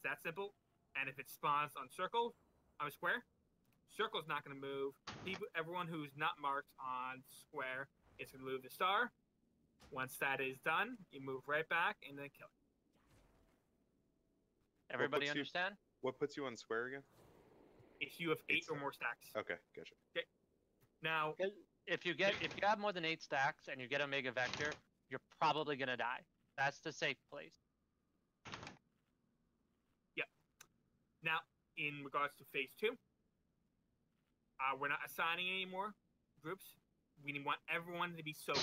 that simple. And if it spawns on circle, on a square, circle's not going to move. Everyone who's not marked on square is going to move the star. Once that is done, you move right back and then kill it. Everybody understand? What puts you on square again? If you have 8 or more stacks. Okay, gotcha. Okay. Now, if you have more than 8 stacks and you get Omega Vector, you're probably going to die. That's the safe place. Yep. Now, in regards to phase 2, we're not assigning any more groups. We want everyone to be soaking.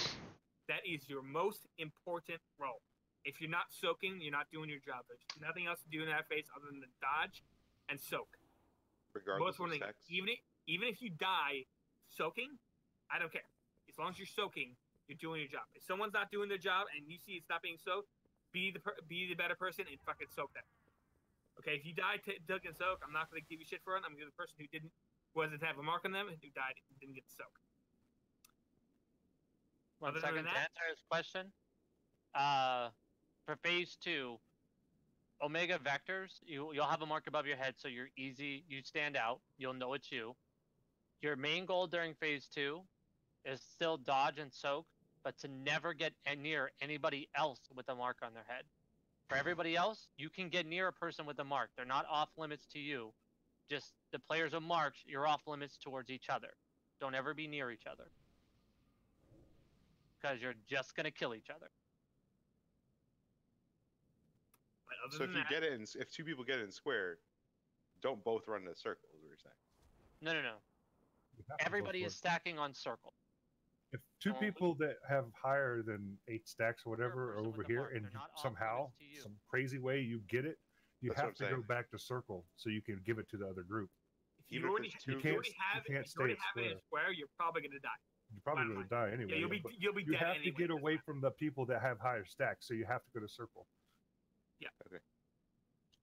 That is your most important role. If you're not soaking, you're not doing your job. There's nothing else to do in that phase other than dodge and soak. Regardless of sex. Even if you die soaking, I don't care. As long as you're soaking, you're doing your job. If someone's not doing their job and you see it's not being soaked, be the better person and fucking soak them. Okay, if you die took and soak, I'm not going to give you shit for it. I'm going to give the person who wasn't have a mark on them and who died and didn't get the soak. One second to answer his question. For phase 2, Omega Vectors, you'll have a mark above your head, so you're easy. You stand out. You'll know it's you. Your main goal during phase 2 is still dodge and soak, but to never get near anybody else with a mark on their head. For everybody else, you can get near a person with a mark. They're not off limits to you. Just the players are marked, you're off limits towards each other. Don't ever be near each other. Because you're just going to kill each other. So if 2 people get in square, don't both run in a circle, is what you're saying. No. Everybody is stacking on circle. If 2 people that have higher than 8 stacks or whatever are over here, and somehow, some crazy way you get it, you have to go back to circle so you can give it to the other group. If you already have it in square, you're probably going to die. You're probably going to die anyway. Yeah, you'll be dead You have anyway, to get away from the people that have higher stacks, so you have to go to circle. Yeah. Okay.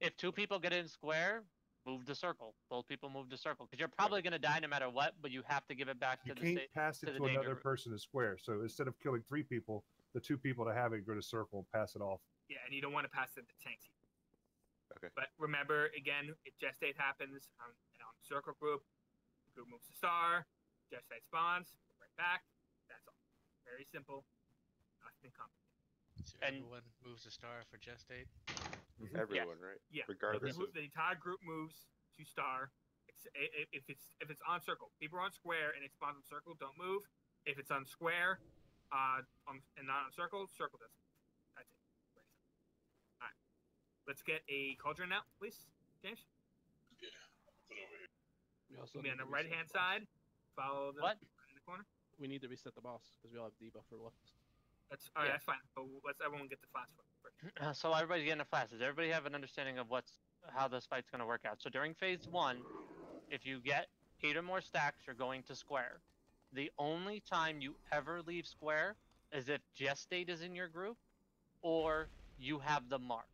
If 2 people get in square, move to circle. Both people move to circle. Because you're probably going to die no matter what, but you have to give it back to the You can't pass it to another person in square. So instead of killing 3 people, the 2 people that have it go to circle and pass it off. Yeah, and you don't want to pass it to tanks. Okay. But remember, again, if gestate happens on circle group moves to star, gestate spawns, right back. That's all. Very simple. Nothing complicated. So everyone moves a star for gestate? Everyone, right? Yeah. Regardless of... The entire group moves to star. If it's on circle. People are on square and it spawns on circle, don't move. If it's on square and not on circle, circle doesn't. That's it. Alright. Let's get a cauldron out, please, James. Yeah. Put it over here. We also be on the right hand side. Follow the in the corner. We need to reset the boss because we all have debuff for left. That's that's fine. But let's everyone get the flash first. So everybody's getting a flash. Does everybody have an understanding of how this fight's going to work out? So during phase 1, if you get 8 or more stacks, you're going to square. The only time you ever leave square is if gestate is in your group, or you have the mark.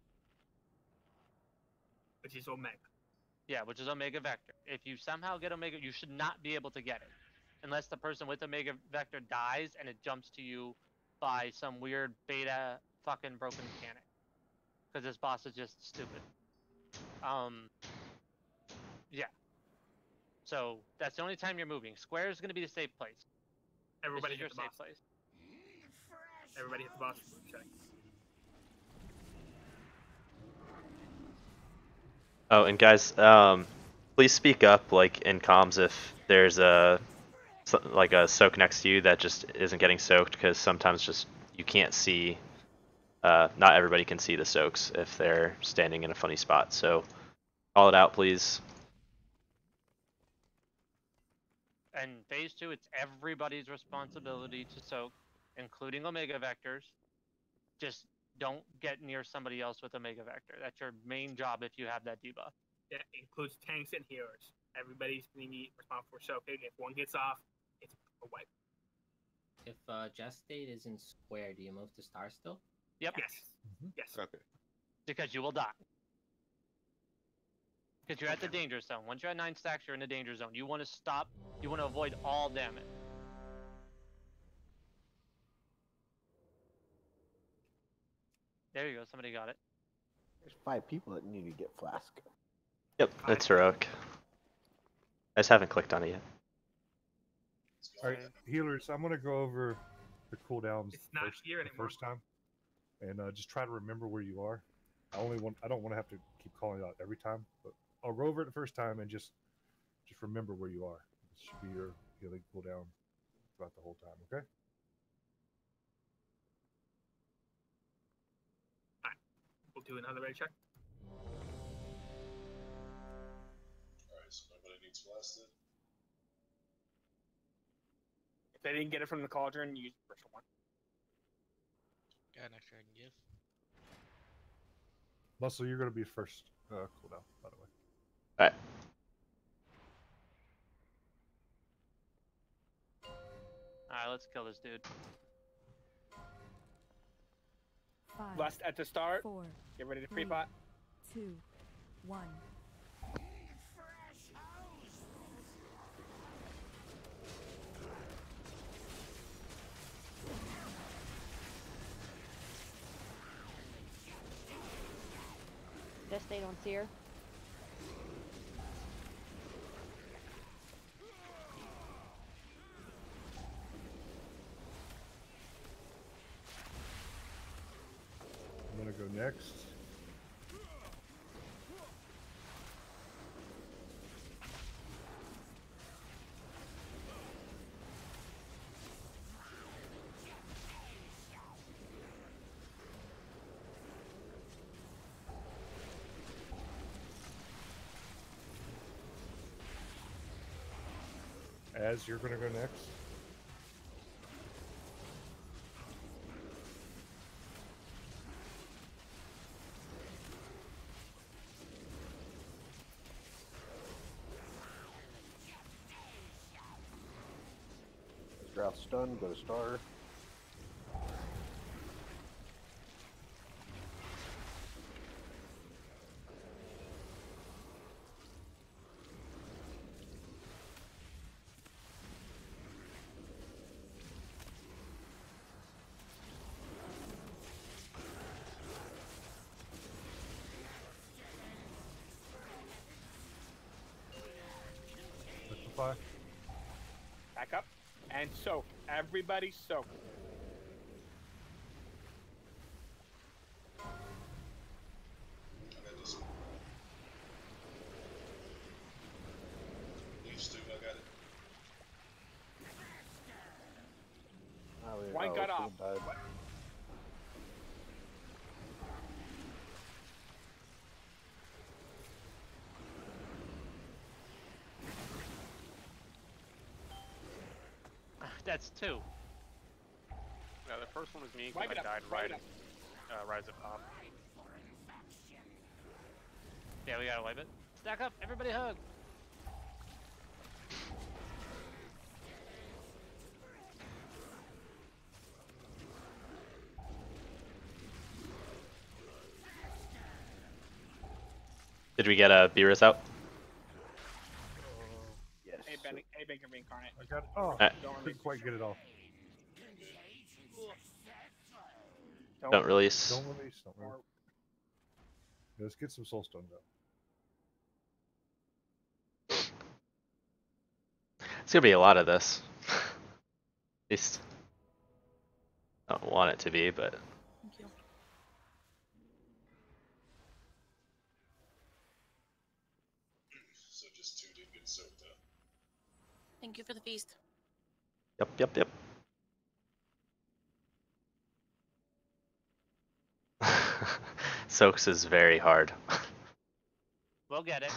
Which is Omega. Yeah, which is Omega Vector. If you somehow get Omega, you should not be able to get it. Unless the person with Omega Vector dies and it jumps to you by some weird beta fucking broken mechanic. Because this boss is just stupid. Yeah. So, that's the only time you're moving. Square is going to be the safe place. Everybody hit the boss. Place. Everybody hit the boss. Oh, and guys, please speak up, like, in comms if there's a soak next to you that just isn't getting soaked, because sometimes just you can't see, not everybody can see the soaks if they're standing in a funny spot, so call it out, please. And phase 2, it's everybody's responsibility to soak, including Omega Vectors. Just don't get near somebody else with Omega Vector. That's your main job if you have that debuff. Yeah, it includes tanks and healers. Everybody's going to be responsible for soaking. If one gets off, it's a wipe. If gestate is in square, do you move to star still? Yep. Yes. Yes. Okay. Because you will die. Because you're at the danger zone. Once you're at 9 stacks, you're in the danger zone. You want to stop. You want to avoid all damage. There you go. Somebody got it. There's 5 people that need to get flask. Yep, that's heroic. I just haven't clicked on it yet. Alright, healers, I'm gonna go over the cooldowns the first time. And just try to remember where you are. I don't want to have to keep calling it out every time, but I'll go over it the first time and just remember where you are. This should be your healing cooldown throughout the whole time, okay? Alright, we'll do another ready check. Alright, so nobody needs blasted. If they didn't get it from the cauldron, use the first one. Got an extra I can give. Muscle, you're going to be first cooldown, by the way. Alright. Alright, let's kill this dude. 5, Last at the start. 4, Get ready to 3, pre-pot. 2, 1. Just stayed on Seer. I'm gonna go next. Az, you're gonna go next. Drought stun, go to star. Liquefy. Back up. And soak. Everybody soak. I got this one. Leaves too, I got it. One got off. That's 2. Yeah, the first one was me Wipe because it I up, died wipe right it up. Rise of Pop. Yeah, we gotta wipe it. Stack up, everybody hug. Did we get a Beerus out? Yes. Hey, Baker Reincarnate. I got it. Oh, Alright. couldn't quite get it off. Don't release. Don't release. Don't release. Yeah, let's get some soulstone though. It's gonna be a lot of this. At least I don't want it to be, but Thank you. So just 2 didn't get soaked up. Thank you for the feast. yep. Soaks is very hard. We'll get it.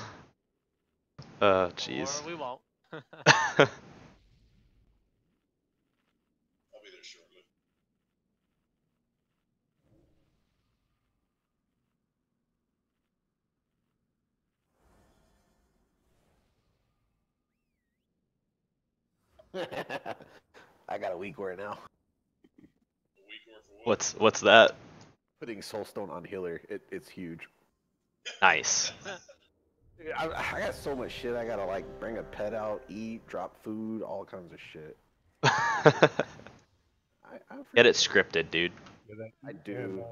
Jeez. Or we won't. I'll be there shortly. I got a weak word now. A week worth of what? What's that? Putting soulstone on healer, it's huge. Nice. I got so much shit. I gotta like bring a pet out, eat, drop food, all kinds of shit. I Get it scripted, dude. Yeah, I do.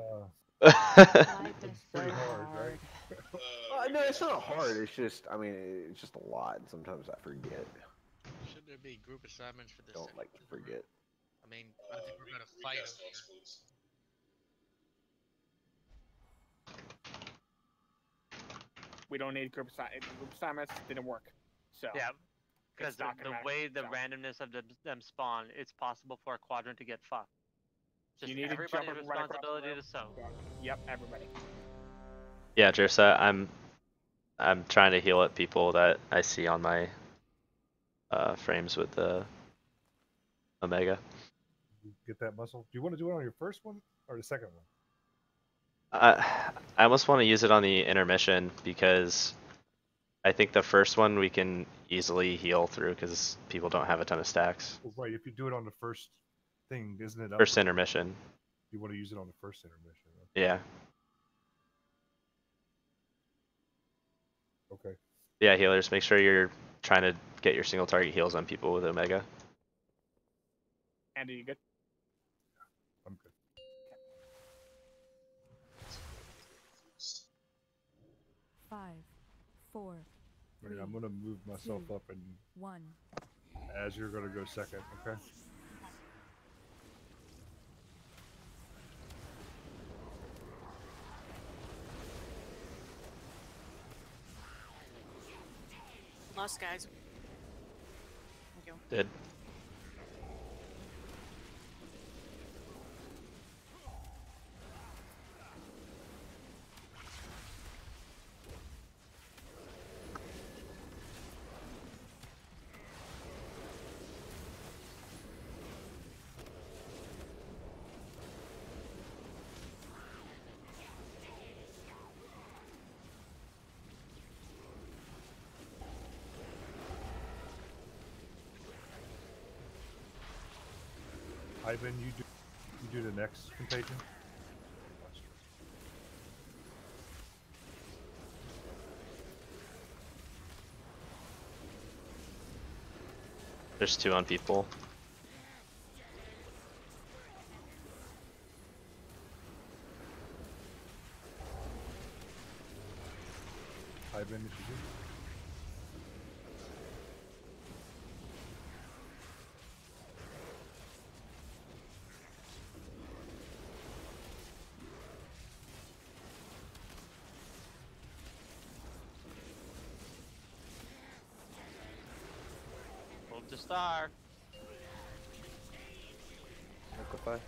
And, It's pretty hard, right? No, it's not hard. It's just, I mean, it's just a lot. And sometimes I forget. Should there be group assignments for this? Don't like to forget. I mean, I think we're gonna fight. Recast talks, please. We don't need group assignments. Didn't work. So Yeah, because it's not the gonna matter. way the So, randomness of them spawn, it's possible for a quadrant to get fucked. Just you need to jump everybody's and run across the responsibility room. to soak. Yep, everybody. Yeah, Jersa, I'm trying to heal at people that I see on my frames with the Omega. You get that muscle. Do you want to do it on your first one or the second one? I almost want to use it on the intermission because I think the first one we can easily heal through because people don't have a ton of stacks. Well, right, if you do it on the first thing, isn't it up? First intermission. You want to use it on the first intermission. Right? Yeah. Okay. Yeah, healers, make sure you're trying to get your single target heals on people with Omega. Andy, you good? I'm good. 5, 4, Right, I'm gonna move myself 2, up and 1. as you're gonna go second, okay? Lost guys. Thank you. Did. Ivan, you do the next contagion. There's 2 on people. Ivan, if you do. Move to star. Liquefy.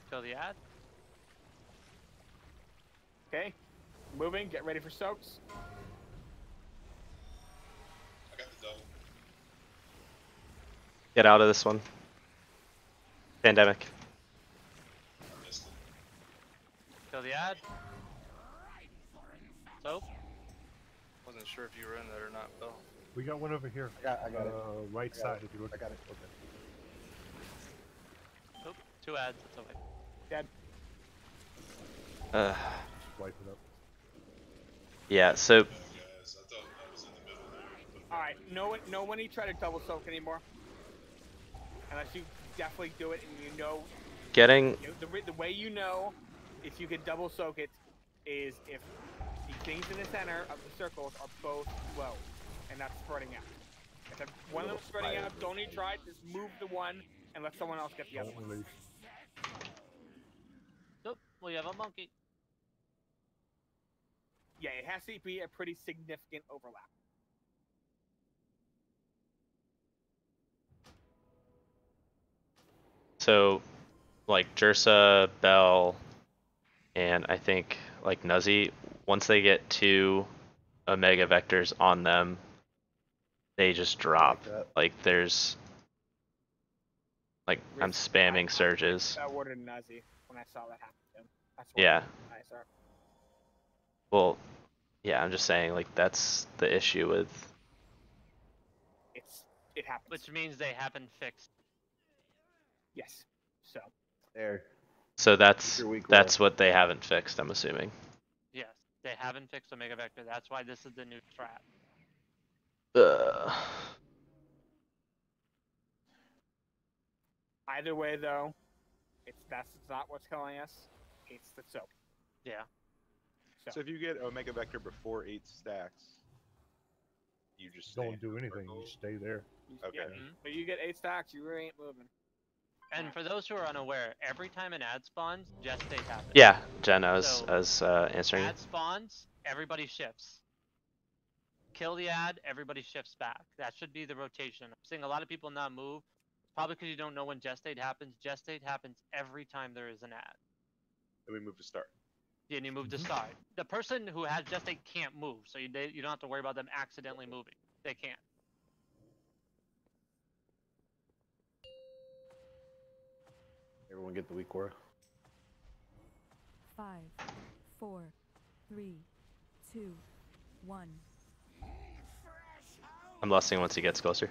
Kill the ad. Okay. Moving. Get ready for soaks. I got the double. Get out of this one. Pandemic. Missed it. Kill the ad. Soap. Wasn't sure if you were in there or not, Bill. We got one over here. I got it. Right I got side it. if you look. I got it. Oop, 2 ads. That's okay. Dead. Uh, Wipe it up. yeah, so Guys, I thought I was in the middle there. All right. No one you try to double soak anymore. Unless you definitely do it and you know. getting The way you know if you can double soak it is if the things in the center of the circles are both low, and that's spreading out. If one of them spreading out, don't even try. Just move the one and let someone else get the other Don't one. release. Nope. We have a monkey. Yeah, it has to be a pretty significant overlap. so like Jersa, Bell, and I think like Nuzzy, once they get 2 Omega vectors on them, they just drop. that. Like there's like I'm spamming surges. I ordered Nazi when I saw that happen to him. That's Yeah. Nice. Well, yeah, I'm just saying like that's the issue with It happens. Which means they haven't fixed. Yes. So. There. so that's Your weak what they haven't fixed, I'm assuming. Yes, they haven't fixed Omega Vector. That's why this is the new trap. Either way, though, That's not what's killing us. It's the soak. Yeah. So if you get Omega Vector before 8 stacks, you just stay Don't do anything. You stay there. Okay. Yeah, but you get 8 stacks, you really ain't moving. And for those who are unaware, every time an ad spawns, gestate happens. Yeah, Jen, I So, was answering. ad spawns, everybody shifts. Kill the ad, everybody shifts back. That should be the rotation. I'm seeing a lot of people not move, probably because you don't know when gestate happens. Gestate happens every time there is an ad. Then we move to start. Yeah, and you move to start. The person who has gestate can't move, so you don't have to worry about them accidentally moving. They can't. Everyone get the weak core. 5, 4, 3, 2, 1. I'm lusting once he gets closer.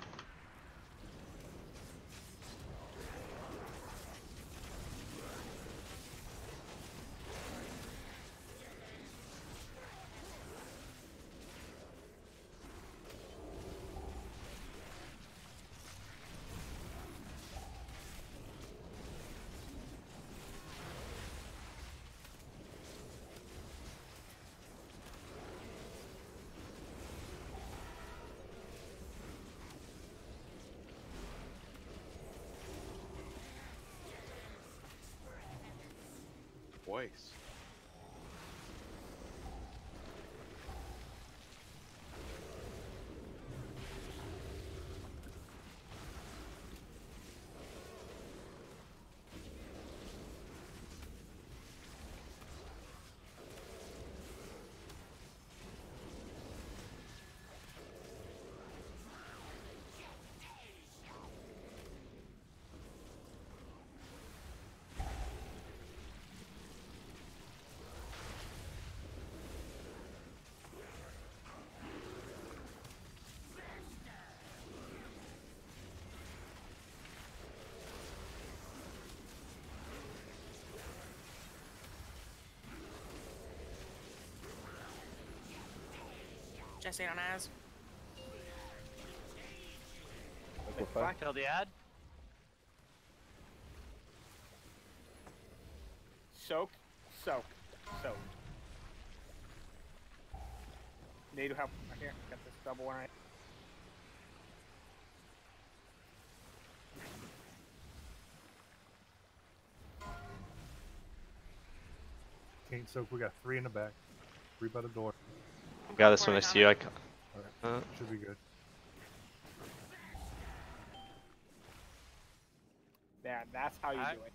Twice. Jesse on Az. Kill the ad. Soak. Need help. Right here. Got this double one. Can't soak. We got 3 in the back. 3 by the door. Got this one next to you. Should be good. Yeah, that's how you do it.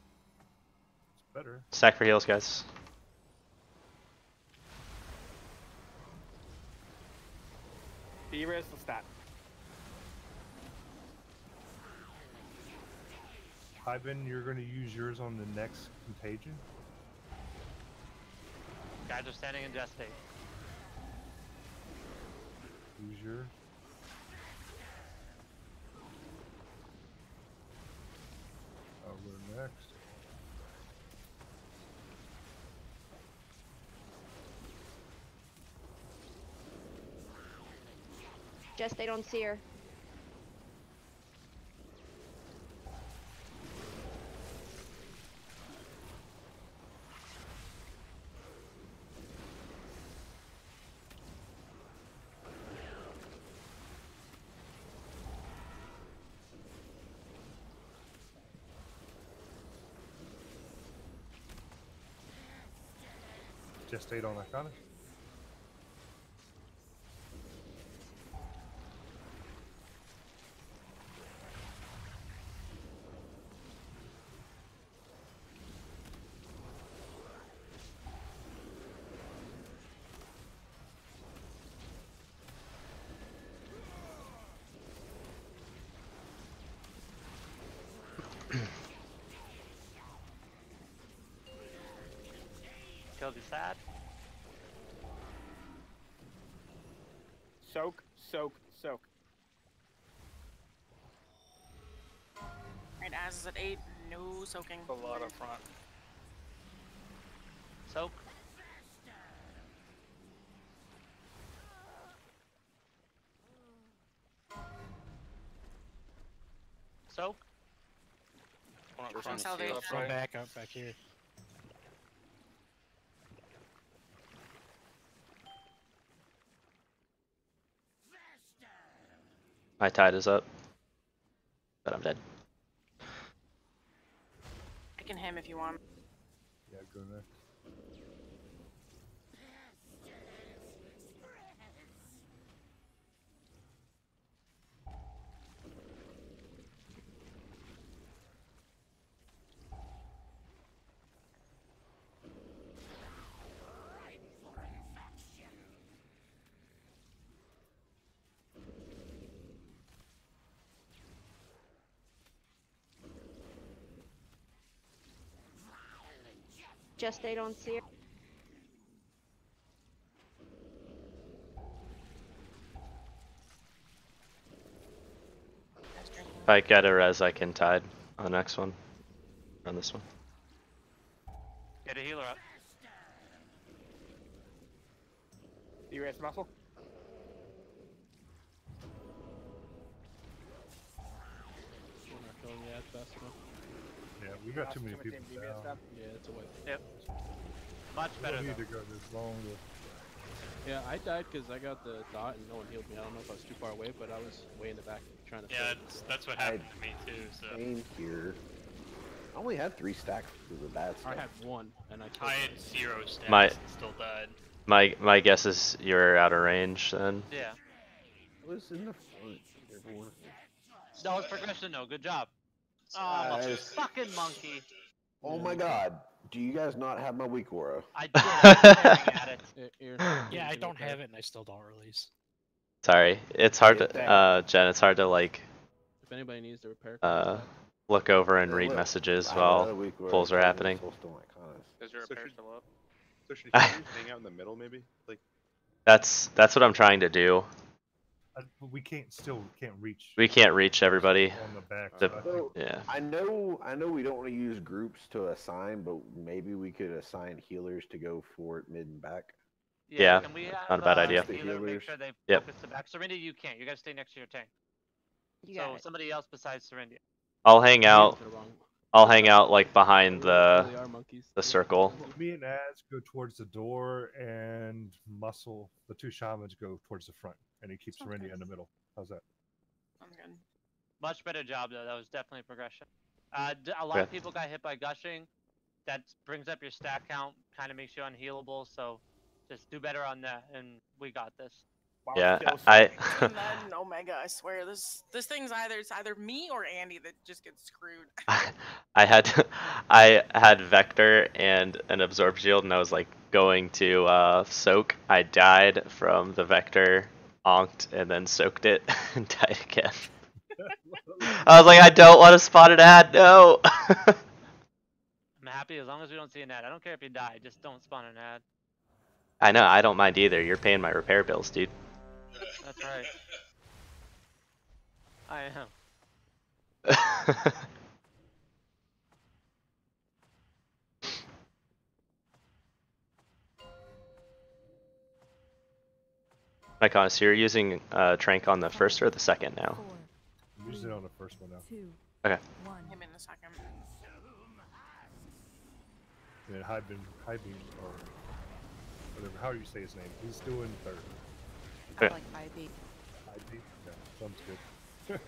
It's better. Stack for heals, guys. Fever is the stat. Hyben, you're going to use yours on the next contagion. Guys are standing in gestate. Use yours. I'll go next. Gestate on Seer. Gestate on Iconic. Kill the sad. Soak. Alright, Az is at 8. No soaking. A lot up front. Soak. One From salvation. From back here. My tide is up, but I'm dead. I can him if you want. Yeah, go next. Just they don't see her. If I get a res, I can tide on the next one. On this one. Get a healer up. You res muscle? We're not killing the ads fast enough. Yeah, we got too many people DBS down. stuff. Yeah, it's a way. Yep. Much We better don't need though. to go this long. Yeah, I died because I got the dot and no one healed me. I don't know if I was too far away, but I was way in the back trying to. Yeah, that's what happened to me too. So Same here. I only had 3 stacks because of that stuff. I had 1 and I killed I it. had 0 stats My- and still died. My guess is you're out of range then. Yeah. I was in the front. Everyone. No, it's progression though. Good job. Oh, Guys. fucking monkey. Oh my god. Do you guys not have my weak aura? I did. I was staring at it. Yeah, I don't have it and I still don't release. Sorry, it's hard Get to, that. Jen, it's hard to like, If anybody needs to repair. look over and Yeah, read look, messages I while got a weak aura, pulls are so happening. it's still my cons. Is your So repair should- still up? So should healers hang out in the middle, maybe? Like, That's what I'm trying to do. We can't reach. We can't reach everybody. On the back. The- so I think- So, yeah. I know we don't want to use groups to assign, but maybe we could assign healers to go for it mid and back. Yeah, Can we have, not a bad idea. The Healer make healers. sure they Yep. focus the back. Serenity, you can't. You gotta stay next to your tank. You So got it. somebody else besides Serenity. I'll hang out. To the wrong. I'll hang out like behind We really are monkeys. the circle. Me and Az go towards the door, and Muscle, the 2 shamans, go towards the front, and he keeps Serenity in the middle. How's that? Sounds good. Much better job though. That was definitely progression. A lot of people got hit by gushing. That brings up your stat count, kind of makes you unhealable. So just do better on that, and we got this. Wow, Yeah, still I. And then Omega, I swear this thing's either me or Andy that just gets screwed. I had Vector and an Absorb Shield, and I was like going to soak. I died from the Vector, onked, and then soaked it and died again. I was like, I don't want to spawn an ad, no! I'm happy as long as we don't see an ad. I don't care if you die, just don't spawn an ad. I know, I don't mind either. You're paying my repair bills, dude. That's right. I am. Icon, so you're using Trank on the first or the second now? I'm using it on the first one now. Okay. Him in a second. And then Hybeam, or whatever, how you say his name, he's doing third. Okay. I like IB. Hybeam? Yeah, sounds good.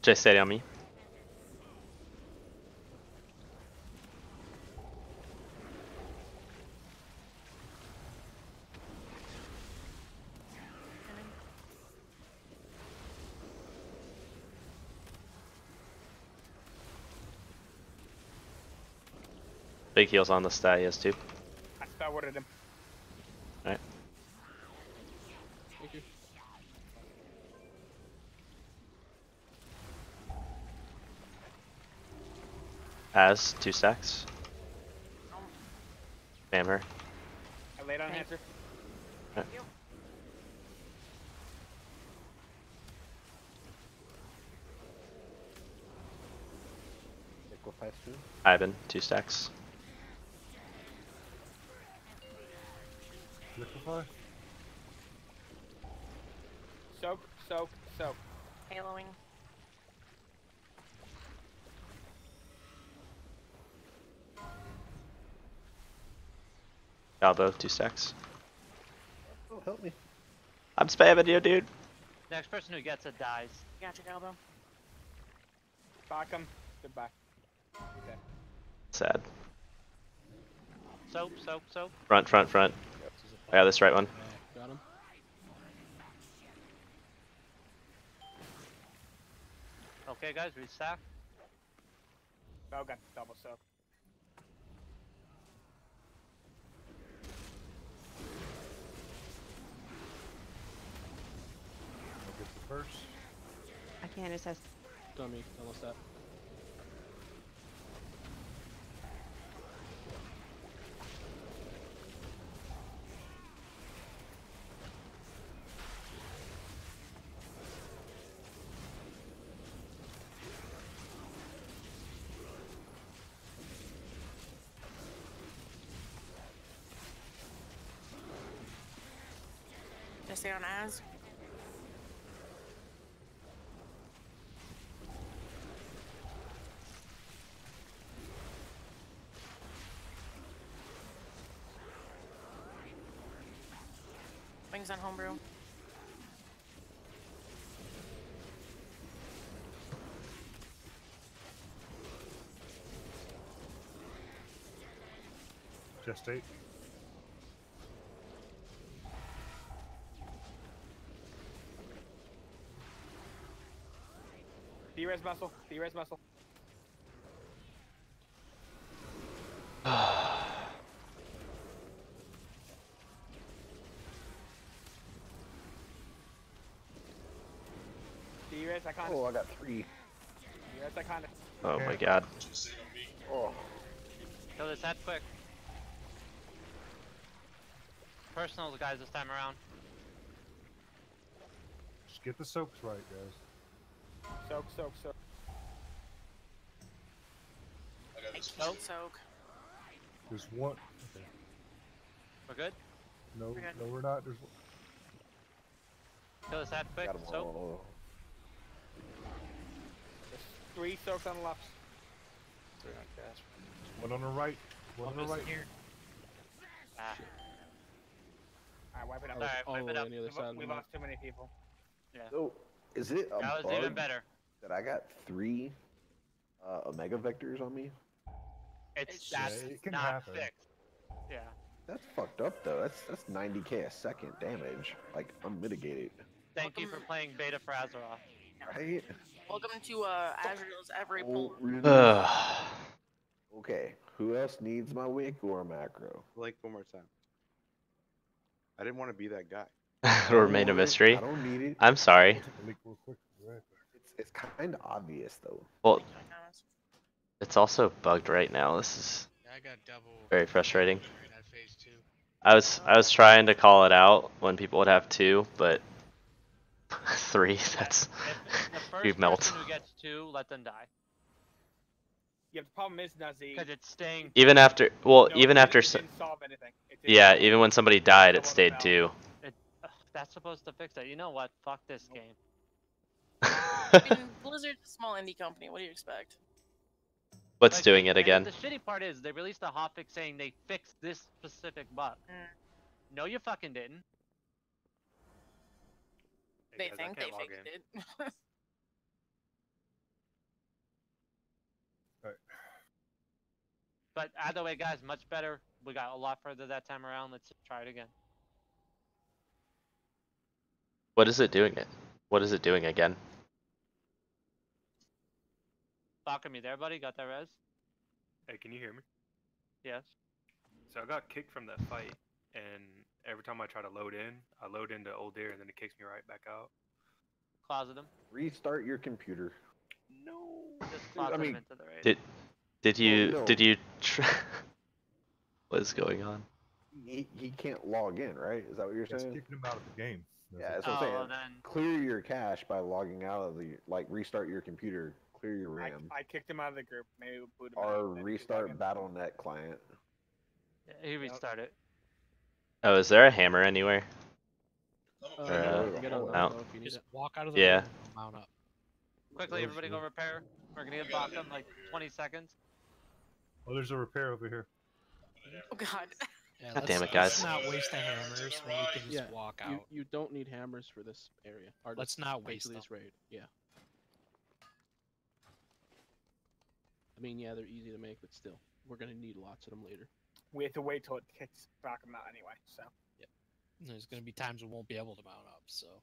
Jay, stay on me. Big heals on the stat, yes, too. I spellworded him. Alright. Thank you. As 2 stacks. Spam her. lay down Thanks. answer. Liquefy soon. Ivan, 2 stacks. Liquefy. Soak, soak, soak. Haloing. Galbo, 2 stacks. Oh, help me. I'm spamming you, dude. Next person who gets it dies. Gotcha, Galbo. Fuck him. Goodbye. Okay. Sad. Soap, soap, soap. Front, front, front. I got this right one. Got him. Okay, guys, restack. Oh god, double soak. I'll get the first. I can't assess. Dummy, almost that. Just stay on as. Wings on homebrew. Gestate. D-res muscle. D-res muscle. D-res iconic. Oh, I got 3. D-res iconic. Oh my god. Oh. Kill this head quick. Personals, guys, this time around. Just get the soaks right, guys. Soak, soak, soak. I got this. Nope. Soak. There's one. Okay. We're good? No, We're good. no, we're not. There's one. Kill this head quick. Got him. Soap. There's 3 soaks on the left. One on the right. One on the right. Here. Ah. Alright, wipe it up. Alright, all wipe the it way up. on the other side. We lost too many people. Yeah. So, is it a That was bug even better. that I got 3 Omega Vectors on me? It's Yeah, that's it can not happen. fixed. Yeah. That's fucked up though. That's 90k a second damage, like unmitigated. Thank you for playing beta for Azeroth. Right? Welcome to Azrael's every Oh, pull. really? Okay, who else needs my wig or macro? Like one more time. I didn't want to be that guy. Remain a mystery. I don't need it. I'm sorry. Leak real quick. Right. It's kind of obvious though. Well, it's also bugged right now. This is Yeah, I got double. very frustrating. During that phase 2. I was trying to call it out when people would have 2, but 3. That's If the you first melt. person who gets 2, let them die. Yeah, the problem is, Nazi. Because it's staying. Even after, well, No, even it after, didn't solve anything. It didn't yeah, solve even when somebody died, it stayed Double 2. That's supposed to fix it. You know what? Fuck this game. I mean, Blizzard's a small indie company. What do you expect? What's Like, doing it and again? The shitty part is they released a hotfix saying they fixed this specific bug. No, you fucking didn't. They guys, I think they can't log fixed in. it. But either way, guys, much better. We got a lot further that time around. Let's try it again. What is it doing it? What is it doing again? Talking me there, buddy? Got that res? Hey, can you hear me? Yes. So I got kicked from that fight, and every time I try to load in, I load into Uldir, and then it kicks me right back out. Closet him. Restart your computer. No. Just closet I mean, him into the raid. Did you no. did you? What is going on? he can't log in, right? Is that what you're It's saying? kicking him out of the game. Yeah, that's what I'm saying. Clear your cache by logging out of the restart your computer, clear your RAM, I kicked him out of the group. Maybe we'll boot him or out, then he can restart log in. BattleNet client. Yeah, he restarted. Oh, is there a hammer anywhere? Or, Get on no. if you need Just it. walk out of the Yeah. room and mount up. Quickly, everybody go repair. We're gonna get blocked in like 20 seconds. Oh, there's a repair over here. Oh God. Yeah, God let's, damn it, let's guys. not waste the hammers when we can just walk out. You don't need hammers for this area. Or Let's this not waste this them. raid. Yeah. I mean, yeah, they're easy to make, but still, we're gonna need lots of them later. We have to wait till it kicks back him out anyway. So. Yep. There's gonna be times we won't be able to mount up. So.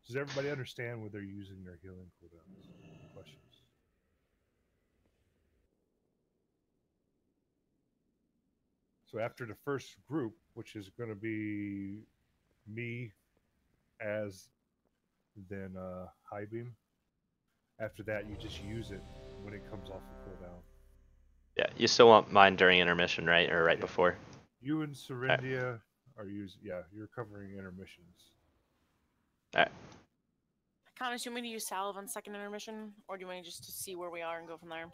Does everybody understand where they're using their healing cooldowns? Questions. So after the first group, which is going to be me as then high beam. After that, you just use it when it comes off the cooldown. Yeah, you still want mine during intermission, right? Or right before? You and Serendia are using. Yeah, you're covering intermissions. Alright. Con, do you want me to use salve on second intermission, or do you want me just to see where we are and go from there?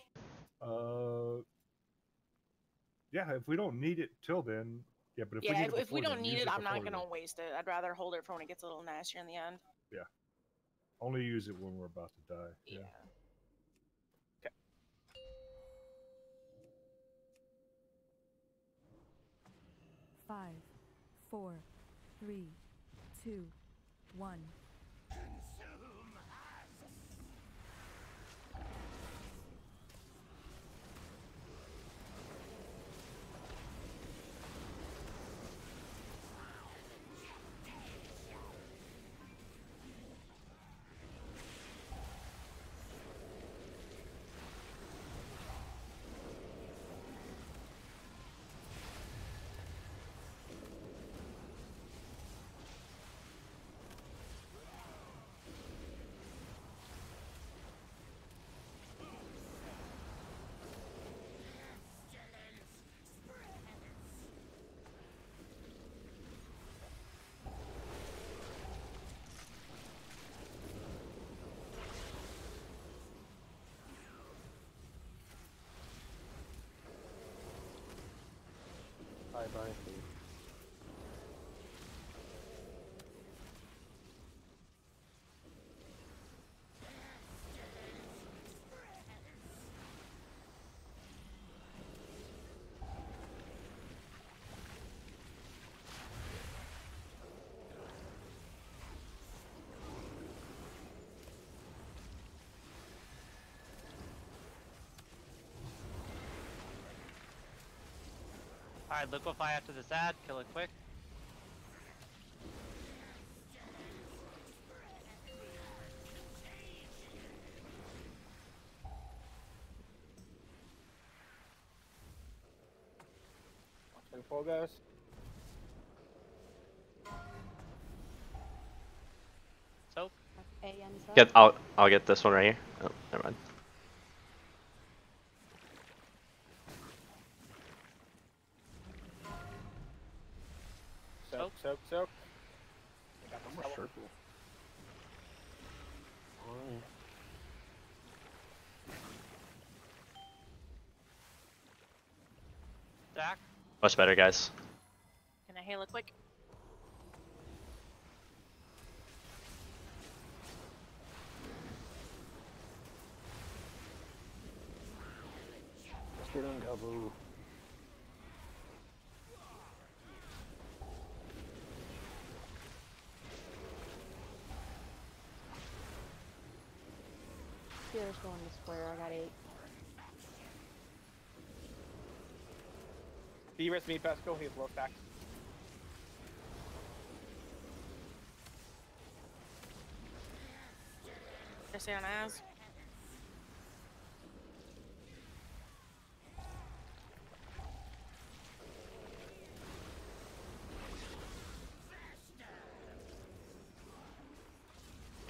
Yeah, if we don't need it till then, yeah. But if we Yeah, need it if we before don't then, need use it, I'm not before gonna then. waste it. I'd rather hold it for when it gets a little nastier in the end. Yeah. Only use it when we're about to die. Yeah. Five, 4, 3, 2, 1. Bye-bye. Alright, liquefy after this ad, kill it quick. Watch where the pull goes. Soak. I'll get this one right here. Oh, never mind. Soak. Circle. Stack. Much better, guys. Can I hail it quick? Let's get on Gabu. Steelers going to square. I got 8. De-risk me, Pesco. He's low stack. Just stay on Az.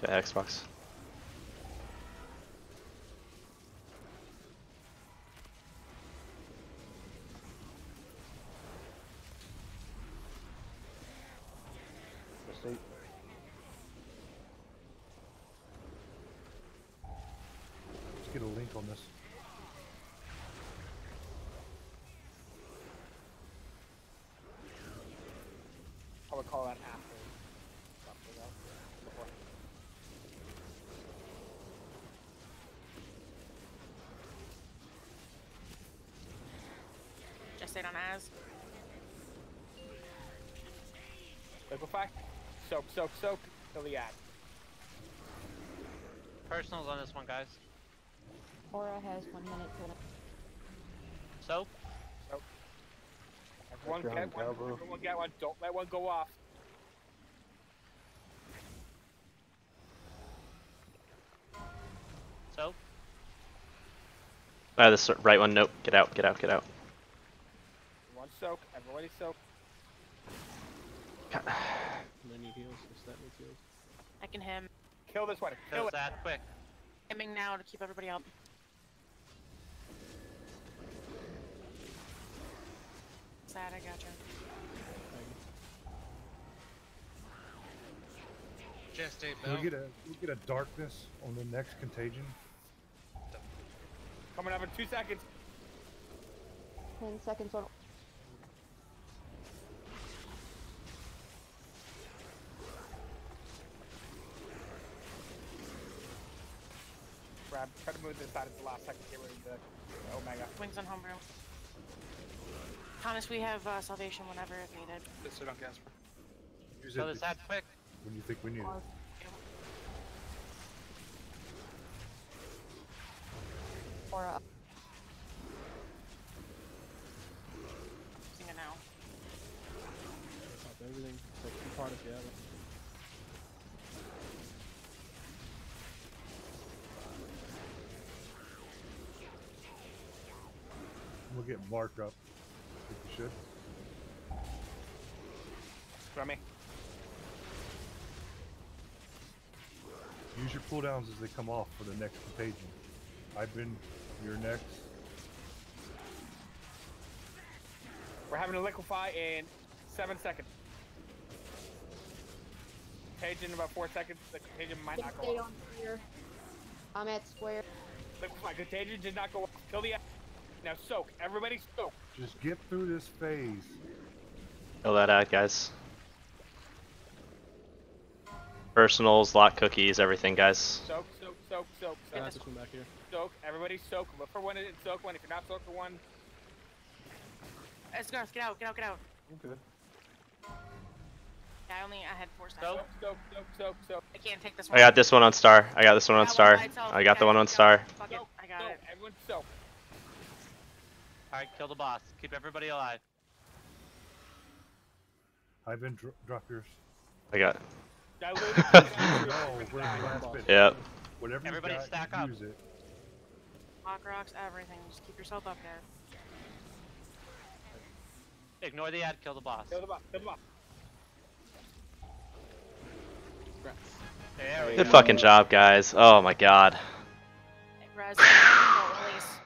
Okay, Xbox. State. Let's get a link on this. I would call that after. Just stayed on as. Liquefy. Soak, soak, soak. Till the ad. Personals on this one, guys. Aura has 1 minute till. Soap. Soak. Everyone get one. Everyone get one. Don't let one go off. Soap. This right one. Nope. Get out. Get out. Get out. One soak. Everybody soak. I need heals. That needs heals. I can him. Kill this one. Kill that quick. Hemming now to keep everybody up. Sad, I gotcha. Just a Can we get a darkness on the next contagion? Coming up in 2 seconds. 10 seconds on. Grab. Try to move this side at the last second. Get rid of the Omega. Wings on homebrew. Thomas, we have salvation whenever if needed. Just sit on Casper. Use Kill it this ad quick. when you think we need it. Aura. Using it now. Pop everything. Take 2 part if you have it. We'll get marked up. I think we should. Rummy. Use your cooldowns as they come off for the next contagion. I've been. You're next. We're having a liquefy in 7 seconds. Contagion in about 4 seconds. The contagion might not go Stay off. on here. I'm at square. Liquefy. Contagion did not go off. Kill the ad. Now soak. Everybody soak. Just get through this phase. Kill that ad, guys. Personals, lock cookies, everything, guys. Soak, soak, soak, soak, soak. Got this one back here. Soak. Everybody soak. Look for one and soak one. If you're not soak for one. Let's go. Get out. Get out. Get out. I'm good. Yeah, I had 4 seconds. Soak, soak, soak, soak. I can't take this one. I got this one on star. I got this one on star. I got the one on star. Fuck it. I got it. Everyone soak. Alright, kill the boss. Keep everybody alive. I've been drop yours. I got. No, we're in the last bit. Yep. Whatever Everybody you got, stack up. use it. Lock rocks, everything. Just keep yourself up there. Ignore the ad, kill the boss. Kill the boss. Kill the boss. There we Good go. fucking job, guys. Oh my god. Res, release.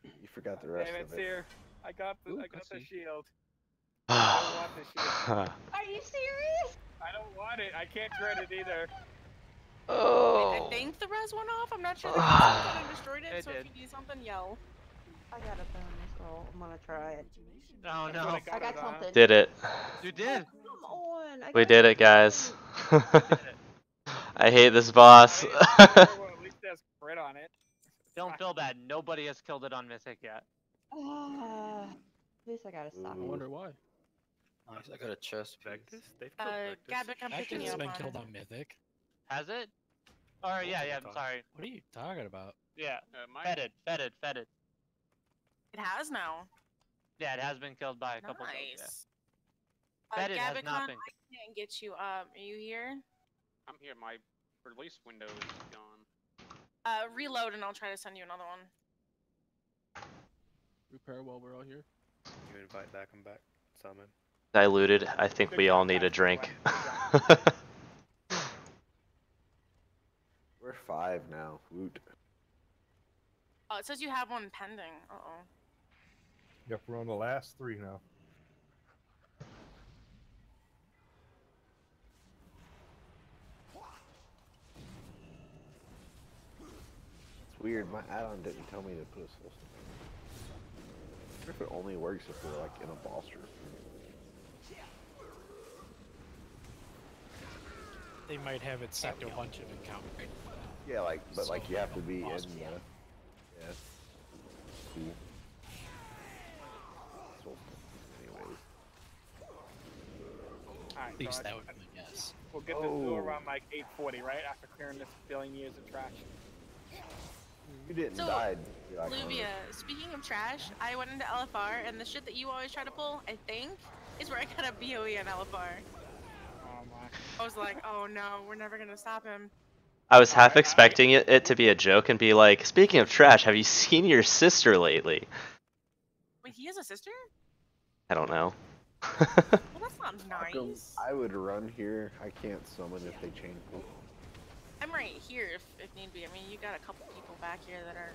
You forgot the rest Damn it, of it. Seer. I got the cutscene. shield. I don't want the shield. Are you serious? I don't want it. I can't dread it either. I think the res went off. I'm not sure. The kind of destroyed it. It So did. if you need something, yell. I got a bonus roll. I'm gonna try it. Oh That's what no. I got it on. something. Did it. You did. Come on. I We got did it, something. guys. Did it. I hate this boss. At least there's crit on it. Don't feel bad. Nobody has killed it on Mythic yet. At least I got a stop. I wonder why. Nice, I got a chest. Vectus? They've killed Vectus. Gabbic, I'm picking Vectus you has up been on killed it. on Mythic. Has it? Or yeah, I'm sorry. What are you talking about? Yeah. Mine. Fetid. It has now. Yeah, it has been killed by a couple of those, Nice. Fetid has Gabbicon, not been. I can't get you up. Are you here? I'm here. My release window is gone. Reload and I'll try to send you another one. Repair while we're all here. You invite back and back. Summon. Diluted. I think we all need a drink. We're 5 now. Woot. Oh, it says you have one pending. Uh-oh. Yep, we're on the last 3 now. weird. My add-on didn't tell me to put a soul stone. I wonder if it only works if we're like in a boss room. They might have it set to a bunch of encounters. Yeah, like, but So, like you have to be in boss the. room. Yeah. Cool. Soul stone. Anyways. Alright, At least so that would be my guess. we'll get this to around like 8:40, right? After clearing this billion years of trash. You didn't So, die. Like, Luvia, speaking of trash, I went into LFR, and the shit that you always try to pull, I think, is where I got a BOE on LFR. Oh my. I was like, oh no, we're never gonna stop him. I was half expecting it to be a joke and be like, speaking of trash, have you seen your sister lately? Wait, he has a sister? I don't know. Well, that's not nice. I would run here. I can't summon if they change me. I'm right here if need be. I mean, you got a couple people back here that are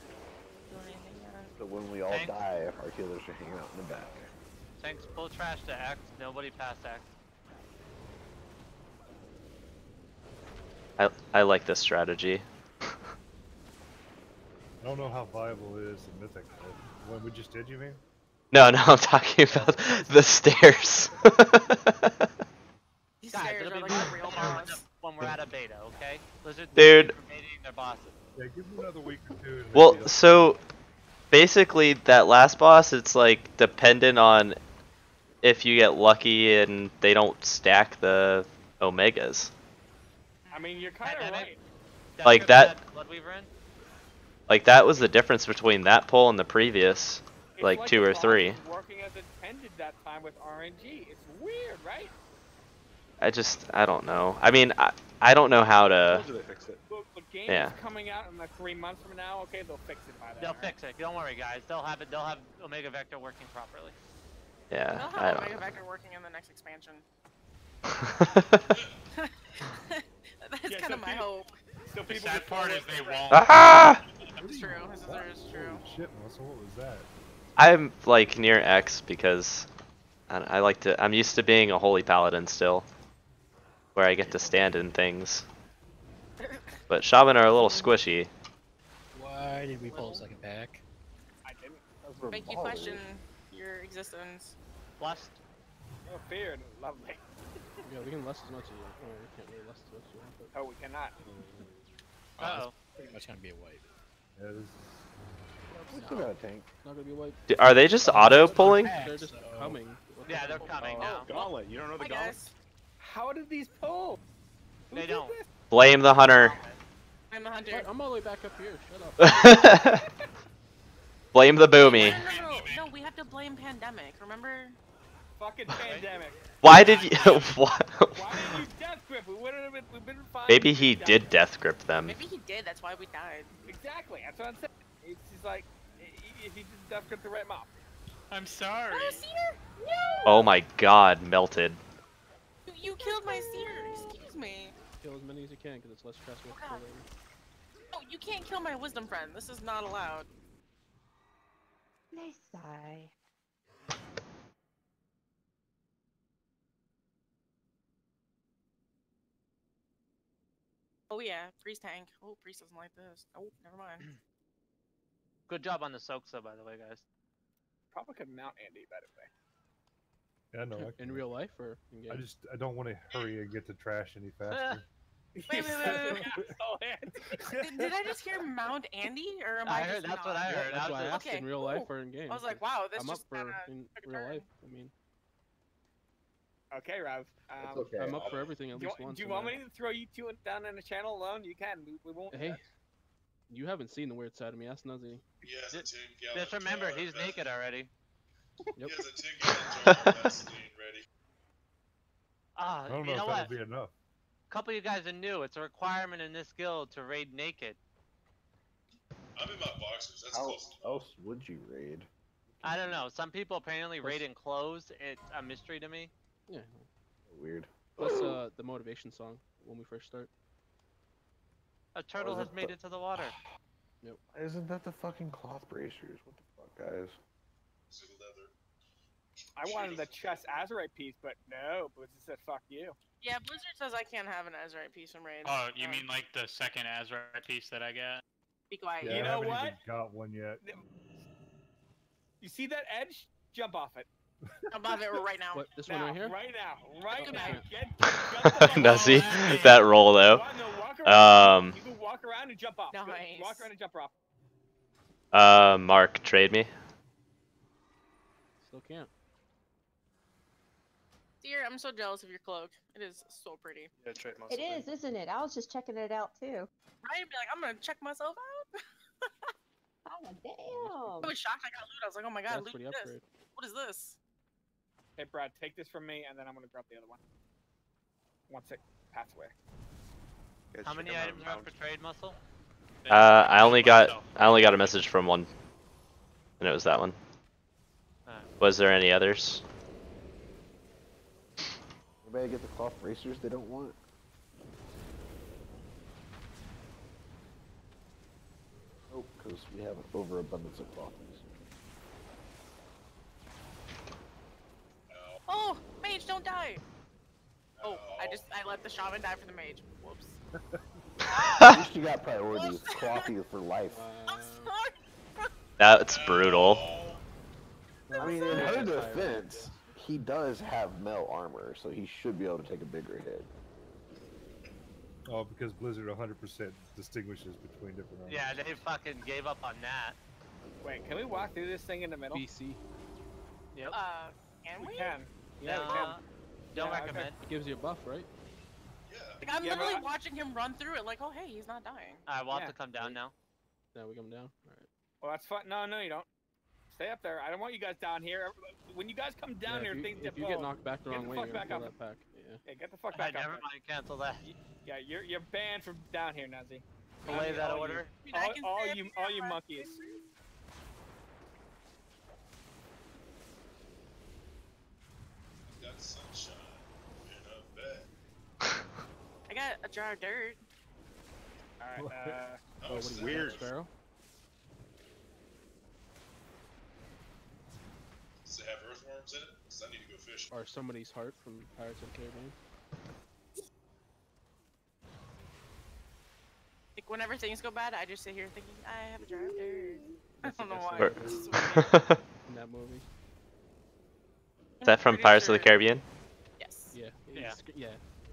doing anything yet. So when we all Thanks. die, our healers are hanging out in the back. Tanks pull trash to X. Nobody past X. I like this strategy. I don't know how viable it is in Mythic. When we just did, you mean? No, I'm talking about the stairs. These Guys, stairs it'll are be like a real boss. when we're out of beta, okay? Blizzard's Dude. for baiting their bosses. Yeah, give them another week or two. And Well, maybe so basically that last boss, it's like dependent on if you get lucky and they don't stack the Omegas. I mean, you're kind of Pandemic? right. Like that- Bloodweaver in? Like that was the difference between that pull and the previous, It's like 2 the or boss 3. was working as intended that time with RNG. It's weird, right? I don't know. I mean, I don't know how to. Told you they fixed it. Look, the game Yeah. is coming out in like 3 months from now. Okay, they'll fix it by then. They'll right? fix it. Don't worry, guys. They'll have it. They'll have Omega Vector working properly. Yeah, They'll I have don't Omega know. Vector working in the next expansion. That's Yeah, kind so of my people- hope. So The people sad just part follow is they the won't. Ah! It's true. His sister is true. Holy shit, Melissa, what was that? I'm like near X because I like to. I'm used to being a holy paladin still, where I get to stand in things. But shaman are a little squishy. Why did we pull a second pack? I didn't. Those were Make you ballers. question your existence. Blessed. Oh, feared. Lovely. Yeah, we can less as much as you want. Or we can't really less as much as you want, but... Oh, we cannot. Uh-oh. Pretty much gonna be a wipe. Yeah, this We still got a tank. Not gonna be white. Are they just auto pulling? They're just coming. What the Yeah, they're hell? coming Oh, now. gauntlet. You don't know the Hi gauntlet? guys. How did these pull? Who They did don't. this? Blame the hunter. I'm the hunter. What? I'm all the way back up here. Shut up. Blame the boomy. No, we have to blame pandemic. Remember? Fucking pandemic. Why did you? What? Why did you death grip? We would have been. We've been fine. Maybe if he we died. did death grip them. Maybe he did. That's why we died. Exactly. That's what I'm saying. It's just like if he just death grip the right mob. I'm sorry. Oh, seer! No! Oh my god, melted. You killed my seer. Excuse me. Kill as many as you can, because it's less stressful Oh, for God. later. No, you can't kill my wisdom friend. This is not allowed. Nice sigh. Oh yeah, priest tank. Oh, priest doesn't like this. Oh, never mind. Good job on the soaks, though, by the way, guys. Probably could mount Andy better way. Yeah, no. In real life or in game? I don't want to hurry and get to trash any faster. Wait. Did I just hear Mount Andy, or am I, I just heard. That's not? what I heard. That's I why I was asked Okay, in real life cool. or in game. I was like, 'cause wow, this I'm just up for kinda in took a real turn. life. I mean, Okay, Rav. It's okay. I'm up for everything at Do least you, once. do you in want life. me to throw you two down in the channel alone? You can. We won't. Hey, you haven't seen the weird side of me. Ask Nuzzy. He has a 10-gallon Just remember, jar he's of naked already. Yep. He has a 10-gallon jar of Vaseline ready. Ah, I don't know you know if what? that'll be enough. A couple of you guys are new. It's a requirement in this guild to raid naked. I'm in my boxers. That's How close. else would you raid? I don't know. Some people apparently Plus- raid in clothes. It's a mystery to me. Yeah. Weird. Plus the motivation song when we first start. A turtle is has it made the- it to the water. Isn't that the fucking cloth bracers? What the fuck, guys? Is it leather? I wanted the chest Azurite piece, but no. Blizzard said, "Fuck you." Yeah, Blizzard says I can't have an Azurite piece from raid. Oh, you mean like the second Azurite piece that I got? Be quiet. Yeah, You I know haven't what? even got one yet. You see that edge? Jump off it. Jump off it right now. What? This now, one right here? Right now. Right Oh, now. man. Does he? That roll though. Walk around. Um. You can walk around and jump off. Nice. Walk around and jump off. Mark, trade me. Still can't. Dear, I'm so jealous of your cloak. It is so pretty. Yeah, trade muscle. It is, isn't it? I was just checking it out too. Right? Be like, I'm gonna check myself out. Oh I damn! was shocked I got loot. I was like, oh my god, That's loot pretty this. upgrade. What is this? Hey, Brad, take this from me, and then I'm gonna grab the other one. Once it passes away. Guys, How check many out items are up mount. for trade, Muscle? I only got a message from one, and it was that one. Was there any others? Anybody get the cloth bracers they don't want? Nope, because we have an overabundance of cloth bracers. Oh, mage, don't die. Oh, I let the shaman die for the mage. Whoops. At least you got priority with clothy for life. I'm sorry. That's brutal. I mean, in her defense, he does have metal armor, so he should be able to take a bigger hit. Oh, because Blizzard 100% distinguishes between different armors. Yeah, they fucking gave up on that. Wait, can we walk through this thing in the middle? BC. Yep. Can we? We can. Yeah, we can. don't Yeah, recommend. It gives you a buff, right? Like, I'm Yeah, literally but watching him run through it like, oh hey, he's not dying. Alright, we'll have Yeah. to come down now. Now we come down. Alright. Well, that's fine. No, you don't. Stay up there. I don't want you guys down here. When you guys come down here, things if you get knocked back the Get wrong the way, fuck you're gonna back kill up. that pack. Yeah. Hey, get the fuck back up. Never mind, cancel that. Yeah, you're banned from down here, Nazi. Belay that all order. You, all you monkeys. Got sunshine in a bed. I got a jar of dirt. Alright, Oh, what do you weird. got, Sparrow? Does it have earthworms in it? Because I need to go fish. Or somebody's heart from Pirates of the Caribbean. Like whenever things go bad, I just sit here thinking, I have a jar of dirt. I don't know why. Or- It's just weird. In that movie. Is that from Pretty Pirates of the sure- Caribbean? Yes. Yeah. Yeah. Yeah.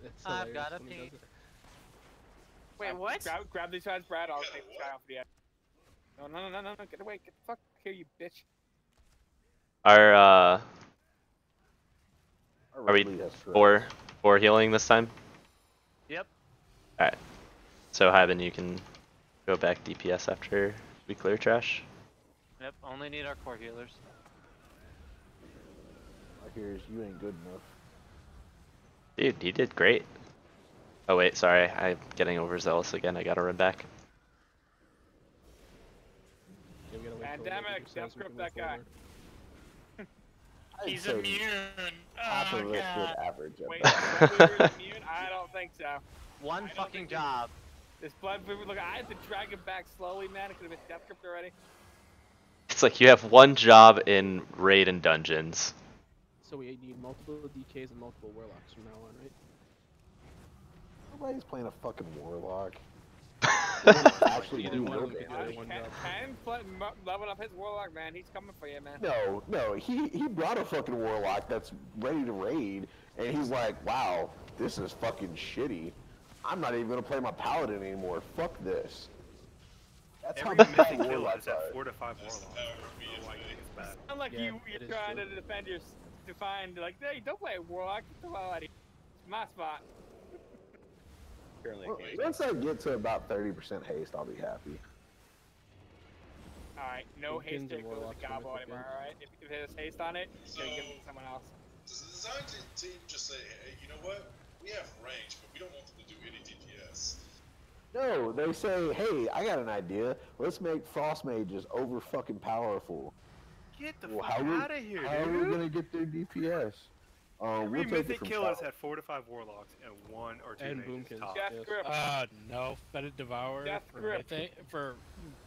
It's I've hilarious got a when he does pee. it. Wait, what? Grab these guys, Brad. I'll Yeah, take this what? guy off the edge. No. Get away. Get the fuck here, you bitch. Are we Red Lead has correct. four healing this time? Yep. Alright. So Hyben, you can go back DPS after we clear trash. Yep, only need our core healers. I hear you ain't good enough. Dude, you did great. Oh wait, sorry, I'm getting overzealous again. I gotta run back. Yeah, we gotta wait till they Pandemic, do themselves, we script can that move guy. forward. I'd He's say immune. half Oh of it god. good average. at Wait, best. Blood Weaver's immune? I don't think so. One don't fucking think job. This Blood Weaver, look, I had to drag him back slowly, man. It could have been death script already. It's like you have one job in raid and dungeons. So we need multiple DKs and multiple warlocks from now on, right? Nobody's playing a fucking warlock. Actually, either do one real of them could damage. do one Ken job. leveled up his warlock, man. He's coming for you, man. No, he brought a fucking warlock that's ready to raid, and he's like, wow, this is fucking shitty. I'm not even gonna play my paladin anymore. Fuck this. That's Every how mythic bad kill warlocks is at are. 4 to 5 That's the warlocks. power of being Like, it's bad. Sound like Yeah, you're it is trying true. to defend your to find like, hey, don't play a warlock. Get the hell out of here. It's my spot. Apparently, Well, I can't. once I get to about 30% haste, I'll be happy. All right, no Two haste kings to and go with the warlocks gobble coming anymore. quick All right, if there's haste on it, you gotta give it to someone else. Does the design team just say, hey, you know what? We have range, but we don't want them to do any DPS. No, they say, hey, I got an idea. Let's make frost mages over fucking powerful. Get the Well, fuck out of here, How are we dude. gonna get their DPS? Every We'll take it mythic from kill has power. had 4 to 5 warlocks and 1 or 2 And mages boomkins. top. Death yes. grip. No. Fetid Devour Death for grip. for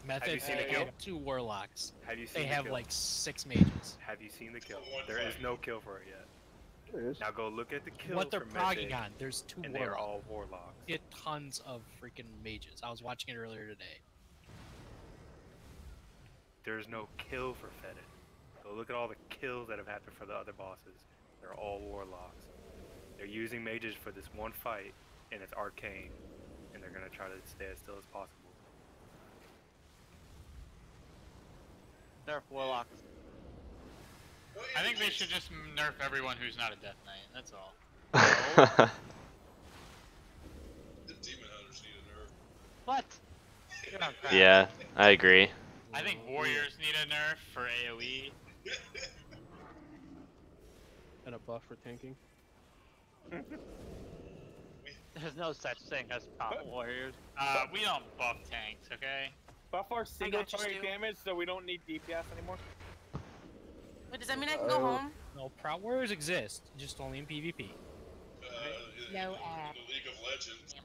Method, seen they the kill? have 2 warlocks. Have you seen They the have kill? like 6 mages. Have you seen the kill? One There is fight. no kill for it yet. There is. Now go look at the kill What they're for mythic, progging on, there's 2 and they're warlocks. all warlocks. Get tons of freaking mages. I was watching it earlier today. there's no kill for Fetid. So look at all the kills that have happened for the other bosses. They're all warlocks. They're using mages for this one fight, and it's arcane, and they're gonna try to stay as still as possible. Nerf warlocks. I think they should just nerf everyone who's not a Death Knight. That's all. The demon hunters need a nerf. What? Yeah, I agree. I think warriors need a nerf for AoE. And a buff for tanking. There's no such thing as top warriors. We don't buff tanks, okay? Buff our single target damage so we don't need DPS anymore. Wait, does that mean I can go home? No, Proud Warriors exist, just only in PvP. No In ad. the League of Legends.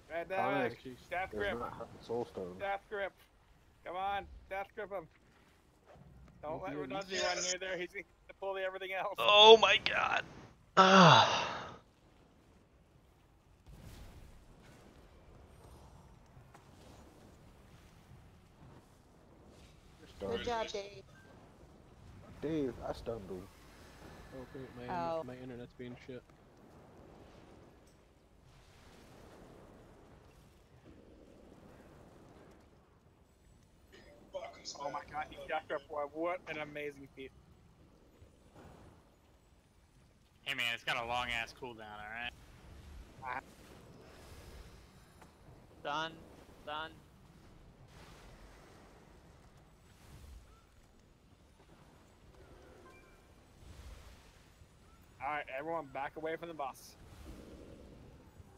Red Oh, Death, jeez. Death There's Grip, not Soulstone. Death Grip. Come on, Death Grip him. Don't let Redundancy run near there, he's going to pull everything else. Oh my god. Good job, Dave. Dave, I stumbled. Oh, wait, my internet's being shit. Oh my god, he Death Grip, what an amazing feat. Hey man, it's got a long ass cooldown, alright? Done. Done. Alright, everyone back away from the boss.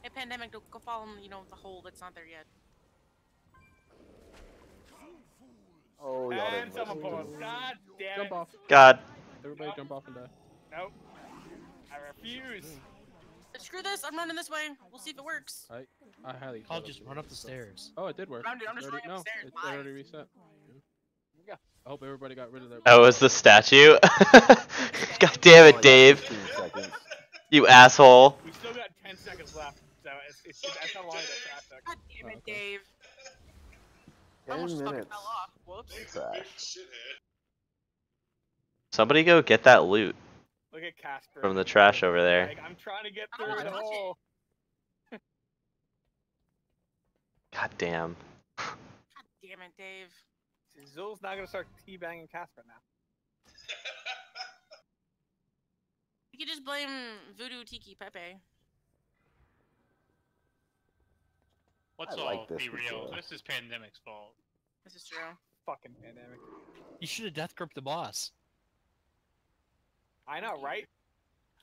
Hey, Pandemic, don't go fall in, the hole that's not there yet. Oh, y'all And didn't someone listen. pulls. God damn Jump it. off. God. Everybody jump off and die. Nope. I refuse. Screw this, I'm running this way. We'll see if it works. I highly I'll doubt just it. run up the stairs. Oh, it did work. I'm just It running already, upstairs. it already reset. Yeah. I hope everybody got rid of their. Oh, it was the statue? God damn it, Dave. 15 seconds. You asshole. We still got 10 seconds left, so that's how long the trash took. God damn it, Dave. 10 Almost fucking minutes. fell off. Whoops. Trash. Shithead. Somebody go get that loot Look at Casper. from the trash over there. Like, I'm trying to get I don't through the wanna touch it. hole. God damn. God damn it, Dave. Zul's not gonna start teabagging Casper now. You could just blame Voodoo Tiki Pepe. Let's I all like this be real. before. This is Pandemic's fault. This is true. Fucking Pandemic. You should have death gripped the boss. I know, right?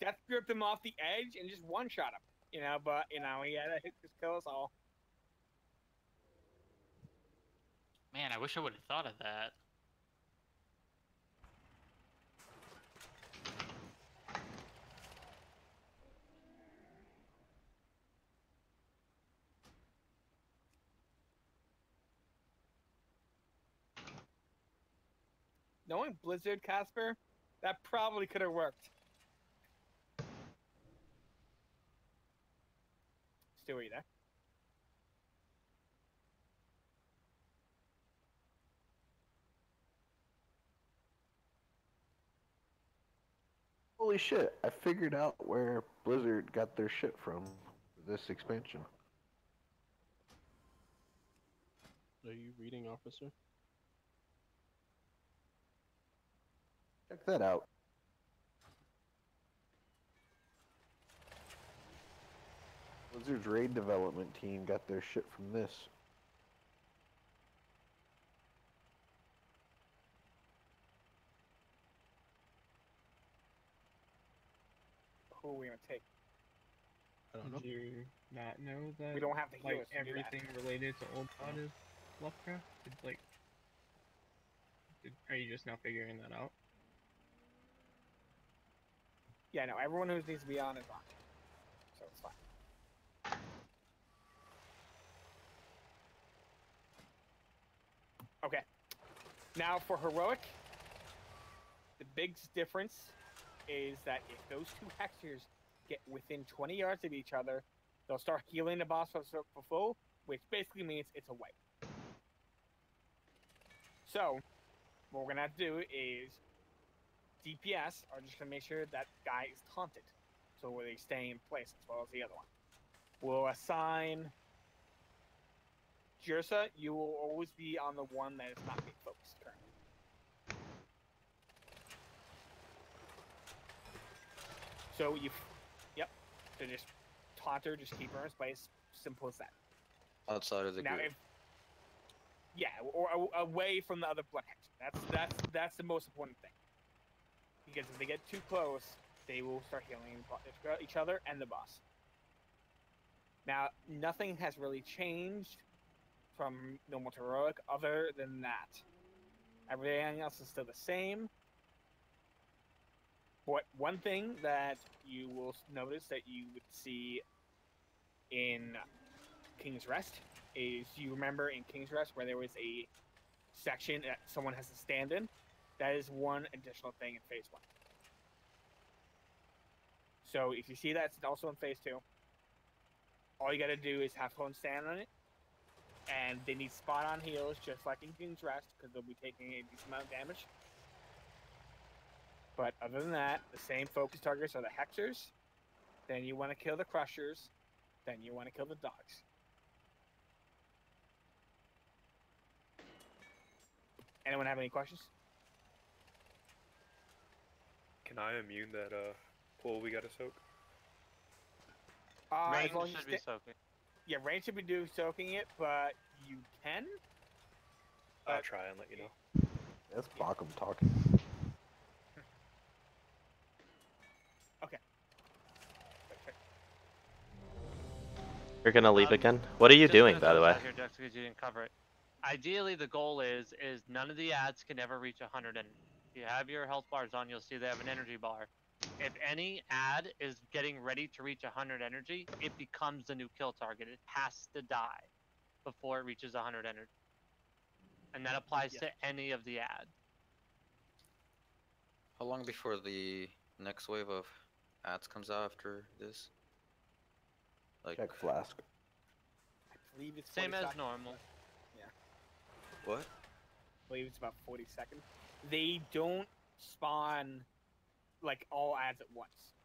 Death gripped him off the edge and just one-shot him. But, he had to just kill us all. Man, I wish I would have thought of that. Knowing Blizzard, Casper, that probably could have worked. Stu, are you there? Holy shit, I figured out where Blizzard got their shit from for this expansion. Are you reading, officer? Check that out. Blizzard's raid development team got their shit from this. Who are we gonna take? I don't know. Did you not know that We don't have the healers to do that. everything related to Old God is Lovecraft? Are you just now figuring that out? Yeah, no, everyone who needs to be on is on. So it's fine. Okay. Now for heroic, the big difference is that if those two hexers get within 20 yards of each other, they'll start healing the boss for full, which basically means it's a wipe. So, what we're gonna have to do is DPS are just gonna make sure that guy is taunted, so where they stay in place as well as the other one. We'll assign Jirsa. You will always be on the one that is not being focused currently. So so just taunt her, just keep her in place. Simple as that. Outside of the Now, group. or away from the other blood hex. That's the most important thing. Because if they get too close, they will start healing each other and the boss. Now, nothing has really changed from normal to heroic other than that. Everything else is still the same. But one thing that you will notice that you would see in King's Rest is, you remember in King's Rest where there was a section that someone has to stand in? That is one additional thing in Phase 1. So if you see that, it's also in Phase 2. All you gotta do is have someone stand on it, and they need spot-on heals, just like in King's Rest, because they'll be taking a decent amount of damage. But other than that, the same focus targets are the Hexers, then you want to kill the Crushers, then you want to kill the Dogs. Anyone have any questions? Can I immune that pool we gotta soak? Rain As long as you should be soaking. Yeah, Rain should be soaking it, but you can. I'll try and let you know. That's Bakum talking. Okay. You're gonna leave again? What are you Just doing, gonna by the throw way? this out here, Dex, because you didn't cover it. Ideally, the goal is none of the ads can ever reach 100 energy. If you have your health bars on, you'll see they have an energy bar. If any ad is getting ready to reach 100 energy, it becomes the new kill target. It has to die before it reaches 100 energy. And that applies to any of the ads. How long before the next wave of ads comes out after this? Like check flask. I believe it's same 40 as seconds. normal. Yeah. What? I believe it's about 40 seconds. They don't spawn like all ads at once.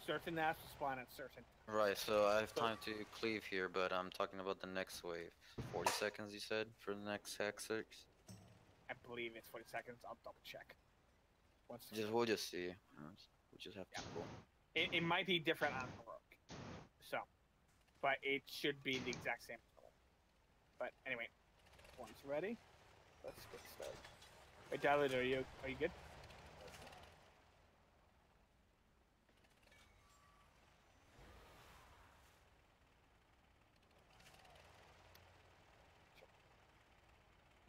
Certain ads will spawn at certain. Right, so I have time to cleave here, but I'm talking about the next wave. 40 seconds, you said, for the next Hexers? I believe it's 40 seconds. I'll double check. We'll just see. We just have to go. It might be different on heroic. So, but it should be the exact same total. But anyway, once ready, let's get started. Wait, Tyler, are you good?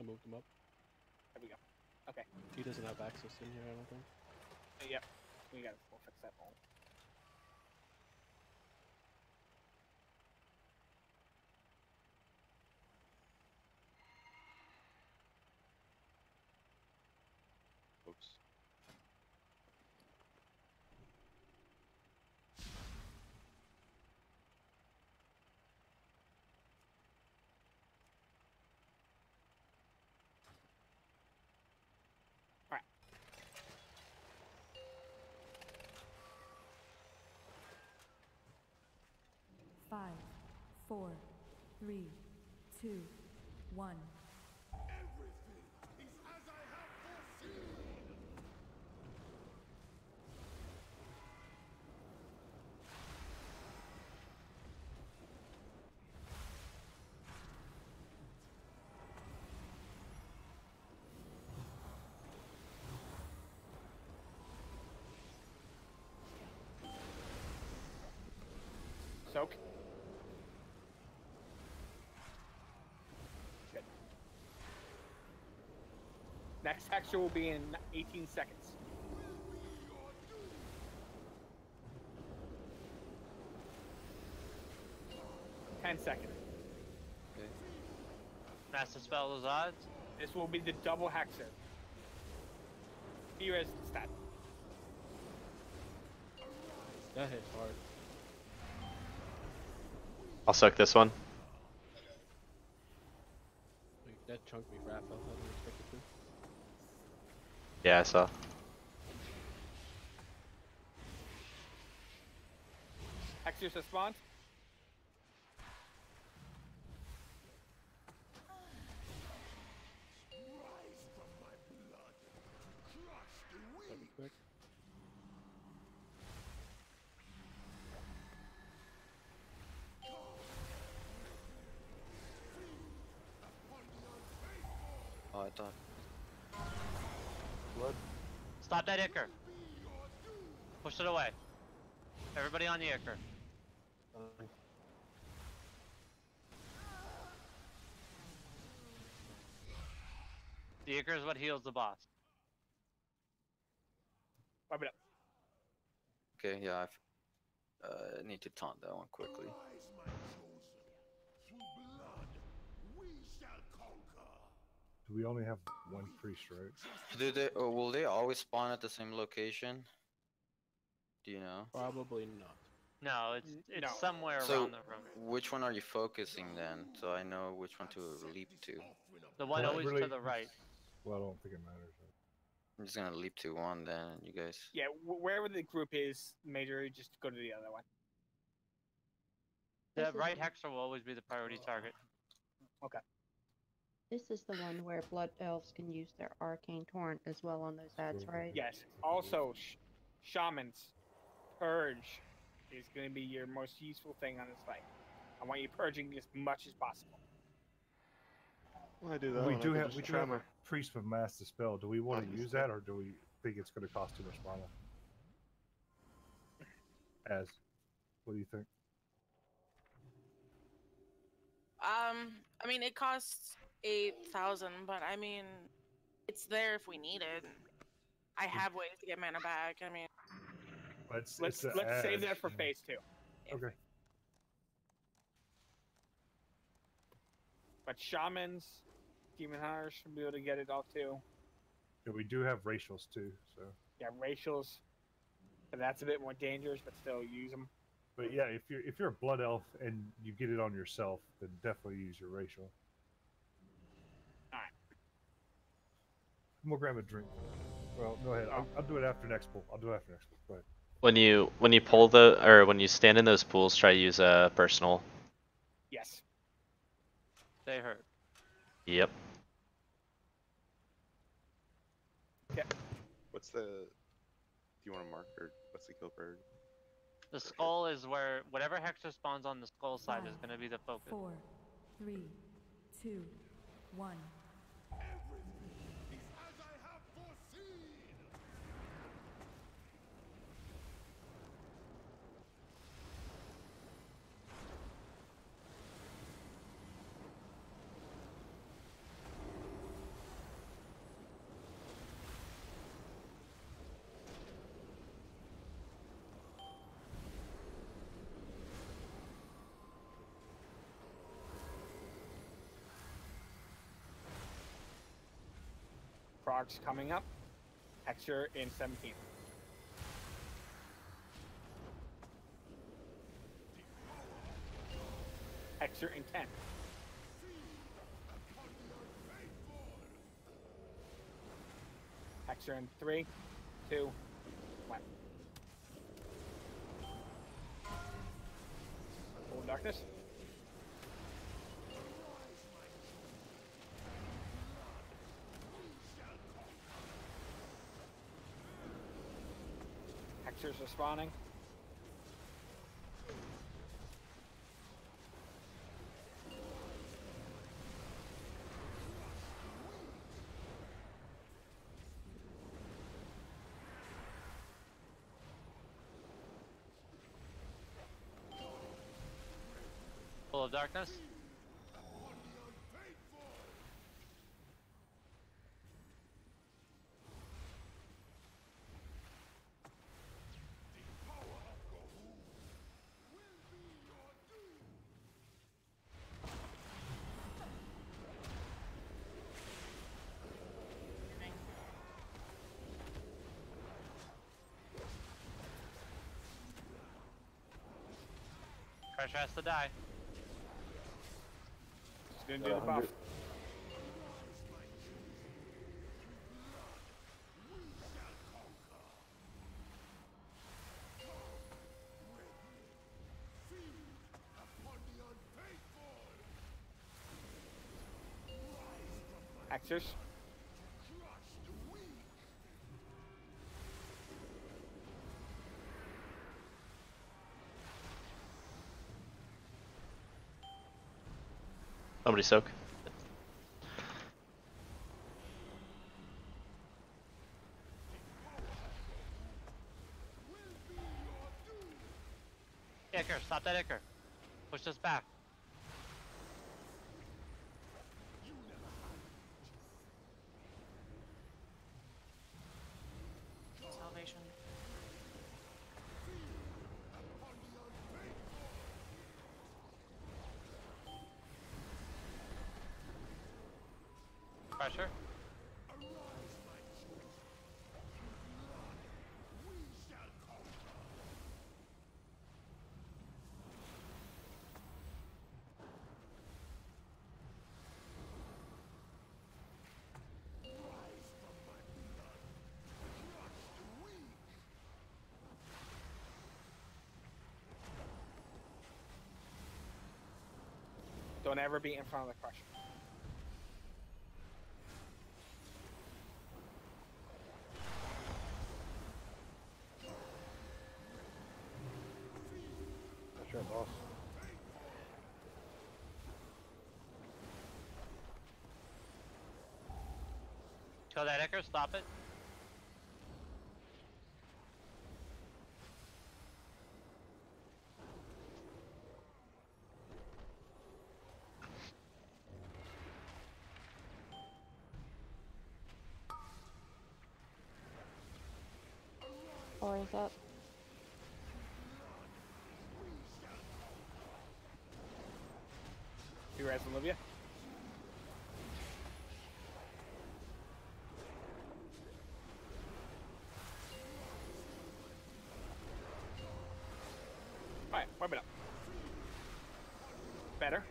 I moved him up. There we go. Okay. He doesn't have access in here, I don't think. Yep. We'll fix that all. Oops. Alright. Five, 4, 3, 2, 1. Soak. Good. Next texture will be in 18 seconds. Ten seconds. Okay. Master spell those odds. This will be the double hexer. Here is the stat. That hit hard. I'll soak this one. Like, that chunked me for half health. I didn't expect it to. Yeah, I saw. Hexer's response. Quick. Oh, I thought. Blood. Stop that Icker. Push it away. Everybody on the Icker. The Icker is what heals the boss. Wipe it up. Okay, yeah, I need to taunt that one quickly. Do we only have one priest, right? Do they? Or will they always spawn at the same location? Do you know? Probably not. No, it's No. somewhere So, around the room. which one are you focusing then? So I know which one to leap to. The one Well, always really- to the right. Well, I don't think it matters. I'm just gonna leap to one then, you guys. Yeah, wherever the group is, Major, just go to the other one. The This is- right Hexer will always be the priority target. Okay. This is the one where blood elves can use their arcane torrent as well on those ads, right? Yes. Also, shamans, purge is going to be your most useful thing on this fight. I want you purging as much as possible. Well, I do that. We one, I do can have just we do have a tremor. priest with mass dispel. Do we want to Mass use dispel. that, or do we think it's going to cost too much mana? What do you think? I mean, it costs 8,000, but I mean, it's there if we need it. I have ways to get mana back. I mean, Let's save that for phase 2. Okay. But shamans, demon hunters should be able to get it all too. Yeah, we do have racials too, so. Yeah, racials. But that's a bit more dangerous, but still use them. But yeah, if you're a blood elf and you get it on yourself, then definitely use your racial. All right. I'm gonna grab a drink. Well, go ahead. I'll do it after next pool. I'll do it after next pool. Go ahead. When you when you stand in those pools, try to use a personal. Yes. They hurt. Yep. Okay. What's the? Do you want to mark or what's the kill bird? The skull is where whatever Hexer spawns on the skull side is 5, going to be the focus. 4, 3, 2, 1. Frog's coming up. Hexer in 17. Hexer in 10. Hexer in 3, 2, 1. Full darkness. Hexers are spawning. Full of darkness. Pressure has to die. He's gonna do the buff. Axers. Somebody soak. Icker, stop that Icker. Push us back. Salvation. Pressure. Don't ever be in front of the crusher. That's your boss. Kill that Icker, stop it. Or is up? You res Olivia? Alright, warm it up. Better.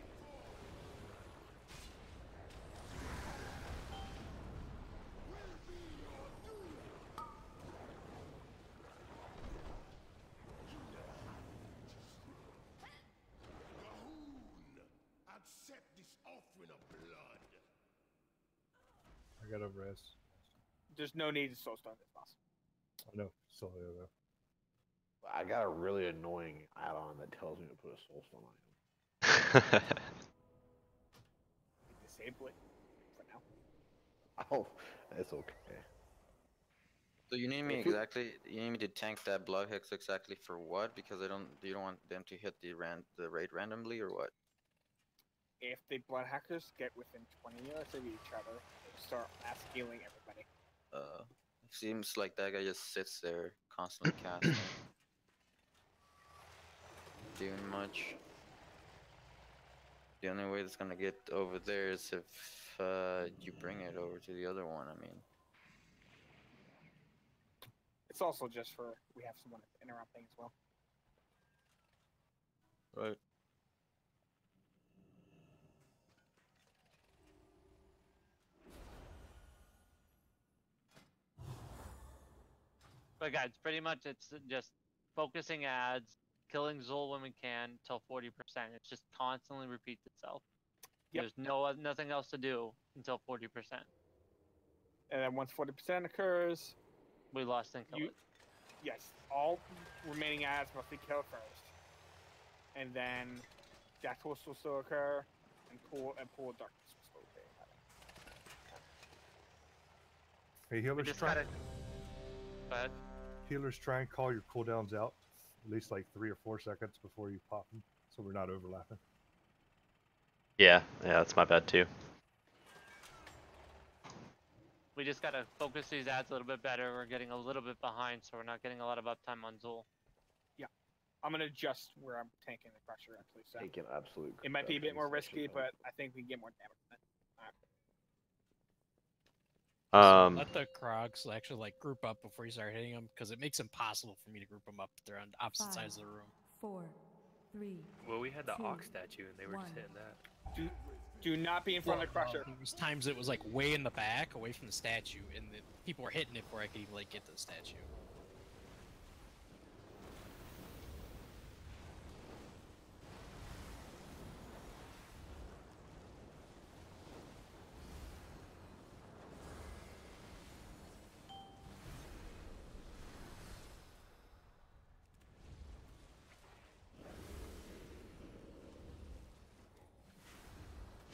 Accept this offering of blood. I got a res. There's no need to soulstone this boss. I know. Still there though. I got a really annoying add-on that tells me to put a soulstone on him. Disable it for now. Oh, that's okay. So you need me exactly. You need me to tank that blood hex exactly for what? Because I don't. You don't want them to hit the raid randomly or what? If the blood hackers get within 20 yards of each other, start mass healing everybody. Seems like that guy just sits there constantly casting. Doing much. The only way it's gonna get over there is if you bring it over to the other one. I mean. It's also just for we have someone interrupting as well. Right. But guys, pretty much it's just focusing ads, killing Zul when we can till 40%. It just constantly repeats itself. Yep. There's nothing else to do until 40%. And then once 40% occurs, we lost and kill it. Yes, all remaining ads must be killed first, and then Jack will still occur, and pool of darkness will still occur. Hey, healers, just try. But Healers, try and call your cooldowns out at least like 3 or 4 seconds before you pop them, so we're not overlapping. Yeah, that's my bad too. we just gotta focus these ads a little bit better. We're getting a little bit behind, so we're not getting a lot of uptime on Zul. Yeah, I'm gonna adjust where I'm tanking the crusher actually. So Taking absolute. it might be a bit more risky, but I think we can get more damage than that. Let the Krogs actually like group up before you start hitting them, because it makes it impossible for me to group them up if they're on opposite sides of the room. 4, 3. Well, we had the 2, Ox statue, and they were just hitting that. Do not be in front of the crusher. There was times it was like way in the back, away from the statue, and the people were hitting it before I could even like get to the statue.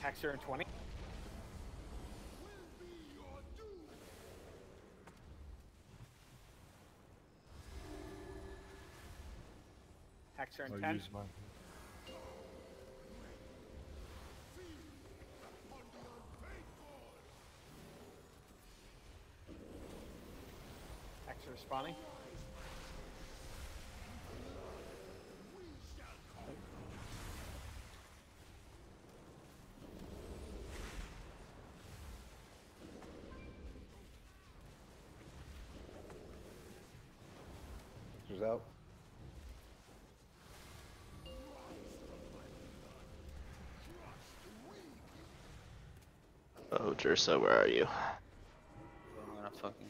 Hexer and 20. Hexer and I'll 10. use mine. Hexer responding. Hexer's out. Oh, Jersa, where are you? I'm gonna fucking.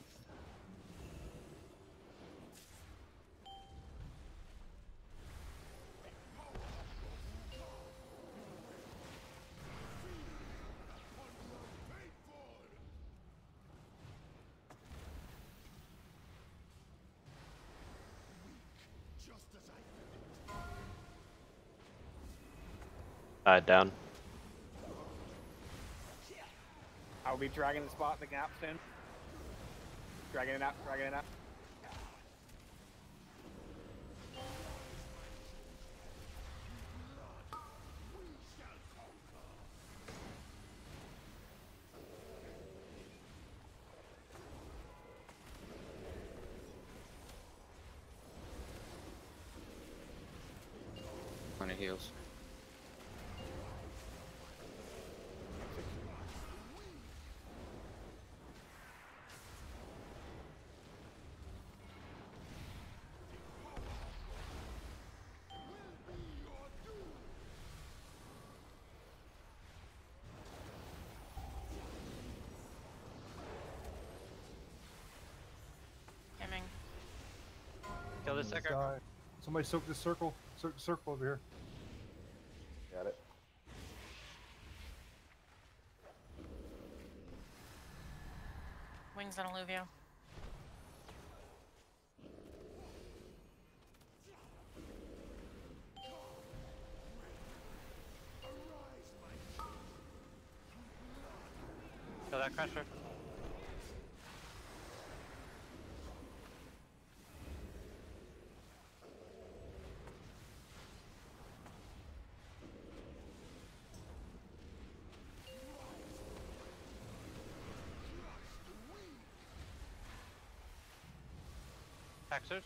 Down. I'll be dragging the spot in the gap soon. Dragging it out, dragging it out. On the heels. Coming. Kill the sticker. Die. Somebody soak this circle. Soak the circle over here. Got it. Wings on Alluvio. Kill that crusher. Hexers.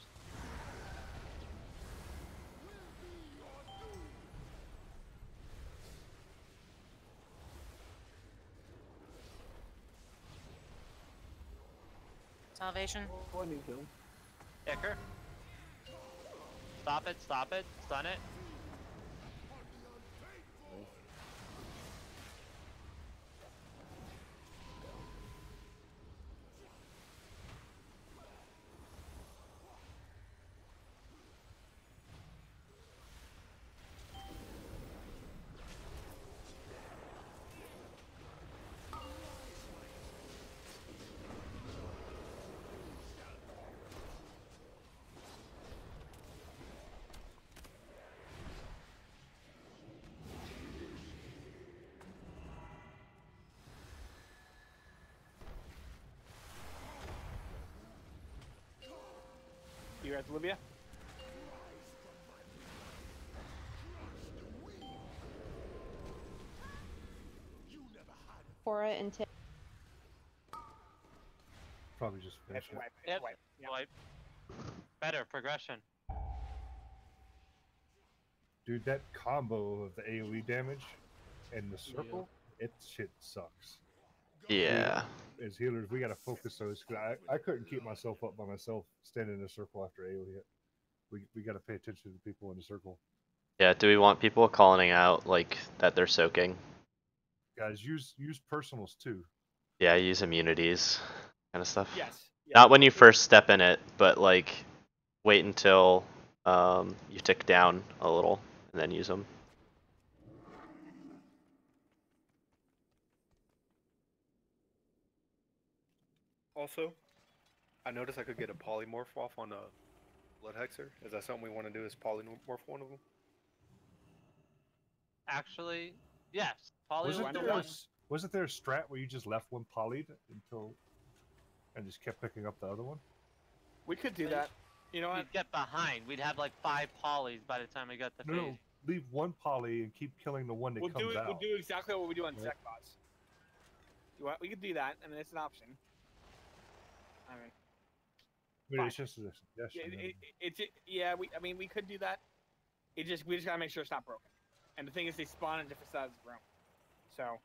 Salvation. Icker. Stop it, stun it. You guys, Olivia? Cora and Tim. Probably just finish it. Yep. Wipe. Better progression. Dude, that combo of the AoE damage and the circle, it shit sucks. Yeah. As healers, we gotta focus those. Cause I couldn't keep myself up by myself standing in a circle after AoE hit. We gotta pay attention to the people in the circle. Yeah, do we want people calling out, like, that they're soaking? Guys, use personals too. Yeah, use immunities, kind of stuff. Yes. Not when you first step in it, but, like, wait until you tick down a little, and then use them. Also, I noticed I could get a polymorph off on a blood hexer. Is that something we want to do? Is polymorph one of them? Actually, Yes, poly Wasn't was there, one. wasn't there a strat where you just left one polyed until and just kept picking up the other one? We could do that. You know what? We'd get behind. We'd have like 5 polys by the time we got the phase. No, leave one poly and keep killing the one that We'll comes do it. out. We'll do exactly what we do on Right. sec bots. You want? We could do that, and it's an option. I mean, But fine. it's just a suggestion. yeah. I mean, we could do that. We just gotta make sure it's not broken. And the thing is, they spawn in different sides of the room. So.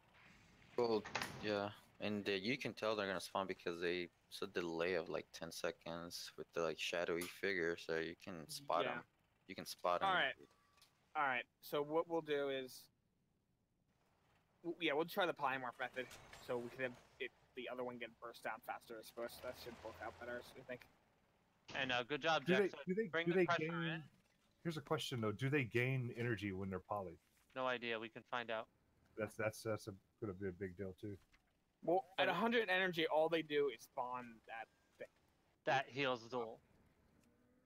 Well, yeah, and you can tell they're gonna spawn because it's a delay of like 10 seconds with the like shadowy figure, so you can spot Yeah. them. You can spot them. All right. So what we'll do is, we'll try the polymorph method, so we can have the other one get burst down faster. I suppose that should work out better. I think. And good job, Do Jack. they Bring do the they pressure gain? in. Here's a question though: do they gain energy when they're poly? No idea. We can find out. That's gonna be a big deal too. Well, at 100 energy, all they do is spawn that thing. That heals Zul.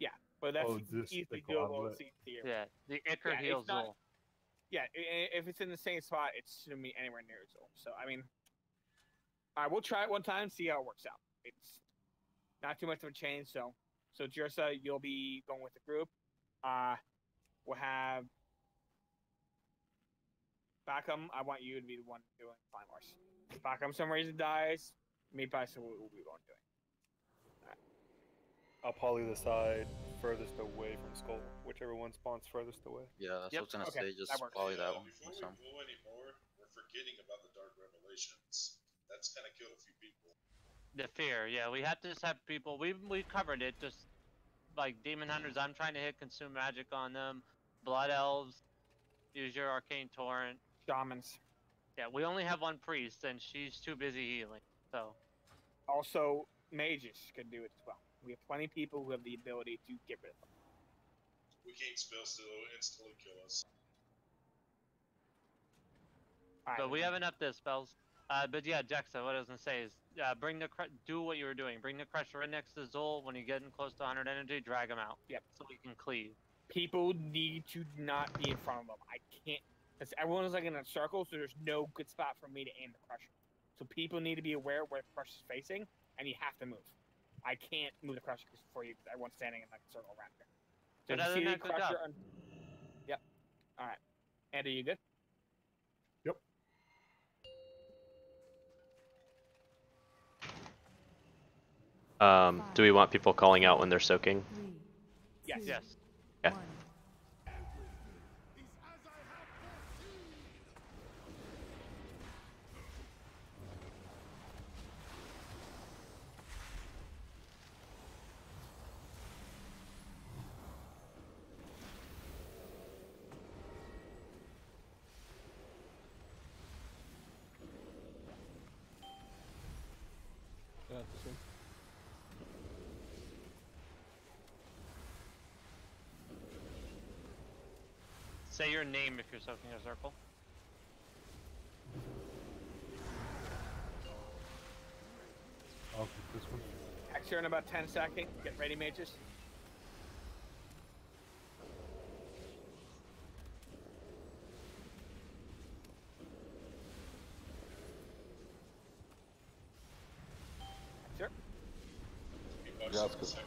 Yeah, but that's this easily the doable. goblet. Yeah, the Icar heals it's not- Zul. Yeah, if it's in the same spot, it shouldn't be anywhere near Zul. So I mean, all right, we'll try it one time, see how it works out. It's not too much of a change. So Jersa, you'll be going with the group. We'll have Backham. I want you to be the one doing polymorphs. If Backham some reason dies, me personally will be going doing. I'll poly the side furthest away from Skull, whichever one spawns furthest away. Yeah, that's what I was gonna say. Just poly that one. Before Some. we go anymore, we're forgetting about the Dark Revelations. That's kind of killed a few people. The fear, yeah. We have to just have people. We covered it. Just like demon hunters, I'm trying to hit consume magic on them. Blood elves, use your arcane torrent. Shamans. Yeah, we only have one priest, and she's too busy healing. So. Also, mages can do it as well. We have plenty of people who have the ability to get rid of them. We can't spell still instantly kill us. So we have enough dispels. But yeah, Jexa, what I was gonna say is, do what you were doing. Bring the Crusher in next to Zul. When you're getting close to 100 energy, drag him out. Yep. So we can cleave. People need to not be in front of them. I can't, because everyone is like in a circle, so there's no good spot for me to aim the Crusher. So people need to be aware of where the Crusher's facing, and you have to move. I can't move the Crusher for you because everyone's standing in like a circle around here. So But if other you than see the that, good job. Crusher, yep. All right. Andy, you good? Do we want people calling out when they're soaking? Yes. Yes. Okay. Yeah, this one. Say your name if you're soaking a circle. Oh, this one. Hexer in about 10 seconds. Get ready, mages. Hexer. Yeah, that's good.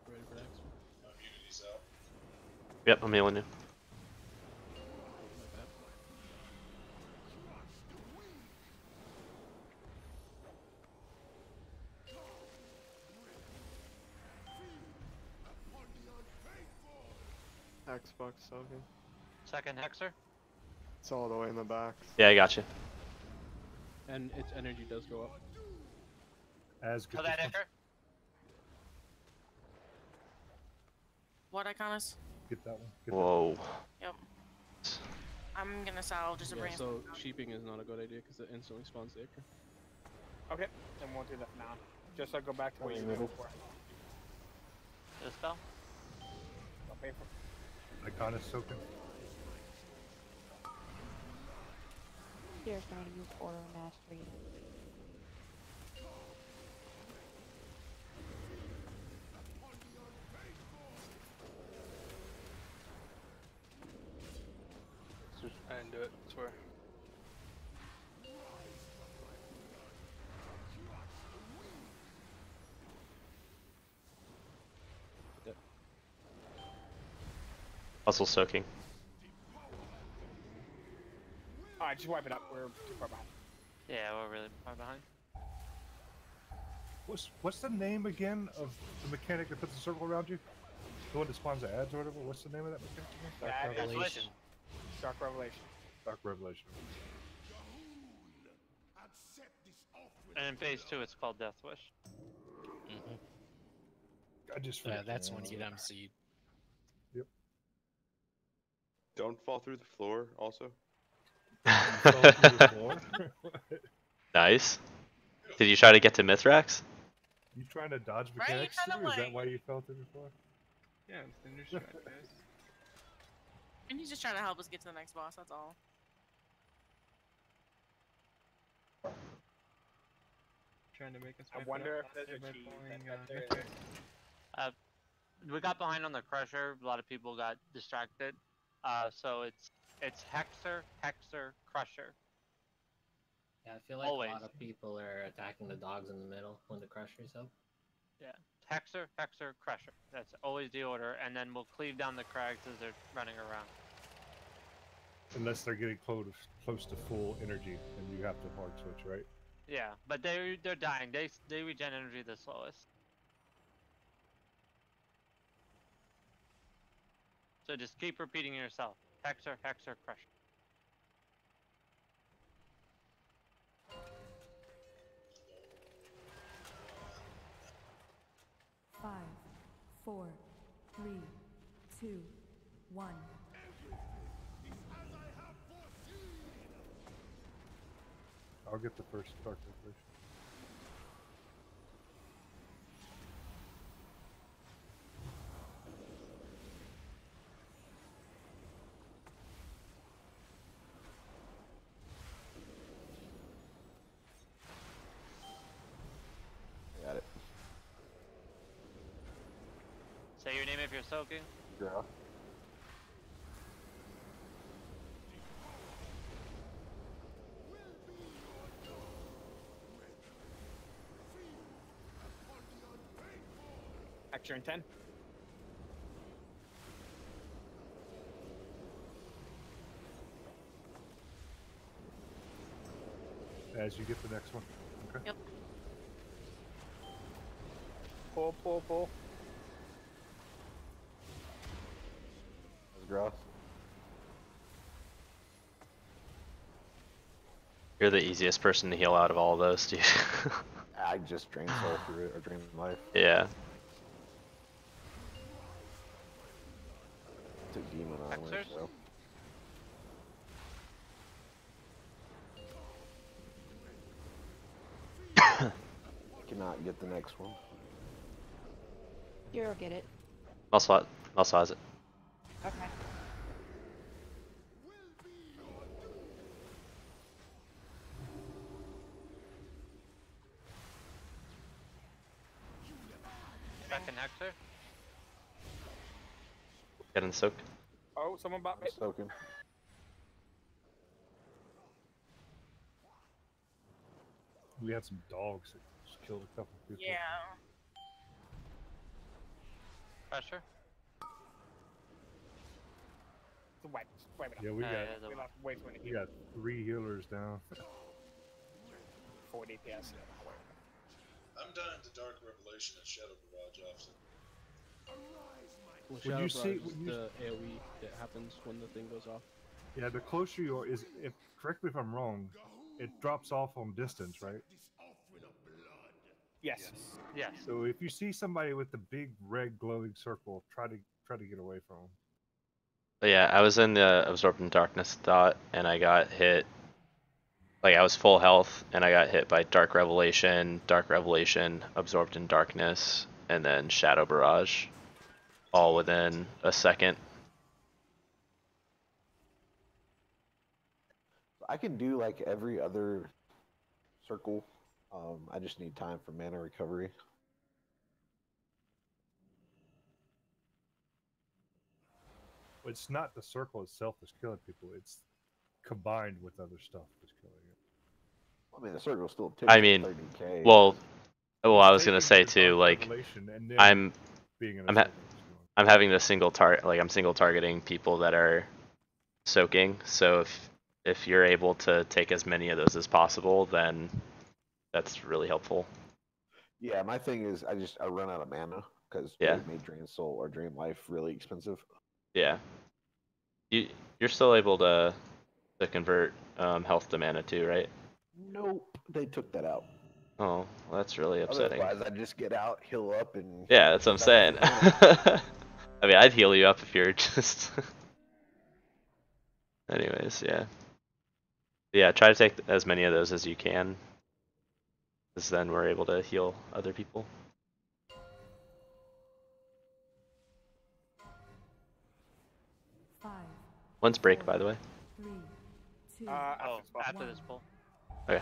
Ready for next one? Immunity's out. Yep, I'm healing you. My bad. Xbox soaking. Second Hexer. It's all the way in the back. Yeah, I got you. And its energy does go up. As good. Kill that Icar. What Iconis? Get that one. Get Whoa. Yep. I'm gonna salve just to Yeah, bring so sheeping is not a good idea because it instantly spawns the Icar. Okay, then we'll do that now. Just so I go back to what you were Middle. before. Dispel. Don't pay for. Icon is soaking. Uldir's going to use Order of Mastery. I didn't do it, I swear. Muscle soaking. Alright, just wipe it up. We're too far behind. Yeah, we're really far behind. What's the name again of the mechanic that puts a circle around you? The one that spawns the ads or whatever? What's the name of that mechanic again? Dark Revelation. Dark Revelation. Dark Revelation. And in phase 2, it's called Death Wish. I just that's when you get MC'd. Yep. Don't fall through the floor, also. Nice. Did you try to get to Mithrax? You trying to dodge Right, mechanics kinda too? Is that like- why you fell through the floor? Yeah, it's the new shot, guys. And he's just trying to help us get to the next boss, that's all. Trying to make us. I wonder if there's a cheese. We got behind on the Crusher. A lot of people got distracted. So it's Hexer, Crusher. Yeah, I feel like Always. a lot of people are attacking the dogs in the middle when the Crusher's up. Yeah. Hexer, Crusher. That's always the order, and then we'll cleave down the crags as they're running around. Unless they're getting close to full energy, and you have to hard switch, right? Yeah, but they're dying. They regen energy the slowest. So just keep repeating yourself. Hexer, Crusher. Five, 4, 3, 2, 1. I'll get the first Dark Revelation. Got it. Say your name if you're soaking. Yeah. Action 10. As you get the next one. Okay. Yep. Pull. That's gross. You're the easiest person to heal out of all of those, dude. I just drain soul through it, or drain life. Yeah. Took demon on it, Hexers? so. Cannot get the next one. You'll get it. Muscle has it. Okay. Second Hexer. Getting soaked. Oh, someone bought me. Soaking. We had some dogs that just killed a couple people. Yeah. Pressure. It's a wipe. Wipe it up. Yeah, we We lost way too many we people. got 3 healers down. 4 DPS. I'm dying to Dark Revelation and Shadow Barrage often. Well, When Shadow you see- Barrage is when you- the AoE that happens when the thing goes off. Yeah, the closer you are is, if correct me if I'm wrong, it drops off on distance, right? Yes. Yes. So if you see somebody with the big red glowing circle, try to get away from them. But yeah, I was in the Absorbed in Darkness dot, and I got hit. Like, I was full health, and I got hit by Dark Revelation, Absorbed in Darkness, and then Shadow Barrage. All within a second. I can do like every other circle. I just need time for mana recovery. It's not the circle itself that's killing people. It's combined with other stuff that's killing it. I mean, the circle still takes I mean, 30k. well, I was gonna Taking say the too, Dark like, Revelation and then I'm being in a I'm circle. I'm having the single target, like I'm single targeting people that are soaking. So if you're able to take as many of those as possible, then that's really helpful. Yeah, my thing is I run out of mana because Yeah. they made Drain Soul or Drain Life really expensive. Yeah. You're still able to convert health to mana too, right? Nope, they took that out. Oh, well, that's really upsetting. Otherwise, I just get out, heal up, and Yeah, that's what I'm saying. I mean, I'd heal you up if you're just. Anyways, yeah. Yeah, try to take as many of those as you can, because then we're able to heal other people. One's break, by the way. 3, 2, After this pull. Okay.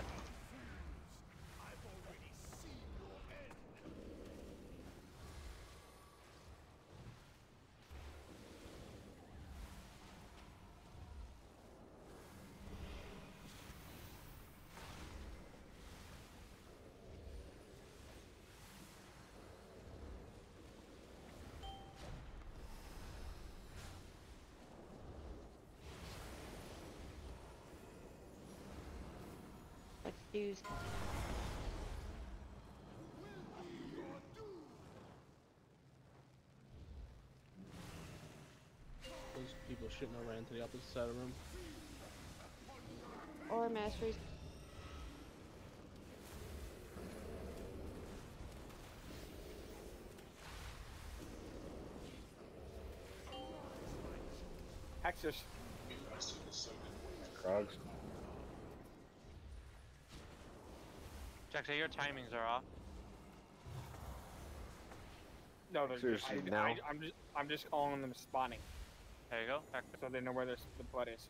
Use. Those people shouldn't have ran to the opposite side of the room. Or masteries. Hexers. Krogs. Jackson, your timings are off. No, they're Seriously, now? I'm just calling them spawning. There you go. So they know where the blood is.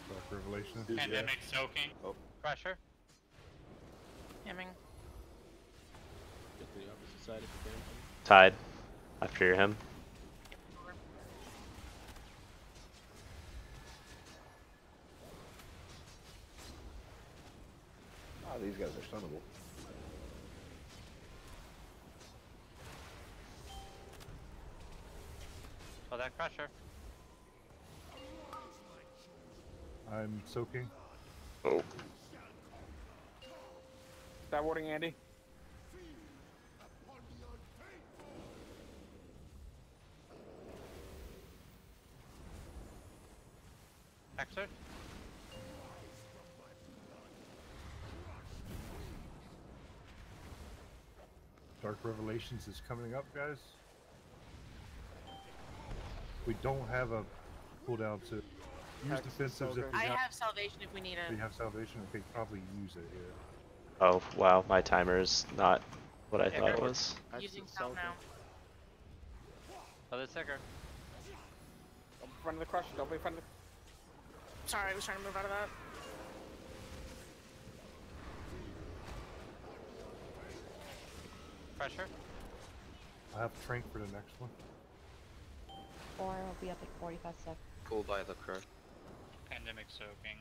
Dark Revelation. Pandemic soaking. Oh. Pressure. Hemming. Get to the opposite side if you can. Tide. After him. Oh, these guys are stunnable. So that pressure. I'm soaking. Oh. Start warding Andy. Hexer. Dark Revelations is coming up, guys. We don't have a cooldown to use defensives if we I have. have salvation if we need We it. have salvation. Okay, probably use it here. Oh wow, my timer's not what I thought it was. Using sal now. Other sticker. Don't be in front of the crush. Don't be in front of the. Sorry, I was trying to move out of that. Pressure. I have Trank for the next one. Or I'll be up in 45 seconds. Pull by the crush. Pandemic soaking.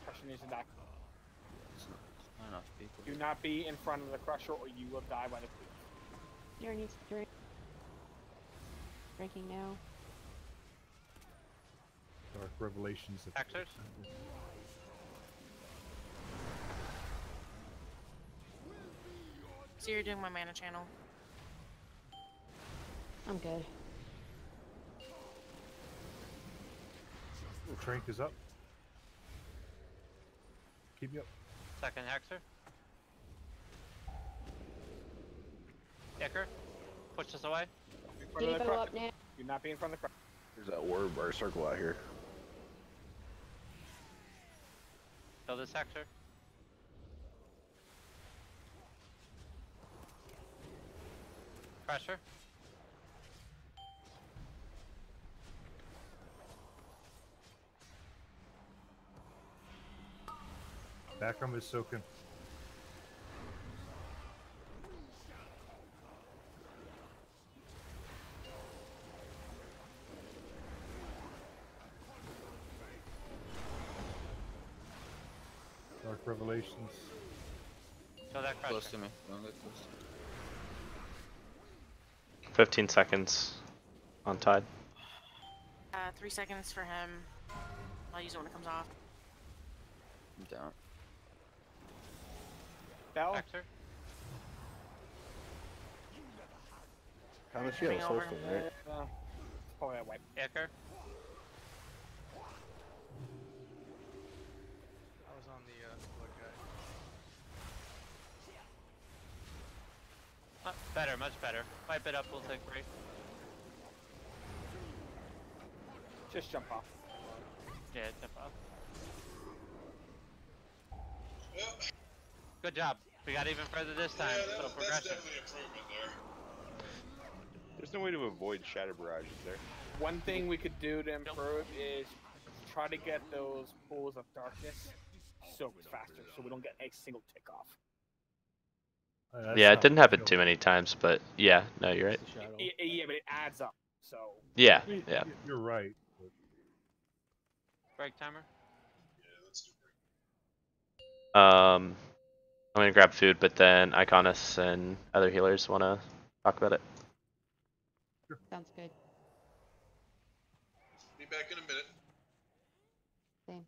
Crusher needs to die. Not enough people. Do not be in front of the crusher or you will die by the creep. Here needs to drink. Drinking now. Dark Revelations. Hexers. So you're doing my mana channel. I'm good. The Trank is up. Keep me up. Second Hexer. Decker. Push this away. In front of the Devo crowd. up now. Do not be in front of the crowd. There's that word or circle out here. Kill this sector. Pressure. Back room is soaking. Dark Revelations. Kill that crusher. Close to me. Don't get close. 15 seconds on tide. 3 seconds for him. I'll use it when it comes off. I'm down. Bell. Vector. How much you have Coming over. social, right? Probably a wipe. Ecker. I was on the blood guy. Better, much better. Wipe it up, we'll take break. Just jump off. Yeah, jump off. Well, Good job. We got even further this time, yeah, so that's progression. definitely improvement there. There's no way to avoid shatter barrages there. One thing we could do to improve is try to get those pools of darkness soaked faster, so we don't get a single tick off. Yeah, it didn't happen too many times, but yeah, no, you're right. Yeah, but it adds up. So. Yeah, yeah. You're right. Break timer. Yeah, let's do break. I'm gonna grab food, but then Iconis and other healers wanna talk about it. Sounds good. Be back in a minute. Same.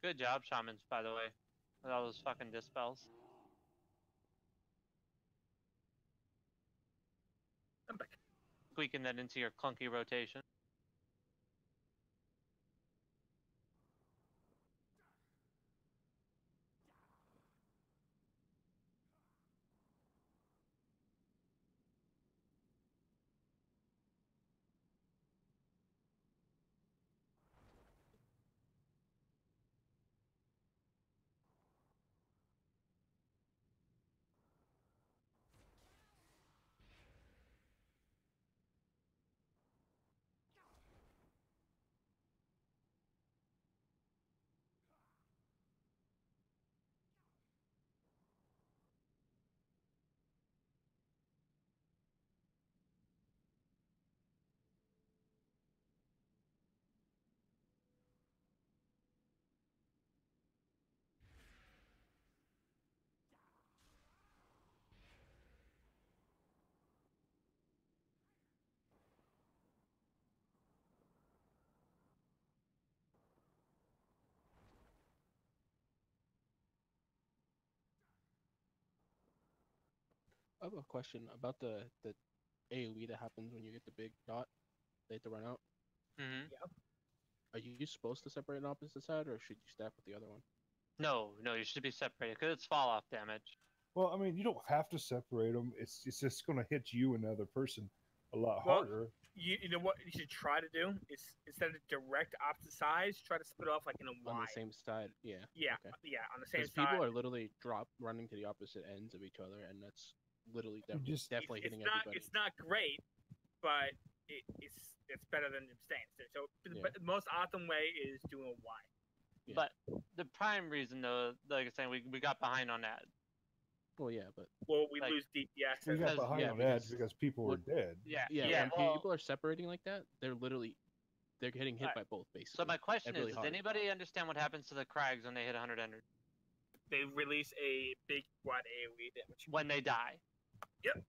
Good job, shamans, by the way. With all those fucking dispels. I'm back. Squeaking that into your clunky rotation. I have a question about the AoE that happens when you get the big dot. They have to run out. Mm-hmm. Yep. Are you supposed to separate an opposite side, or should you stack with the other one? No, you should be separated because it's fall off damage. Well, I mean, you don't have to separate them. It's just going to hit you and the other person a lot Well, harder. You know what you should try to do is instead of direct opposite sides, try to split off like in a Y. On the same side, yeah. Yeah, Okay. yeah, on the same Because side. people are literally running to the opposite ends of each other, and that's literally definitely hitting everybody. It's not great, but it's better than staying. So the most optimum way is doing a Y. Yeah. But the prime reason, though, like I was saying, we got behind on that. Well, yeah, but we lose DPS. We got behind on that because people were dead. When people are separating like that, they're getting hit by both basically. So my question really is, hard. does anybody understand what happens to the Crags when they hit 100 energy? They release a big quad AoE damage when they die. Yep.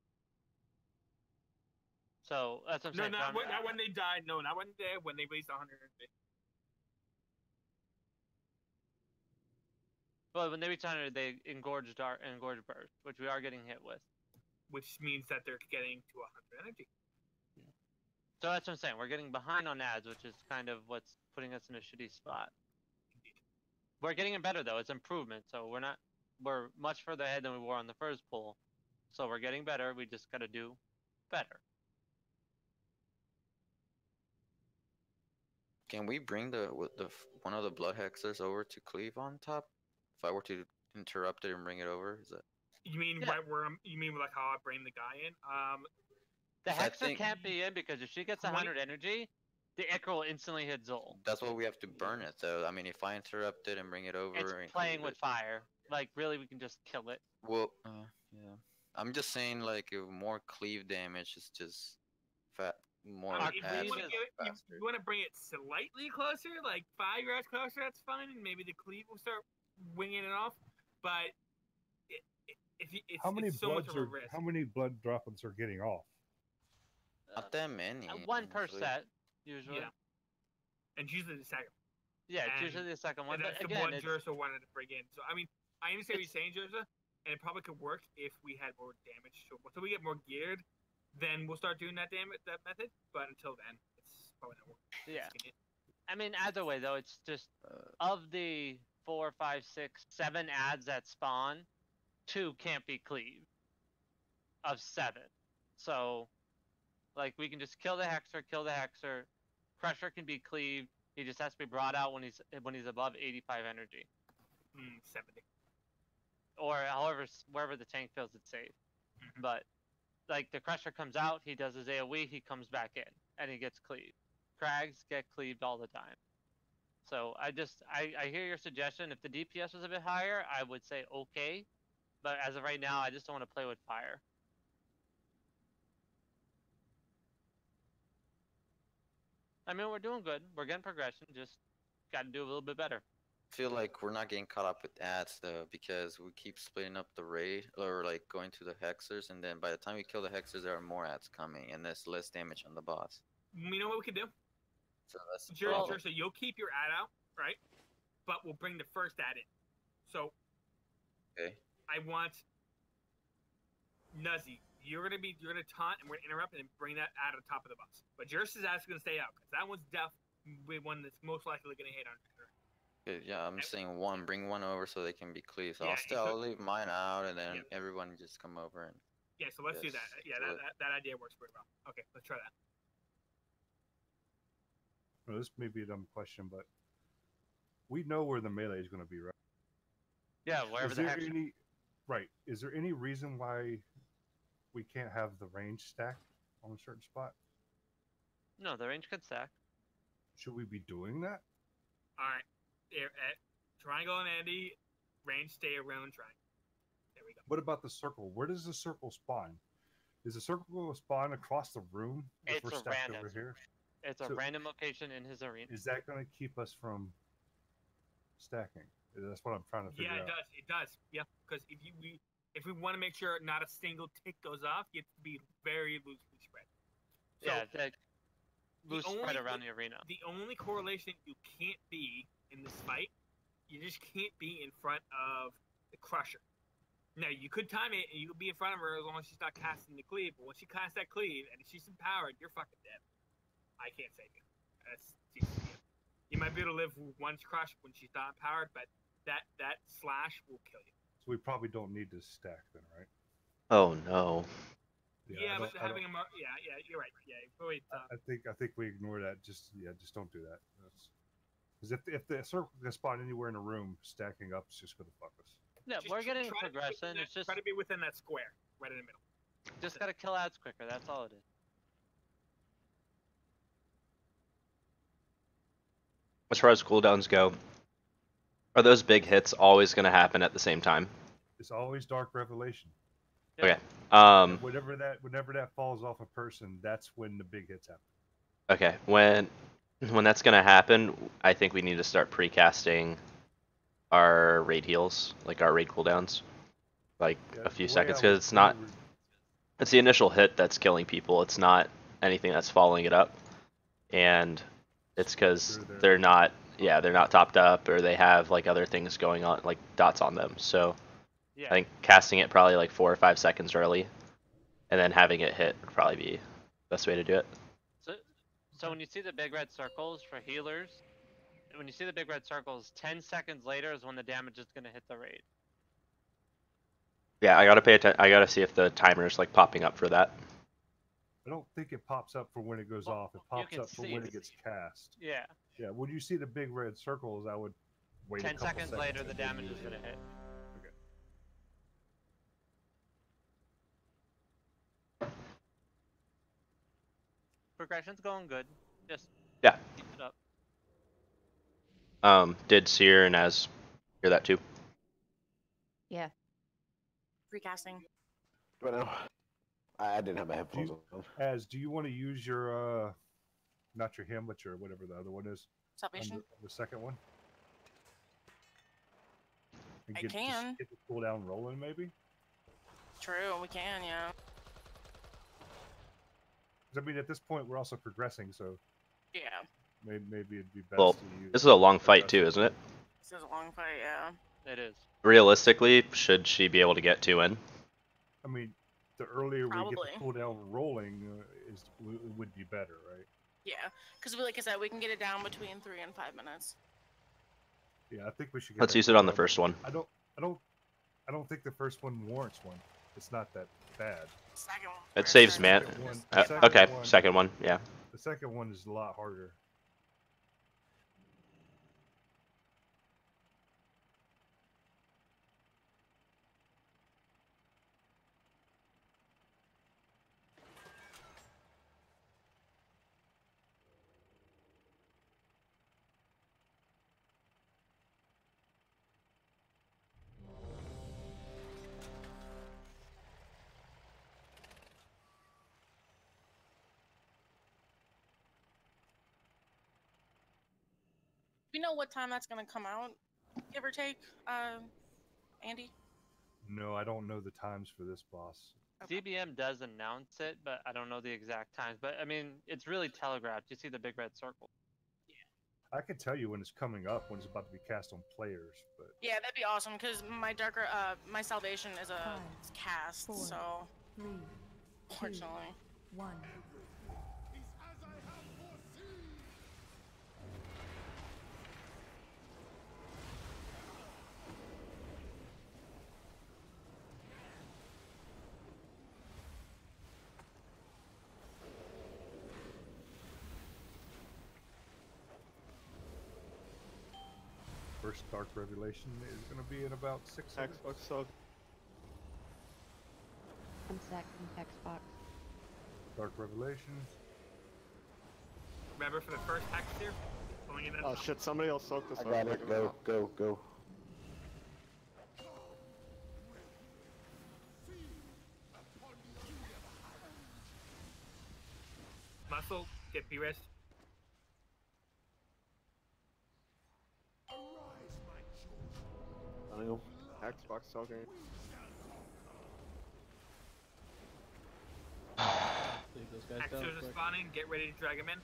So that's what I'm saying. Not when they die. No, not when they release 100 energy. Well, when they reach 100, they engorge burst, which we are getting hit with. Which means that they're getting to 100 energy. So that's what I'm saying. We're getting behind on ads, which is kind of what's putting us in a shitty spot. We're getting it better though. It's improvement. So we're much further ahead than we were on the first pull. So we're getting better. We just got to do better. Can we bring one of the blood hexers over to Cleve on top? If I were to interrupt it and bring it over, is that? You mean you mean like how I bring the guy in? The hexer can't be in because if she gets 100 energy, the Ichor will instantly hit Zol. That's why we have to burn it, though. I mean, if I interrupt it and bring it over, it's playing with fire. Like really, we can just kill it. Well, yeah. I'm just saying, like, if more cleave damage is just more. If you want to bring it slightly closer, like 5 yards closer, that's fine, and maybe the cleave will start winging it off. But it's so much of a risk. How many blood droplets are getting off? Not that many. 1 per set, usually. Yeah. And usually the second. Yeah, it's usually the second one. And that's but the again, one Jersa wanted to bring in. So I mean, I understand what you're saying, Jersa, and it probably could work if we had more damage. So we get more geared, then we'll start doing that method. But until then, it's probably not working. Yeah. I mean, either way though, it's just of the 4, 5, 6, 7 ads that spawn, 2 can't be cleaved. Of 7, so. Like, we can just kill the Hexer. Crusher can be cleaved. He just has to be brought out when he's above 85 energy. 70. Or wherever the tank feels it's safe. But, like, the Crusher comes out, he does his AoE, he comes back in, and he gets cleaved. Crags get cleaved all the time. So, I hear your suggestion. If the DPS was a bit higher, I would say okay. But as of right now, I just don't want to play with fire. I mean, we're doing good. We're getting progression. Just got to do a little bit better. I feel like we're not getting caught up with ads though, because we keep splitting up the raid or like going to the hexers, and then by the time we kill the hexers, there are more ads coming, and there's less damage on the boss. You know what we can do? So that's the Jersa, problem. you'll keep your ad out, right? But we'll bring the first ad in. So. Okay. I want Nuzzy. You're gonna taunt and we're gonna interrupt and bring that ad on top of the bus. But Jersa's ass is gonna stay out because that one's definitely one that's most likely gonna hit on her. Yeah, I'm saying bring one over so they can be clear. So I'll leave mine out, and then everyone just come over and. Yeah, so let's do that. Yeah, that idea works pretty well. Okay, let's try that. Well, this may be a dumb question, but we know where the melee is going to be, right? Yeah, wherever the heck. Right. Is there any reason why we can't have the range stacked on a certain spot? No, the range can stack. Should we be doing that? All right. At Triangle and Andy, range stay around Triangle. There we go. What about the circle? Where does the circle spawn? Is the circle going to spawn across the room if It's we're a stacked random. over here? It's a random location in his arena. Is that going to keep us from stacking? That's what I'm trying to figure out. Yeah, it does. Yeah, because if we want to make sure not a single tick goes off, you have to be very loosely spread. So yeah, loose spread around the arena. The only correlation you can't be in this fight, you just can't be in front of the Crusher. Now you could time it and you could be in front of her as long as she's not casting the cleave. But once she casts that cleave and she's empowered, you're fucking dead. I can't save you. You might be able to live one crush when she's not empowered, but that slash will kill you. So we probably don't need to stack then, right? Oh no. Yeah, but having a you're right. Yeah, probably. I think we ignore that. Just don't do that. Because if the circle can spawn anywhere in a room, stacking up is just gonna fuck us. Yeah, we're getting progression. It's just try to be within that square, right in the middle. just gotta kill ads quicker. That's all it is. As far as cooldowns go, are those big hits always going to happen at the same time? It's always Dark Revelation. Okay. Whenever that falls off a person, that's when the big hits happen. Okay. When that's going to happen, I think we need to start precasting our raid heals, like our raid cooldowns, like a few seconds, because it's not. It's the initial hit that's killing people. It's not anything that's following it up, and it's because they're not topped up, or they have like other things going on, like dots on them. So I think casting it probably like 4 or 5 seconds early, and then having it hit would probably be the best way to do it. So when you see the big red circles for healers, 10 seconds later is when the damage is gonna hit the raid. Yeah, I gotta pay attention. I gotta see if the timer's like popping up for that. I don't think it pops up for when it goes off. It pops up for when it gets cast. Yeah. Yeah. When you see the big red circles, I would wait. 10 seconds later, the damage is gonna hit. Okay. Progression's going good. Just keep it up. Did Seer and Az hear that too? Yeah. Recasting. Do I know? I didn't have my headphones on. Az, do you want to use your not your hymn, but your whatever the other one is? Salvation. The second one. And I just can. get the cooldown rolling, maybe. True, we can, yeah. I mean, at this point, we're also progressing, so Yeah. maybe it'd be best Well, to use. this is a long fight too, isn't it? This is a long fight, yeah. It is. Realistically, should she be able to get 2 in? I mean, the earlier Probably. we get the cooldown rolling, would be better, right? Yeah, because like I said, we can get it down between 3 and 5 minutes. Yeah, I think we should. Get Let's that use it on the cooldown. first one. I don't think the first one warrants one. It's not that bad. Second one. It saves man. Okay, second one, yeah. The second one is a lot harder. Do you know what time that's gonna come out, give or take, Andy? No, I don't know the times for this boss. CBM does announce it, but I don't know the exact times. But I mean, it's really telegraphed. You see the big red circle. I can tell you when it's coming up, when it's about to be cast on players, but Yeah, that'd be awesome because my salvation is a cast, 4, so 3, 2, fortunately. 1. first Dark Revelation is going to be in about 6 seconds. Xbox so I'm sacking Xbox. Dark Revelation. Remember for the first hex here? Going in Oh shit, somebody else soak this I one. got it. Go. Muscle, get B-rest. Xbox soaking. Leave those guys down. Hexers are spawning, get ready to drag them in.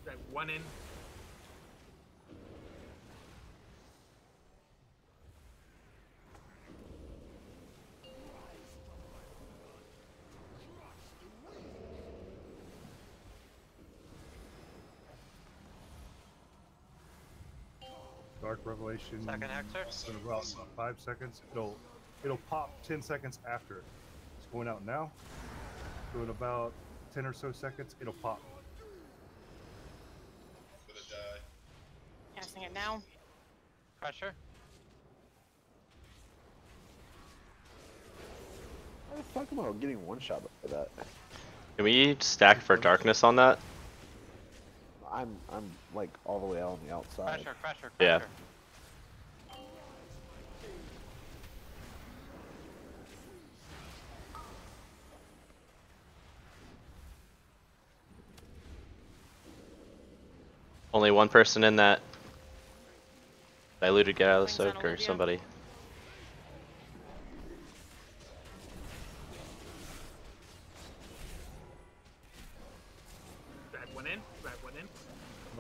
Drag 1 in. Dark Revelation. Second Hexer. In about 5 seconds. It'll pop 10 seconds after it. It's going out now. So in about 10 or so seconds, it'll pop. I'm gonna die. Casting it now. Pressure. How the fuck am I getting one shot by that? Can we stack for darkness on that? I'm like all the way out on the outside. Pressure. Yeah. Only one person in that diluted get out of the soak or somebody. Drag one in.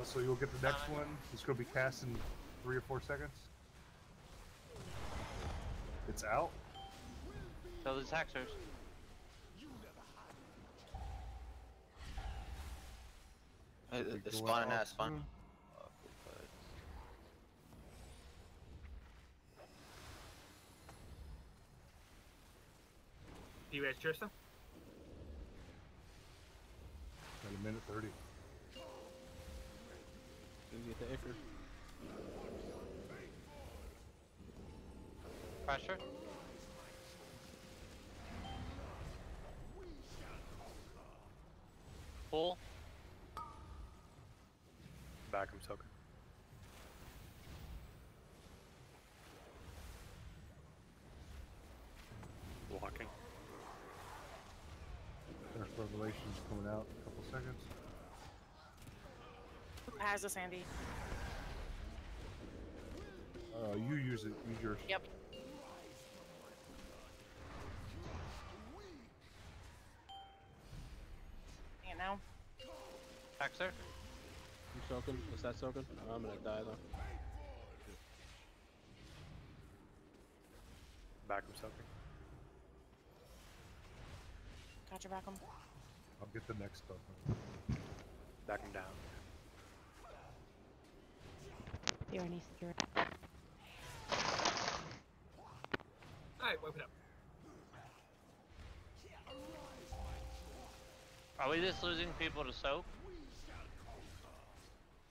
So you'll get the next one. It's going to be cast in 3 or 4 seconds. It's out. So there's Hexers. It's spawn and spawn. Do you guys cheer some? In a minute 30. Gonna get the Icker. Pressure. Pull. Back, I'm soaking. Walking. Dark Revelation's coming out in a couple seconds. Who has the Sandy? You use it. Use yours. Yep. And now. Hexer. You soaking? Is that soaking? I'm gonna die though. Back, I'm soaking. Got your back on. I'll get the next stuff. Back him down. There needs to direct. Alright, wipe it up. Are we just losing people to soak?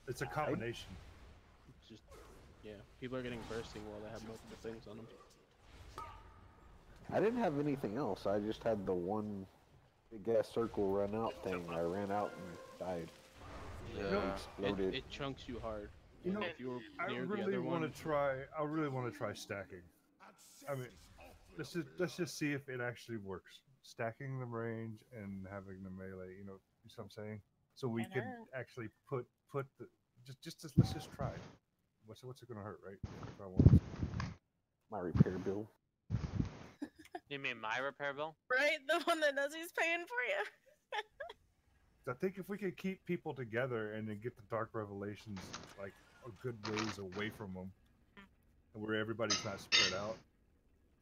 It's a combination. It's just, yeah, people are getting bursting while they have multiple things on them. I didn't have anything else. I just had the one big ass circle run out thing. I ran out and died. Yeah. Exploded. It chunks you hard. You know, if you were I near the really other want one, to try. I really want to try stacking. I mean, let's just see if it actually works. Stacking the range and having the melee. You know what I'm saying? So we can actually put the let's just try it. What's it gonna hurt, right? Try one. My repair bill. You mean my repair bill? Right, the one that knows he's paying for you. I think if we could keep people together and then get the Dark Revelations like a good ways away from them, and where everybody's not spread out,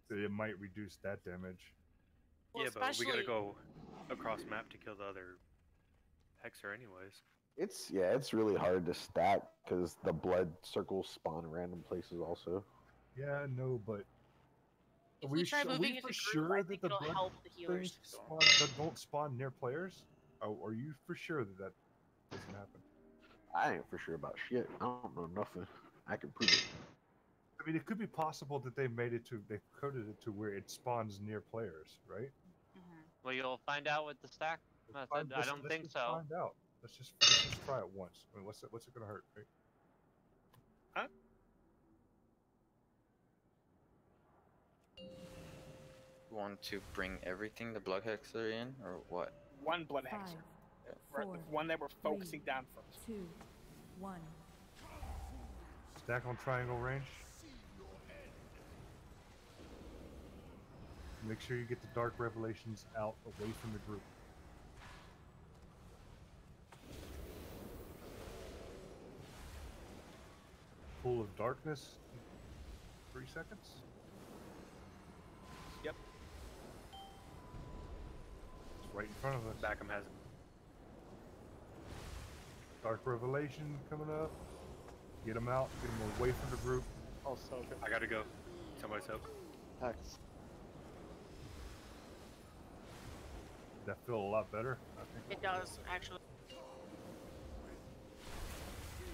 that it might reduce that damage. Well, yeah, but we gotta go across map to kill the other Hexer anyways. It's really hard to stack because the blood circles spawn random places also. Yeah, no, but If we try moving for into sure group, I that think the it'll blood help the healers. that don't spawn near players? Are you for sure that doesn't happen? I ain't for sure about shit. I don't know nothing. I can prove it. I mean, it could be possible that they coded it to where it spawns near players, right? Well, you'll find out with the stack. I don't think let's so. Find out. Let's just try it once. I mean, what's it gonna hurt, right? Huh? Want to bring everything the Blood Hexer in, or what? One blood hexer. Right, the one that we're focusing down first. 2, 1. Stack on triangle range. Make sure you get the Dark Revelations out away from the group. Pool of Darkness. 3 seconds. Yep. It's right in front of us. Backham has it. Dark Revelation coming up. Get them out. Get them away from the group. I'll soak it. I gotta go. Somebody soak. Hex. Does that feel a lot better? I think. It does, actually.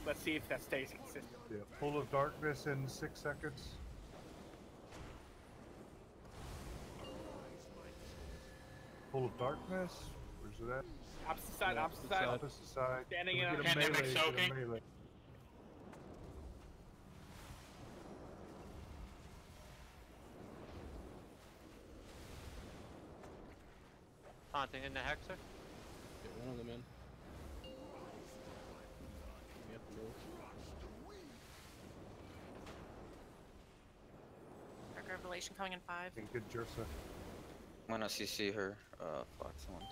Let's see if that stays consistent. Yeah. Pool of darkness in 6 seconds. Pool of darkness. Where's it at? Opposite side, opposite side. Opposite side. Standing Can in we a get a Pandemic melee, get a soaking. melee. Haunting in the hexer. Get one of them in. We have to move. Dark Revelation coming in 5. Okay, good, Jersa. I'm gonna CC her, Fox one.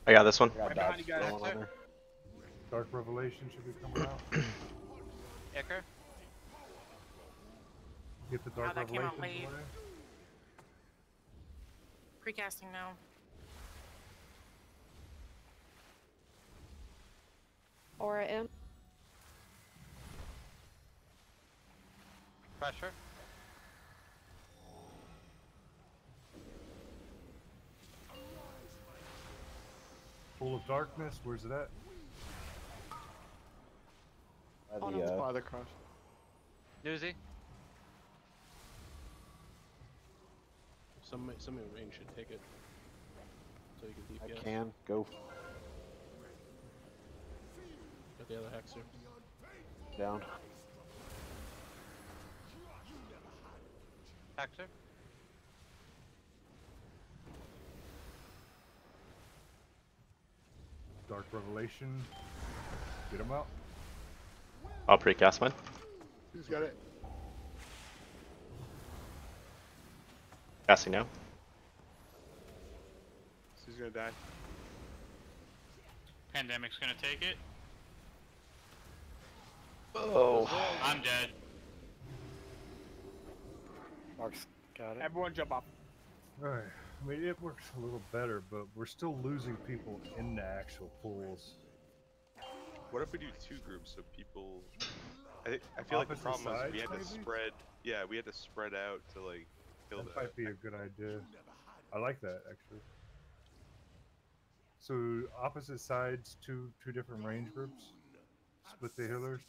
I got this one. Right behind you guys. Dark Revelation should be coming out. Icker. Get the Dark that came out Revelations late. away. Precasting now. Aura M. Pressure. Pool of darkness. Where's it at? By the cross. Newsy. Somebody in range should take it. So you can DPS. I can go Got the other hexer. down. Hexer. Dark Revelation. Get him out. I'll precast mine. Who's got it? Casting now. Who's gonna die? Pandemic's gonna take it. Oh. I'm dead. Mark's got it. Everyone jump off. Alright. I mean, it works a little better, but we're still losing people in the actual pools. What if we do 2 groups so people? I feel like the Opposite problem was we sides, had to maybe? spread. Yeah, we had to spread out to like kill That the. might be a good idea. I like that actually. So opposite sides, two different range groups. Split the healers.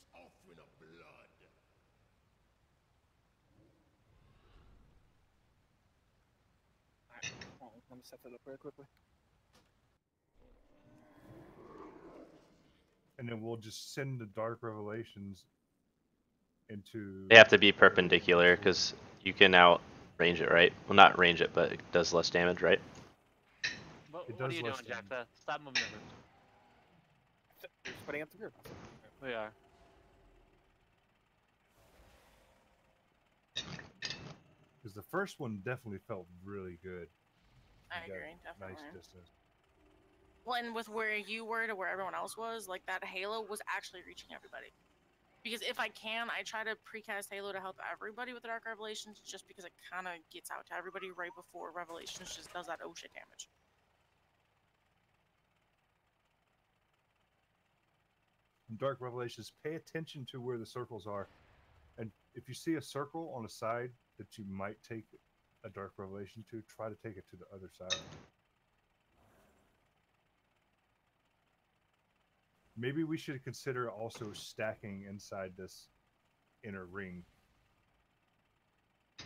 Let me set that up very quickly. And then we'll just send the Dark Revelations into... They have to be perpendicular because you can outrange it, right? Well, not range it, but it does less damage, right? What It are does you doing, less damage. Jaxa? Stop moving over. You're splitting up the group. We are. Because the first one definitely felt really good. I You got agree, definitely. Nice distance. Well, and with where you were to where everyone else was, like that Halo was actually reaching everybody. Because if I can, I try to precast Halo to help everybody with the Dark Revelations, just because it kind of gets out to everybody right before Revelations just does that oh shit damage. Dark Revelations, pay attention to where the circles are. And if you see a circle on a side that you might take a Dark Revelation to, try to take it to the other side. Maybe we should consider also stacking inside this inner ring. You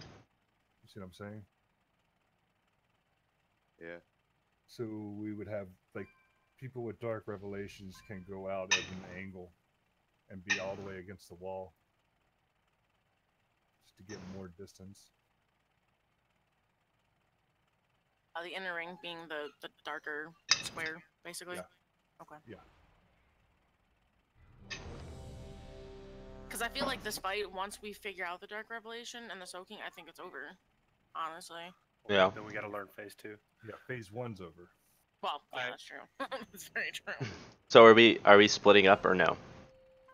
see what I'm saying? Yeah. So we would have, like, people with Dark Revelations can go out at an angle and be all the way against the wall. Just to get more distance. The inner ring being the darker square, basically. Yeah. Okay. Yeah. Because I feel like this fight, once we figure out the Dark Revelation and the soaking, I think it's over. Honestly. Yeah. Then we gotta learn phase 2. Yeah, phase 1's over. Well, yeah, that's true. That's very true. So are we splitting up or no?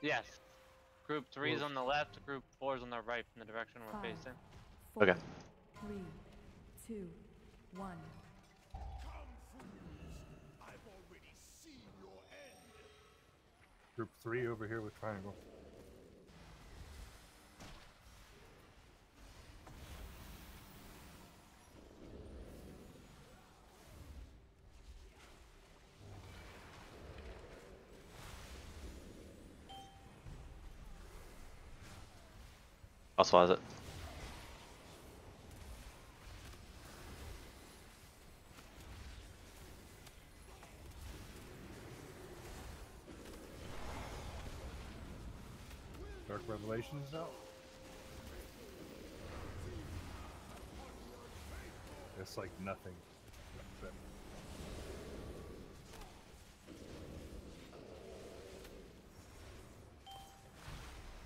Yes. Group 3's on the left, group 4's on the right from the direction we're 5, facing. 4, Okay. 3, 2, 1. I've already seen your end. Group 3 over here with triangle. Also has it. Dark Revelations out. It's like nothing.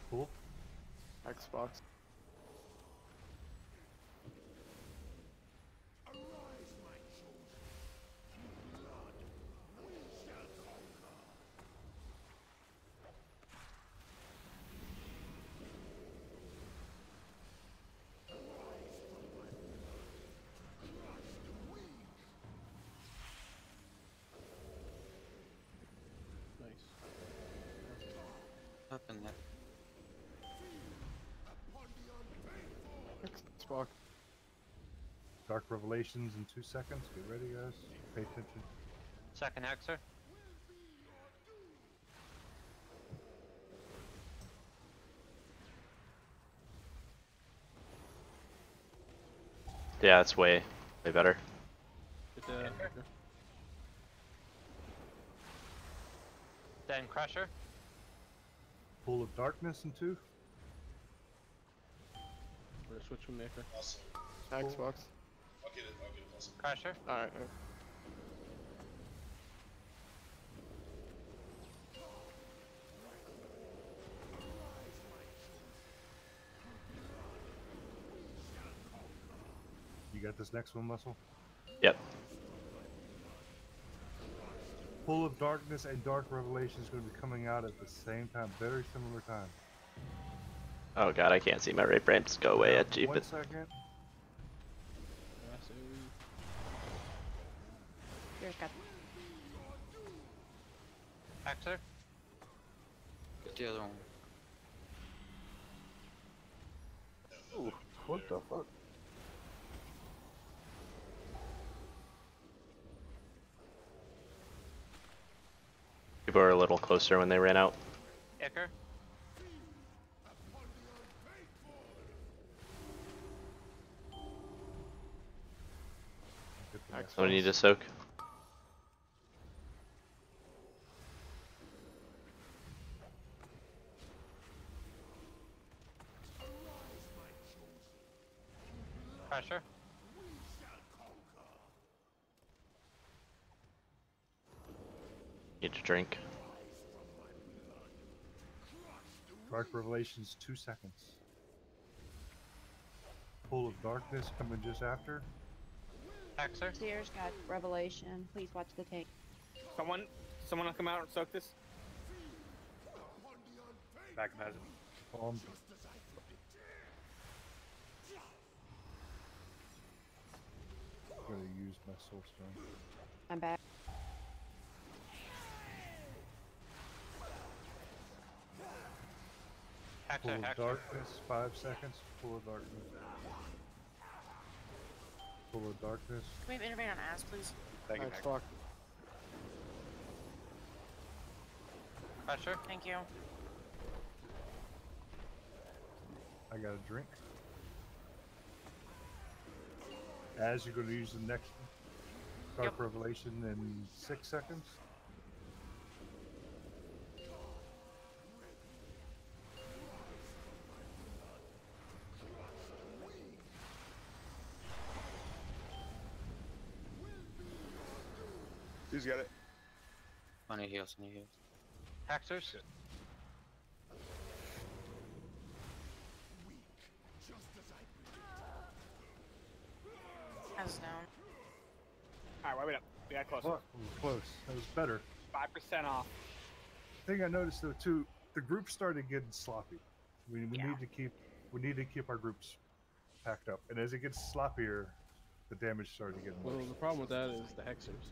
Cool. Xbox. Up in that. Xbox. Dark Revelations in 2 seconds. Get ready, guys. Pay attention. Second Hexer. Yeah, it's way better. Then Crusher. Pool of Darkness in 2. We're gonna switch from Maker. Awesome. Xbox. I'll get it. Awesome. Crusher. Alright. You got this next one, Muscle? Yep. Pool of Darkness and Dark Revelation is going to be coming out at the same time, very similar time. Oh god, I can't see my right brain. Just go away at Jeep 1 it. second. Here's got. Hexer. Get the other one. Ooh, what the fuck? People are a little closer when they ran out. Icker. So we need to soak. Pressure. Need to drink. Dark Revelations 2 seconds. Pool of Darkness coming just after. Hexer. Sears got Revelation. Please watch the tape. Someone will come out and soak this. Back has it. I'm gonna use my soul stone. I'm back. Pool Hexer. of Hexer. Darkness, 5 seconds. Pool of Darkness. Pool of Darkness. Can we have intervene on ass, please? Thank you, Xbox. Pressure. Thank you. I got a drink. As you're going to use the next one. Dark Revelation in 6 seconds. Who's got it? Funny heals, funny heals. Hexers. Hands down. Alright, wipe it up. We got close. Oh, close. That was better. 5% off. Thing I noticed though too, the groups started getting sloppy. We need to keep our groups packed up, and as it gets sloppier, the damage started to get worse. Well, the problem with that is the Hexers.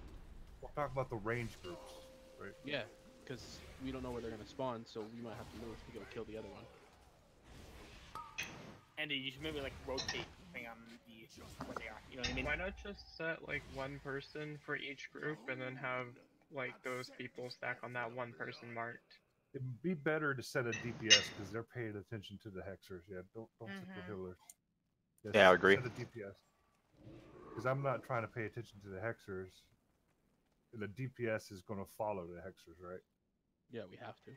We'll talk about the range groups, right? Yeah, because we don't know where they're gonna spawn, so we might have to move to go kill the other one. Andy, you should maybe like rotate depending on where they are. You know what I mean? Why not just set like one person for each group and then have like those people stack on that one person marked? It'd be better to set a DPS because they're paying attention to the hexers. Yeah, don't set the healers. Yeah, I agree. Set a DPS. Because I'm not trying to pay attention to the hexers. The DPS is going to follow the hexers, right? Yeah, we have to.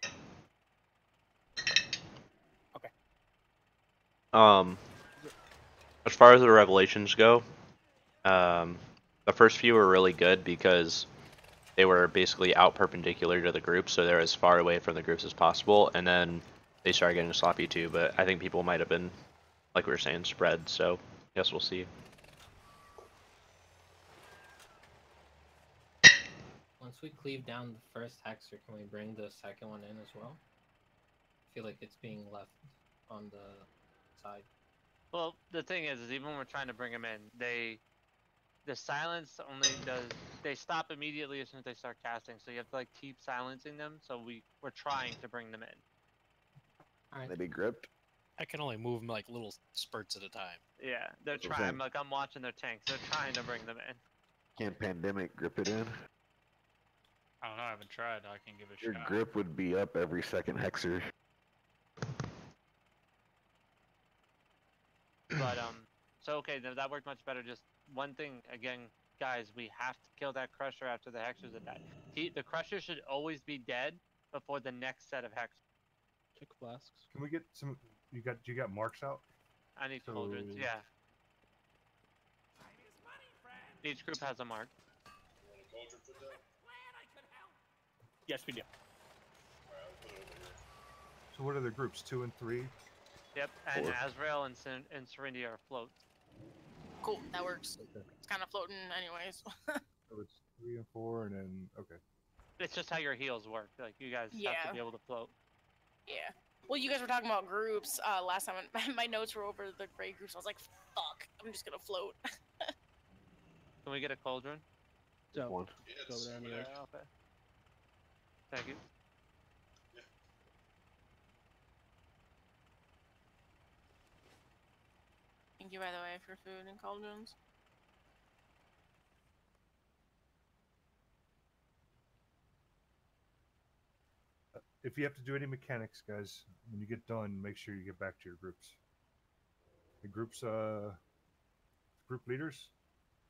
As far as the revelations go, the first few were really good because they were basically out perpendicular to the group, so they're as far away from the groups as possible, and then they started getting sloppy too, but I think people might have been, like we were saying, spread, so I guess we'll see. Once we cleave down the first hexer, can we bring the second one in as well? I feel like it's being left on the side. Well, the thing is even when we're trying to bring them in, the silence only does, they stop immediately as soon as they start casting, so you have to like keep silencing them, so we're trying to bring them in. Alright. They be gripped. I can only move them like little spurts at a time. Yeah, they're That's what I'm trying, saying. like I'm watching their tanks, they're trying to bring them in. Can't pandemic grip it in? I don't know. I haven't tried. I can give it a Your shot. grip would be up every second hexer. But so okay, that worked much better. Just one thing again, guys, we have to kill that crusher after the hexers are dead. The crusher should always be dead before the next set of hexers. Check flasks. Can we get some? You got marks out? I need So- cauldrons, yeah. Each group has a mark. Yes, we do. So what are the groups? 2 and 3? Yep, and 4. Azrael and Serenity are afloat. Cool, that works. Okay. It's kind of floating anyways. So it's 3 and 4, and then okay. It's just how your heals work. Like you guys have Yeah. to be able to float. Yeah. Well, you guys were talking about groups last time. My notes were over the gray groups. I was like, fuck, I'm just gonna float. Can we get a cauldron? So, One. go over there on the edge. Yeah, okay. Thank you. Thank you, by the way, for food and cauldrons. If you have to do any mechanics, guys, when you get done, make sure you get back to your groups. The groups, group leaders,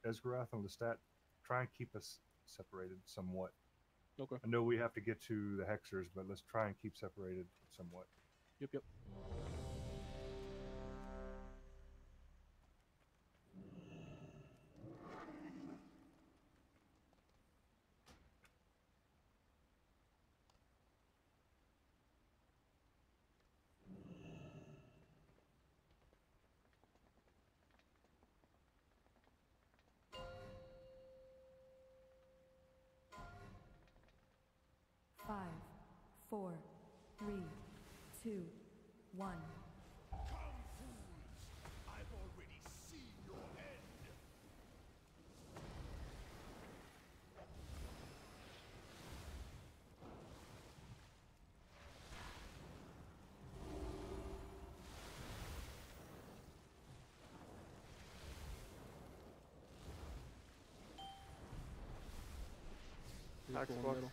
Esgarath and Lestat, try and keep us separated somewhat. Okay. I know we have to get to the hexers, but let's try and keep separated somewhat. Yep. Five, 4, 3, 2, 1. I've already seen your end. Really cool in the Xbox. middle.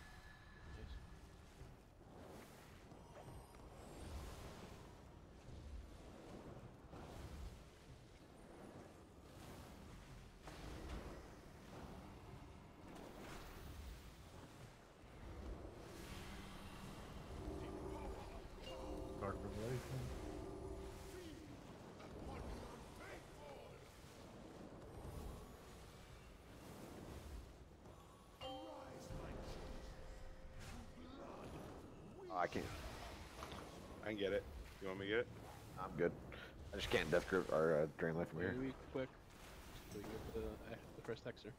Dark Revelation. Oh, I can't. I can get it. You want me to get it? I'm good. I just can't death grip or drain life from here. Really quick. So we can go to the first hexer.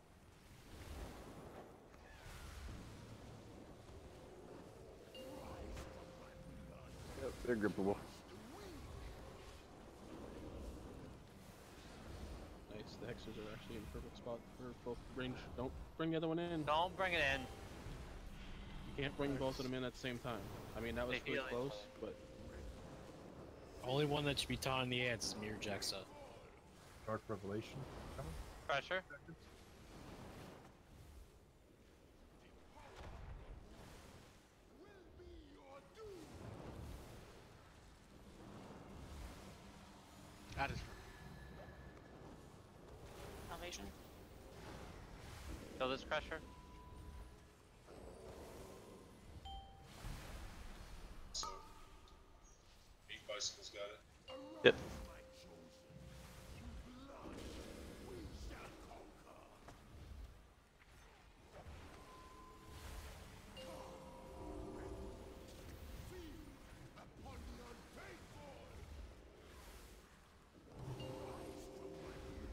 Yep, they're grippable. Nice. The hexers are actually in perfect spot for both range. Don't bring the other one in. Don't bring it in. You can't bring both of them in at the same time. I mean, that was They really feel it. close, but Only one that should be taunting the ads is Mir Jaxa. Dark Revelation. Coming. Pressure. information. Kill this crusher. So, Meat Bicycle's got it. Yep.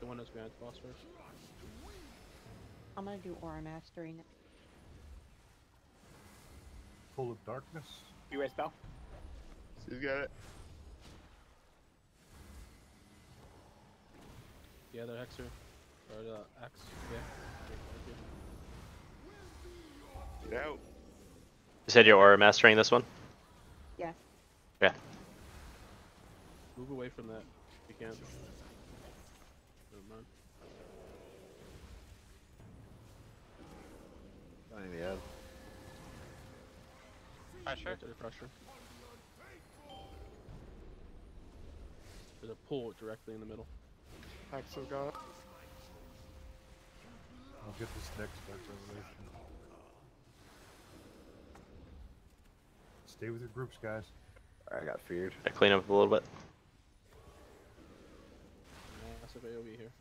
The one that's behind the boss first. I'm gonna do aura mastery next. Full of darkness. You raise bell? She's got it. Yeah, the Hexer. Or the Axe. Yeah. Get out. You said you're aura mastering this one? Yeah. Yeah. Move away from that if you can. Never mind. Not in the end. Pressure. Right to the pressure. There's a pull directly in the middle. Axel got it. I'll get this next Dark Revelation. Stay with your groups, guys. I got feared. I clean up a little bit. Massive AoE here.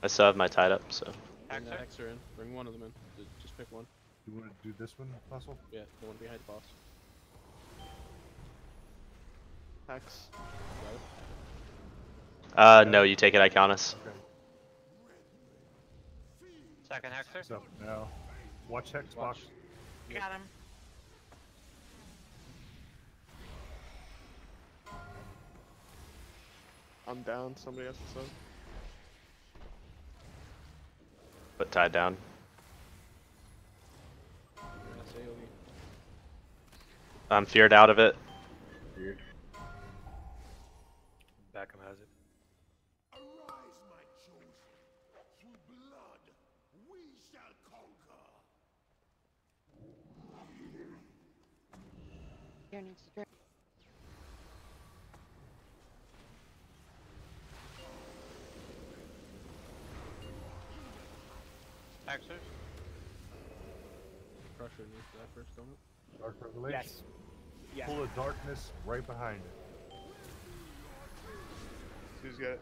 I still have my tied up, so. Bring that Hexer in. Bring one of them in. Just pick one. You want to do this one, Muscle? Yeah, the one behind the boss. Hex. Got it? No, you take it, I count us. Okay. Second Hexer. What's up now? Watch Hex box. Got him. I'm down. Somebody has to sub. But tied down. Mass AoE. I'm feared out of it. Feared. Backham has it. Arise, my chosen. Through blood, we shall conquer. Here needs to drink. Hexers. Crusher needs that first, don't it? Dark Revelation. Yes. Yes. Full of darkness right behind it. Who's got it?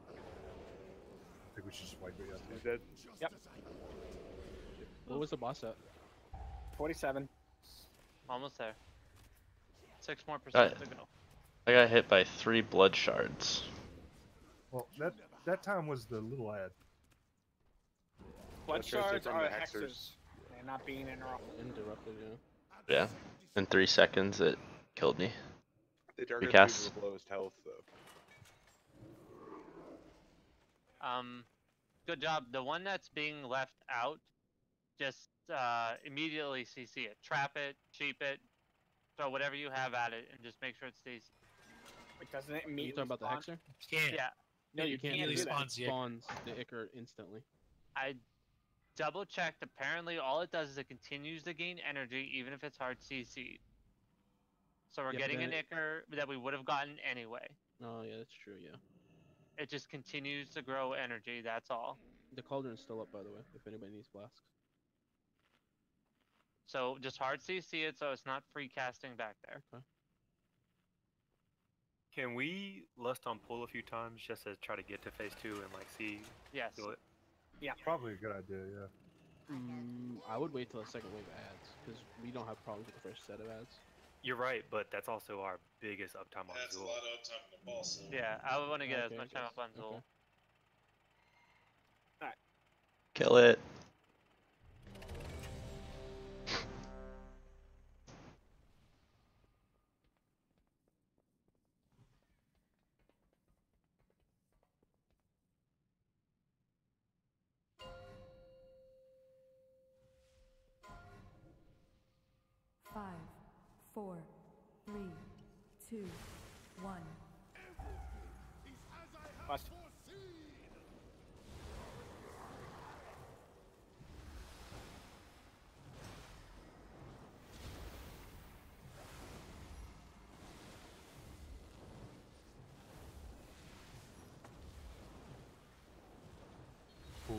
I think we should just wipe it out. Who's dead? Yep. What was the boss at? 47. Almost there. 6 more Got percent it. to go. I got hit by 3 blood shards. Well, that time was the little ad. Blood Let's go shards from are the hexers. hexers. They're not being interrupted. Interrupted, yeah. Yeah. In 3 seconds, it killed me. The darker Recast. dude with the lowest health, though. Good job. The one that's being left out, just immediately CC it. Trap it, cheap it, throw whatever you have at it, and just make sure it stays. Wait, doesn't it You immediately talking about the spawn? Hexer? Can't. Yeah. No, you can't immediately do that. spawns the Spawns the Icar instantly. I double checked. Apparently, all it does is it continues to gain energy, even if it's hard CC'd. So we're Yeah, but getting then an Icar that we would have gotten anyway. Oh, yeah, that's true, yeah. It just continues to grow energy, that's all. The cauldron's still up, by the way, if anybody needs flasks. So just hard CC it so it's not free casting back there. Okay. Can we lust on pull a few times just to try to get to phase 2 and like see? Yes. Do it? Yeah. Probably a good idea, yeah. I would wait till the second wave of ads, because we don't have problems with the first set of ads. You're right, but that's also our biggest uptime on That's a Zool. lot of uptime on the boss. So Yeah, I would want to get as Okay, much time up on Zool. Okay. Kill it. Five, 4, 3, 2, 1. Bust.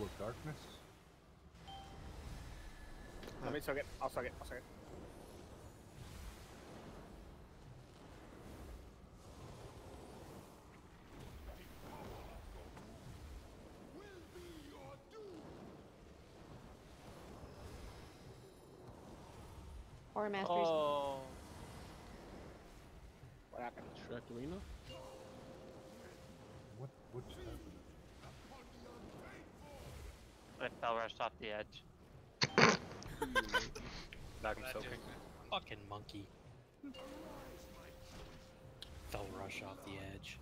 of darkness. Let me soak it. I'll soak it. Or Masteries. Oh. What happened? Shrek Arena? What just happened? I fell rushed off the edge. Back him soaking. Fucking monkey. Fell rush off the edge.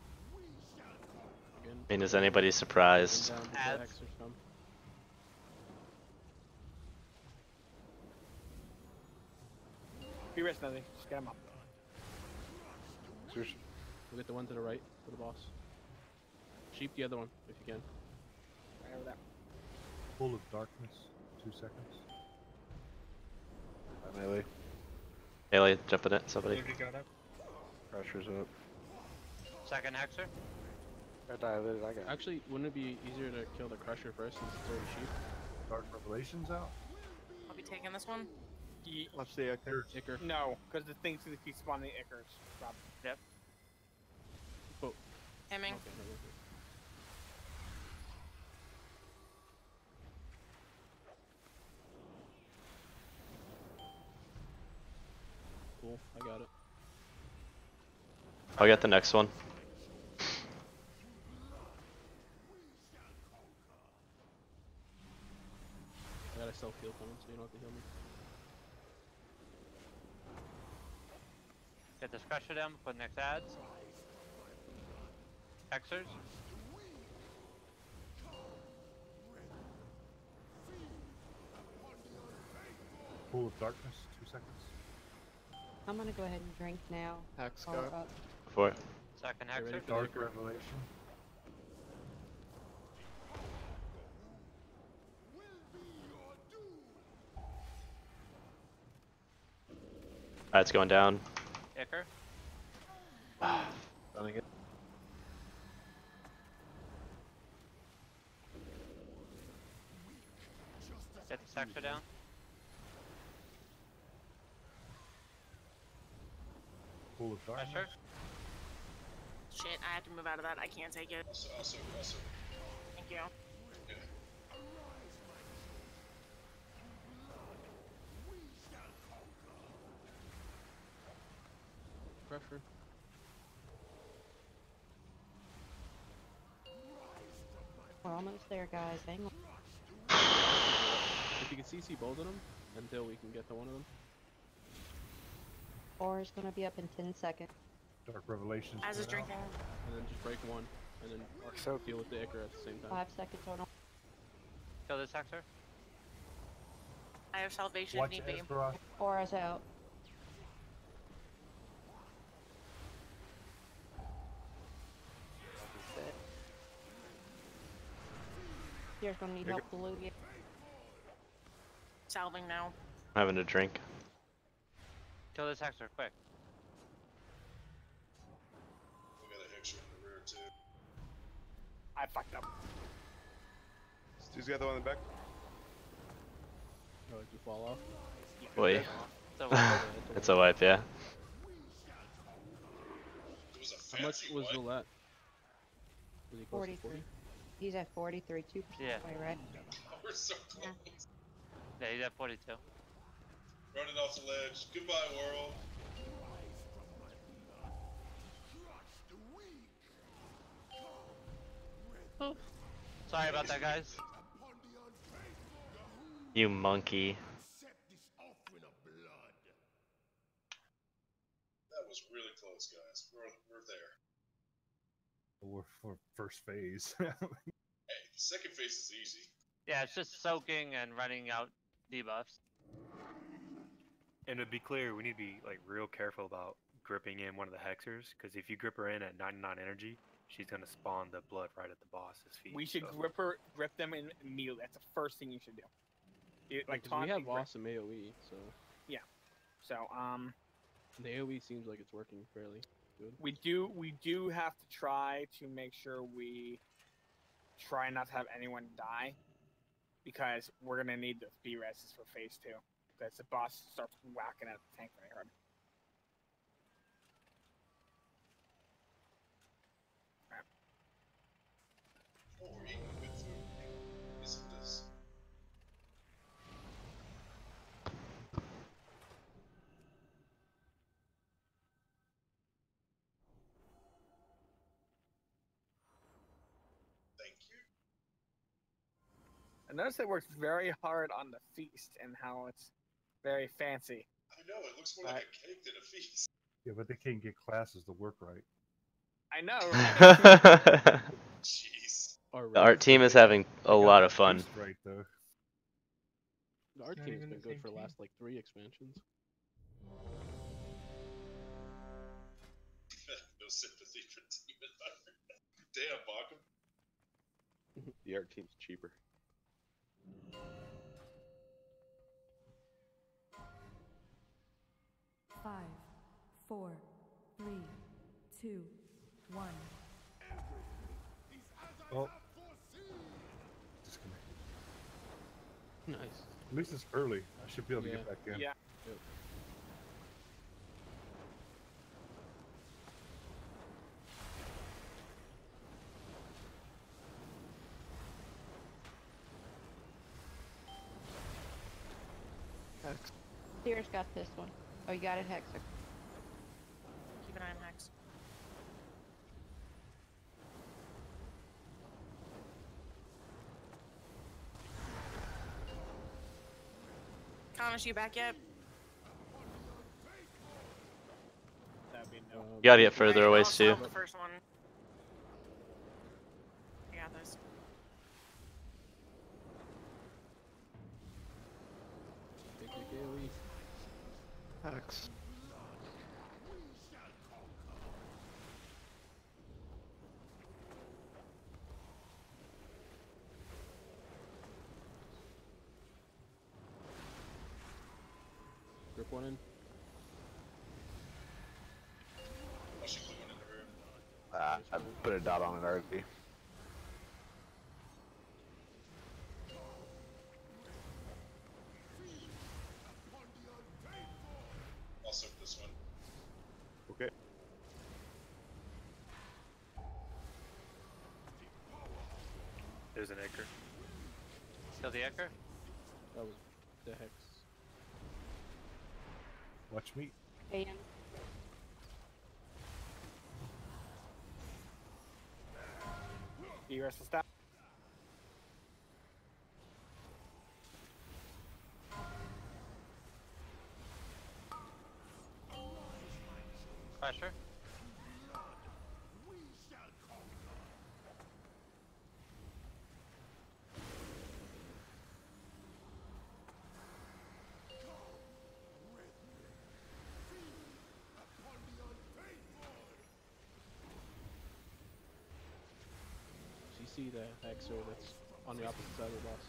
I mean, is anybody surprised? Be rest, nothing. Just get him up. We'll get the one to the right for the boss. Sheep the other one, if you can. Right over there. Full of darkness. 2 seconds. Melee. Haley, jump in it, somebody. Pressure's up. Second hexer. I dilated, I got it. Actually, wouldn't it be easier to kill the Crusher first since it's already sheep? Dark Revelations out? I'll be taking this one. Watch the Icker. No, because the thing's gonna keep spawning Ickers. Rob. Yep. Oh. Hemming. Okay, no, okay. Cool, I got it. I'll get the next one. I got a self-heal coming, so you don't have to heal me. Get this crusher down before the next ads. Hexers. Pool of darkness. 2 seconds. I'm gonna go ahead and drink now. Hex Power got. up. Before. Second Get ready hexer. for Dark the Icker. Revelation. Alright, it's going down. Icker. Stunning it. Get this hexer down. Pool of darkness. Pressure. Shit, I have to move out of that. I can't take it. Also. Thank you. Pressure. We're almost there, guys. Hang on. If you can CC both of them until we can get to one of them. 4 is gonna be up in 10 seconds. Dark Revelations. As is going out. drinking. And then just break one. And then deal with the Icker at the same time. 5 seconds total. Kill this hexer. I have salvation Watch if need be. Esperos. 4 is out. Here's gonna need help to loot you. Salving now. I'm having a drink. Kill this hexer, quick. We got a hexer in the rear too. I fucked up. Stu's got the one in the back. Oh, did you fall off? Wait. It's a wipe. It's a wipe, yeah. It was a How much fancy was wipe. Roulette? Was he close to 43. He's at 43, 2%, Yeah. right? We're so close. Yeah, he's at 42. Running off the ledge. Goodbye, world. Oh. Sorry about that, guys. You monkey. That was really close, guys. We're there. We're for first phase. Hey, the second phase is easy. Yeah, it's just soaking and running out debuffs. And to be clear, we need to be like real careful about gripping in one of the hexers, because if you grip her in at 99 energy, she's gonna spawn the blood right at the boss's feet. We should so. grip them in immediately. That's the first thing you should do. Like we taunting, have awesome AoE, so Yeah. So the AoE seems like it's working fairly good. we do have to try to make sure we try not to have anyone die. because we're gonna need the B rests for phase 2. Because the boss starts whacking at the tank very hard. Oh, we're eating good food. Isn't this? Thank you. I noticed it works very hard on the feast and how it's very fancy. I know, it looks more like a cake than a feast. Yeah, but they can't get classes to work right. I know, right? Jeez. The art team is having a lot of fun. Right though. The art team has been good for the last like 3 expansions. No sympathy for Demon Hunter. Damn, Bakum. The art team's cheaper. Five, 4, 3, 2, 1. Oh. Disconnected. Nice. At least it's early. I should be able to get back in. Yeah. Yep. Sears got this one. Oh, you got it, Hexer. Keep an eye on Hex. Connors, you back yet? That'd be no. You gotta get further away I'll too. stop the first one. I got this. Hex. Grip one in. Oh, she put one in the room. I put a dot on it already. I'll soak this one. Okay. There's an anchor. Kill the anchor. That was the Hex. Watch me. And B rest will stop. Pressure. CC the Hexer that's on the opposite side of the boss.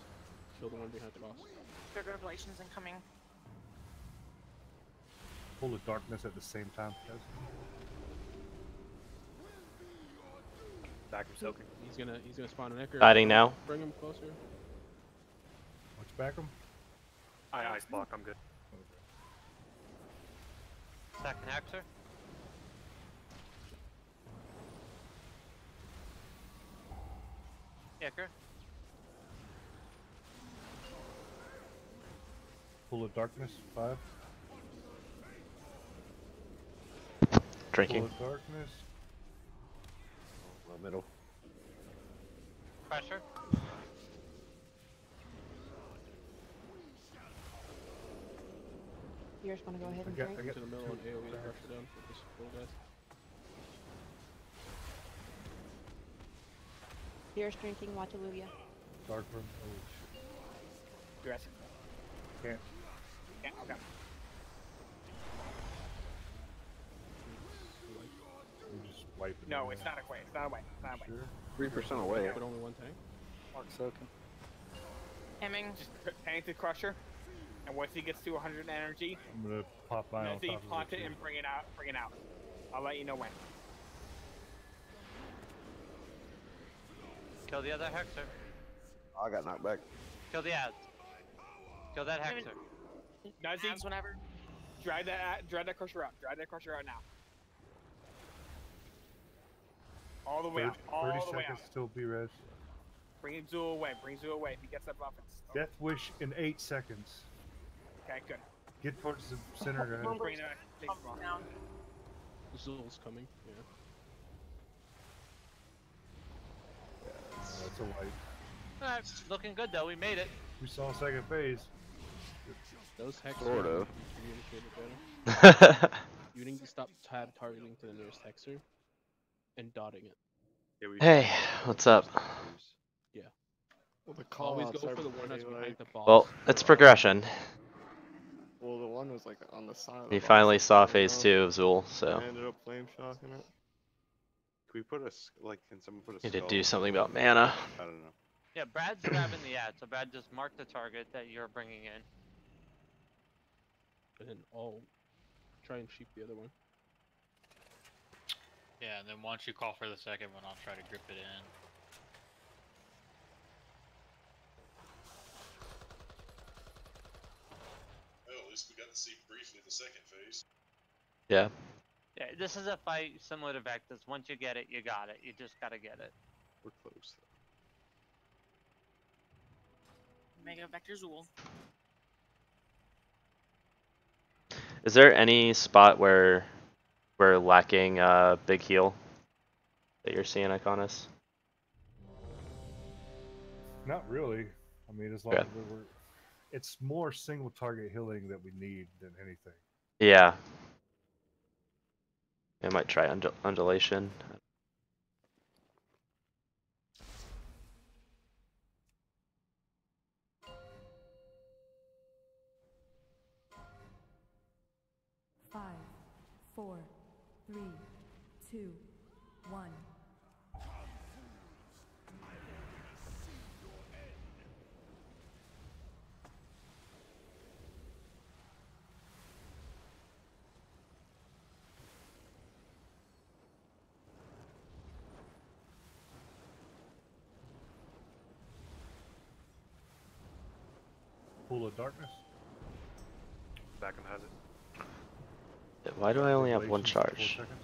Kill the one behind the boss. Good revelations incoming. Pull the darkness at the same time, guys. Back from soaking. He's gonna spawn an Ecker. Hiding now. Bring him closer. Watch back him. I ice block, I'm good. Second Hexer. Anchor. Pull the darkness. 5. Drinking. Pull the darkness. Low middle. Pressure. Sears want to go ahead and I drink. got To the middle and AoE to pressure down with this little guys. Sears drinking. Watch Alluvia. Dark room. Oh shit. B rest. Can't. Yeah, okay. We just wipe it. No, it's not away. It's not away. It's not away. Sure. 3% away. But only one tank. Mark soaking. Hemming. Just tank the crusher, and once he gets to 100 energy, I'm gonna pop by on Nancy, top of plant it too. and bring it out. Bring it out. I'll let you know when. Kill the other Hexer. I got knocked back. Kill the ads. Kill that Hexer. Nazi, Ads whenever. drag that crusher out. Drag that crusher out now. All the way out. All 30 the way seconds out. till B-res. Bring Zul away. Bring Zul away. If he gets that offense. Death Wish in 8 seconds. Okay, good. Get towards the center, guys. Bring it back. Take the ball. Down. Zul's coming. Yeah. That's a wipe. Alright, looking good though. We made it. We saw second phase. Those hexers Sort of. communicated better. You need to stop targeting to the nearest hexer and dotting it. Yeah, we Hey, what's up? Yeah. Well, the Always call-outs go are for the one that's pretty, behind like- the boss. Well, it's progression. Well, the one was like on the side. Of He the finally box, saw you phase know? 2 of Zool, so I ended up flame shocking it. Can we put a like? Can someone put a? need to skull do on something the- about mana. I don't know. Yeah, Brad's grabbing the ad, so Brad just mark the target that you're bringing in. And then I'll try and sheep the other one. Yeah, and then once you call for the second one, I'll try to grip it in. Well, at least we got to see briefly the second phase. Yeah. Yeah, this is a fight similar to Vectus. Once you get it, you got it. You just gotta get it. We're close. Mega Vector Zool. Is there any spot where we're lacking big heal that you're seeing, Iconis? Not really. I mean, as long Okay. as we're, it's more single target healing that we need than anything. Yeah. I might try undulation. Five, 4, 3, 2, 1. Pool of darkness. Backham has it. Why do I only have one Revelations for 4 charge? seconds.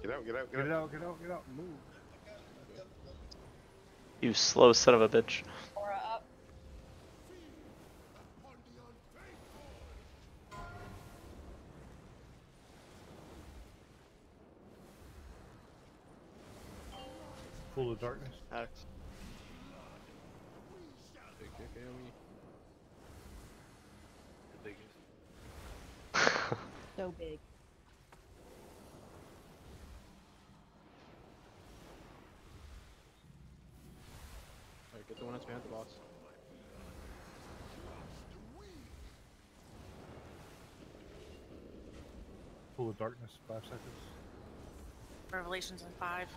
Get out! Get out! Get out! Get out! Get out! Move. You slow son of a bitch. Aura up. Pool of darkness. X. Big dick AoE. The biggest. So big. Alright, get the one that's behind the boss. Pool of darkness. 5 seconds. Revelations in 5.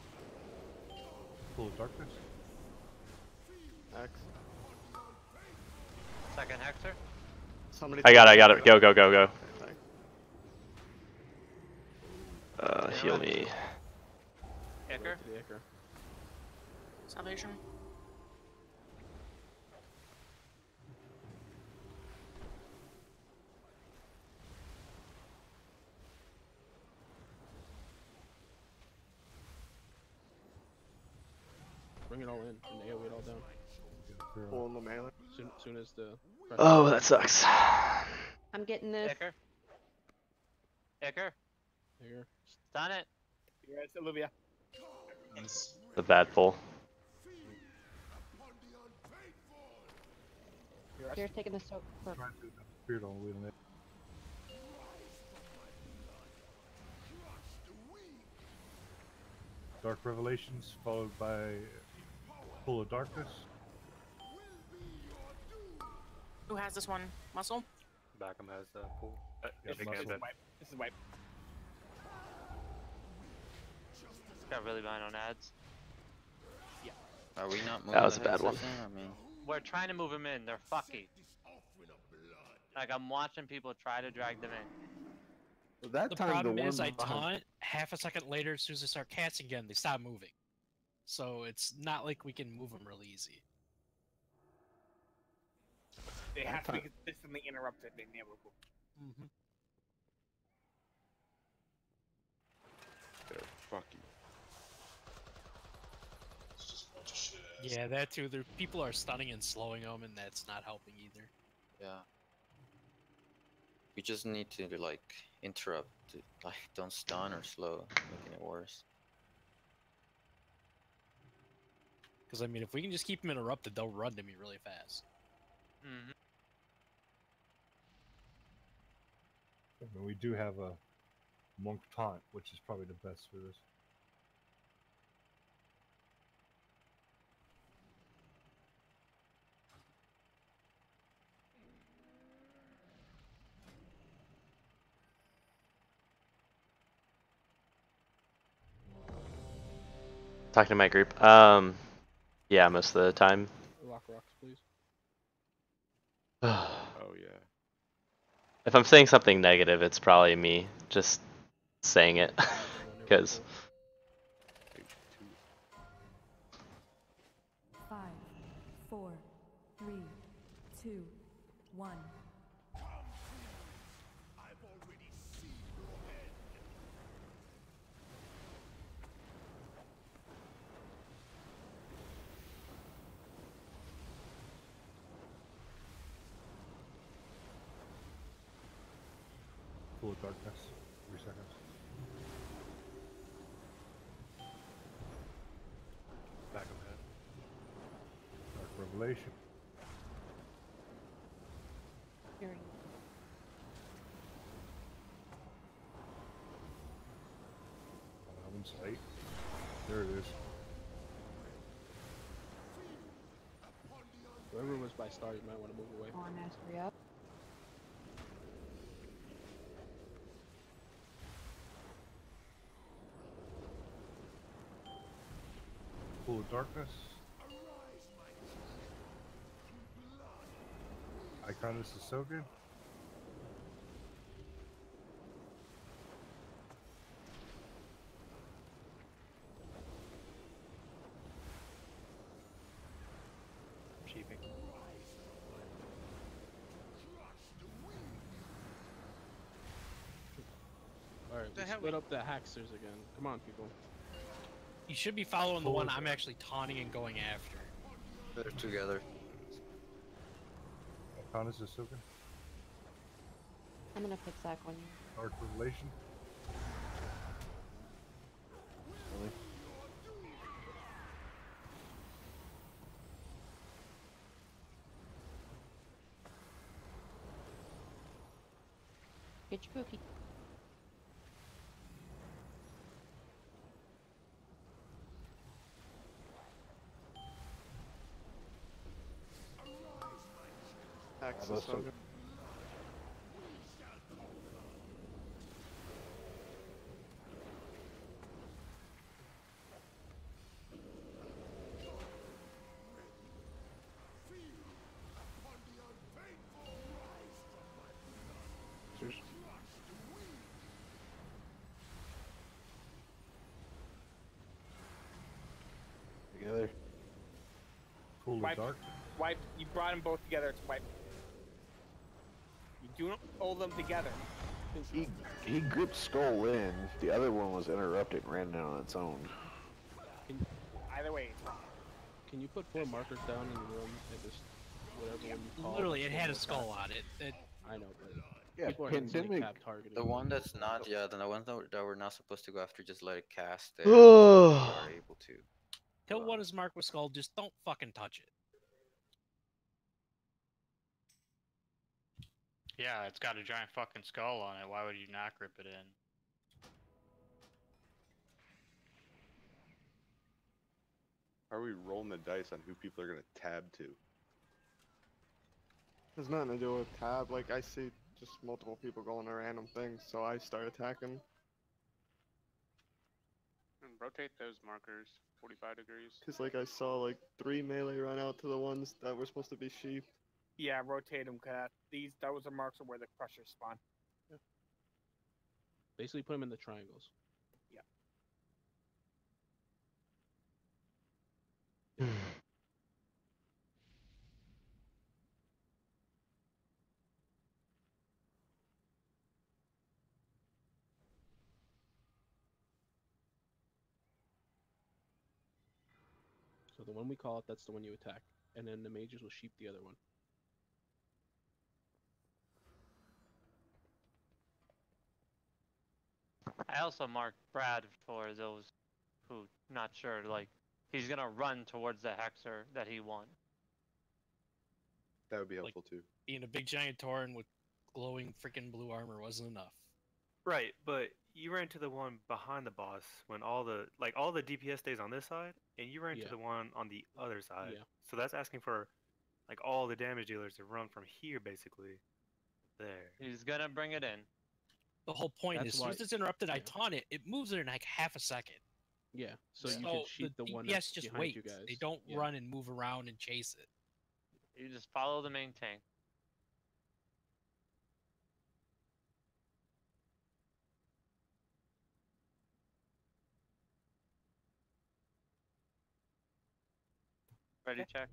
Pool of darkness. X. Second Hexer. Somebody. I got it. Go, go, go, go. Heal me. Icker. To the Icker. Salvation. Bring it all in and AoE it all down. Pull in the melee. Soon as the. Oh, that sucks. I'm getting this. Icker. Icker. Here. Stun it. Yes, Olivia. The bad pull. Here's taking the soak. For... Spirit on wheeling it. Dark Revelations followed by Pool of Darkness. Who has this one? Muscle? Backham has the pool. Yeah, Big muscle. has it. This is wipe. Got really behind on ads. Are we not moving That was the a bad hexes one. in? I mean, We're trying to move him in. They're fucky. Like I'm watching people try to drag them in. That The time problem the is one I behind- taunt, half a second later, as soon as I start casting again, they stop moving. So it's not like we can move them real easy. They have to be consistently interrupted. They never will. Mm-hmm. They're fucking. It's just a bunch of shit ass. Yeah, that too. There, people are stunning and slowing them, and that's not helping either. Yeah. We just need to like interrupt, like don't stun or slow, making it worse. Because I mean, if we can just keep them interrupted, they'll run to me really fast. Mm-hmm. I mean, we do have a monk taunt, which is probably the best for this. Talking to my group. Yeah, most of the time. Rock rocks, please. Oh yeah. If I'm saying something negative, it's probably me just saying it, because. 5, 4, 3, 2, 1. I've already seen your end. Pool of darkness. 3 seconds. Back of head. Dark revelation. Hearing. Sight. There it is. Whoever was by star, you might want to move away. On mastery up. Pool of darkness. Iconus is so good. Sheeping. Alright, we split up the hacksters again. Come on, people. You should be following the one I'm actually taunting and going after. They're together. Iconus is so good. I'm gonna put Zach on you. Dark revelation. Really? Get your cookie. Access so- over. Together. Pool of Wipe. dark. Wipe. You brought them both together. It's wipe. You do hold them together. He gripped Skull in. The other one was interrupted and ran down on its own. Either way, it's fine. Can you put 4 markers down in the room and just whatever one you call? Literally, it just had a attack? skull on it. I know, but Yeah, people are pandemic. cap targeting. The one that's not, yeah, the ones that we're not supposed to go after, just let it cast there. Oh. We are able to. Kill one is marked with skull, just don't fucking touch it. Yeah, it's got a giant fucking skull on it. Why would you not grip it in? How are we rolling the dice on who people are gonna tab to? There's nothing to do with tab. Like, I see just multiple people going to random things, so I start attacking. And rotate those markers 45 degrees. Cause like I saw like 3 melee run out to the ones that were supposed to be sheep. Yeah, rotate them. Those are marks of where the crushers spawn. Basically, put them in the triangles. So the one we call it, that's the one you attack, and then the mages will sheep the other one. I also marked Brad for those who not sure. Like, he's gonna run towards the hexer that he won. That would be helpful too. Being a big giant Tauren with glowing freaking blue armor wasn't enough. Right, but you ran to the one behind the boss when all the DPS stays on this side, and you ran to the one on the other side. Yeah. So that's asking for like all the damage dealers to run from here basically. There. He's gonna bring it in. The whole point That's is, as soon as it's interrupted, I taunt it. It moves it in like half a second. Yeah, so you can cheat the one that's just behind waits. you guys. They don't run and move around and chase it. You just follow the main tank. Ready, check.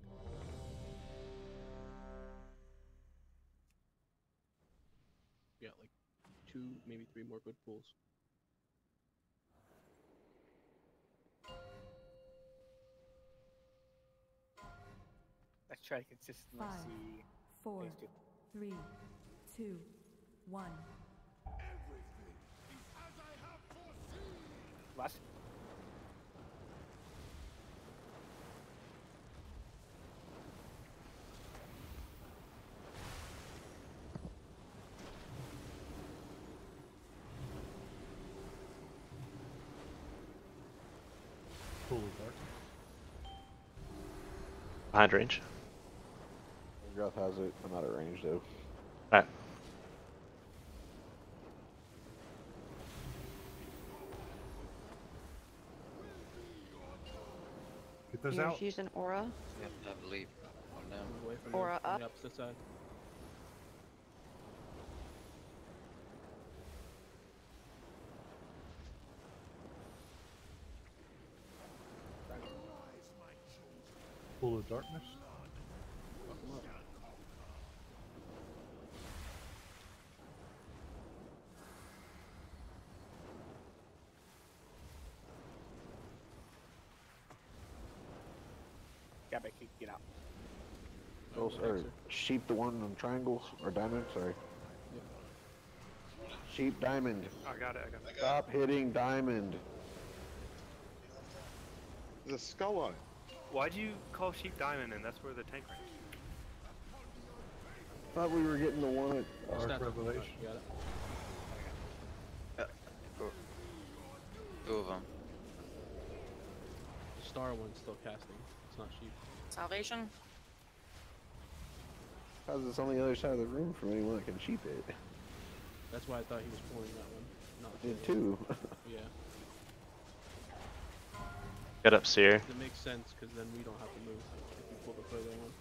Yeah, like 2, maybe 3 more good pulls. Let's try to consistently 5, see 4, these two. 3, 2, 1. Last. Cool dark. Behind range. Gruff has it. I'm out of range though. Alright. Get those You're out. using aura. Yep, I believe. Oh, no. Away from Aura the, up. the opposite side. Pool of darkness. Fuck 'em up. Got back, get out. Oh, or sheep the one on triangles or diamond. Sorry. Sheep diamond. I got it. I got it. Stop hitting diamond. There's a skull on it. Why'd you call Sheep Diamond and that's where the tank ran? Thought we were getting the one at Dark Revelation. You got it. 2 of them. The star one's still casting. It's not sheep. Salvation. How's this on the other side of the room from anyone that can sheep it? That's why I thought he was pulling that one. Not Did the other too. one. Yeah. Get up, Seer. It makes sense because then we don't have to move if you pull the further one.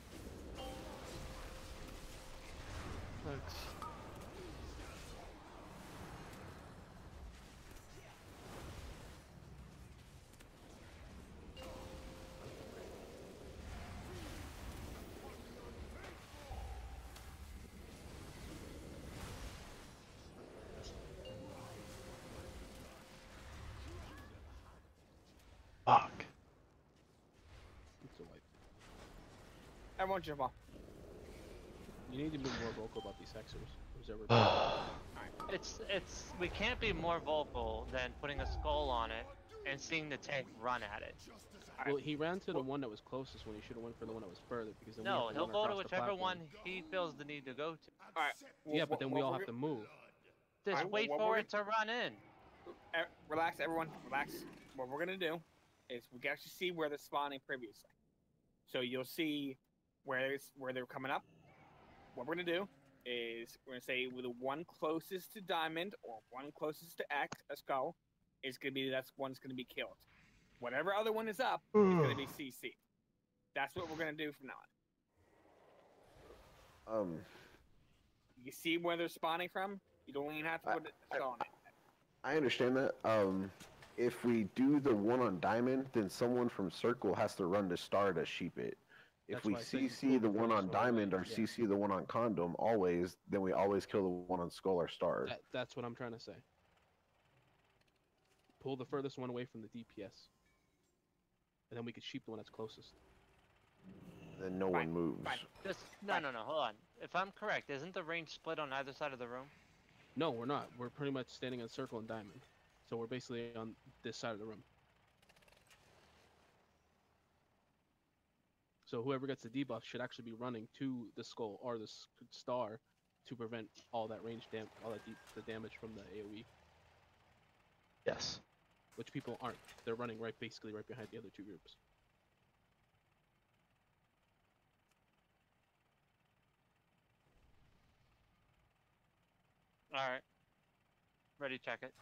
Thanks. Fuck. It's a wipe. Everyone jump off. You need to be more vocal about these hexers. Who's It's we can't be more vocal than putting a skull on it and seeing the tank run at it. Well, he ran to the one that was closest when he should have went for the one that was further because then we No, have to he'll run go to across the whichever platform. one he feels the need to go to. Alright. Yeah, but then we all have to move. Just Alright, wait what for we're it to run in. Relax, everyone. Relax. What we're gonna do is we can actually see where they're spawning previously. So you'll see where they're coming up. What we're gonna do is we're gonna say with the one closest to diamond or one closest to X, a skull, is gonna be that's one's gonna be killed. Whatever other one is up is gonna be CC. That's what we're gonna do from now on. You see where they're spawning from? You don't even have to put a skull on it. I understand that. If we do the one on diamond, then someone from circle has to run to star to sheep it. If That's we why I said you CC pull the the one furthest on one away. diamond or Yeah. CC the one on condom always, then we always kill the one on skull or star. That's what I'm trying to say. Pull the furthest one away from the DPS, and then we could sheep the one that's closest. Then no one moves. Just no. Hold on. If I'm correct, isn't the range split on either side of the room? No, we're not. We're pretty much standing in circle and diamond, so we're basically on this side of the room. So whoever gets the debuff should actually be running to the skull or the star to prevent all that range the damage from the AoE. Yes. Which people aren't. They're running basically right behind the other two groups. All right. Ready, check it.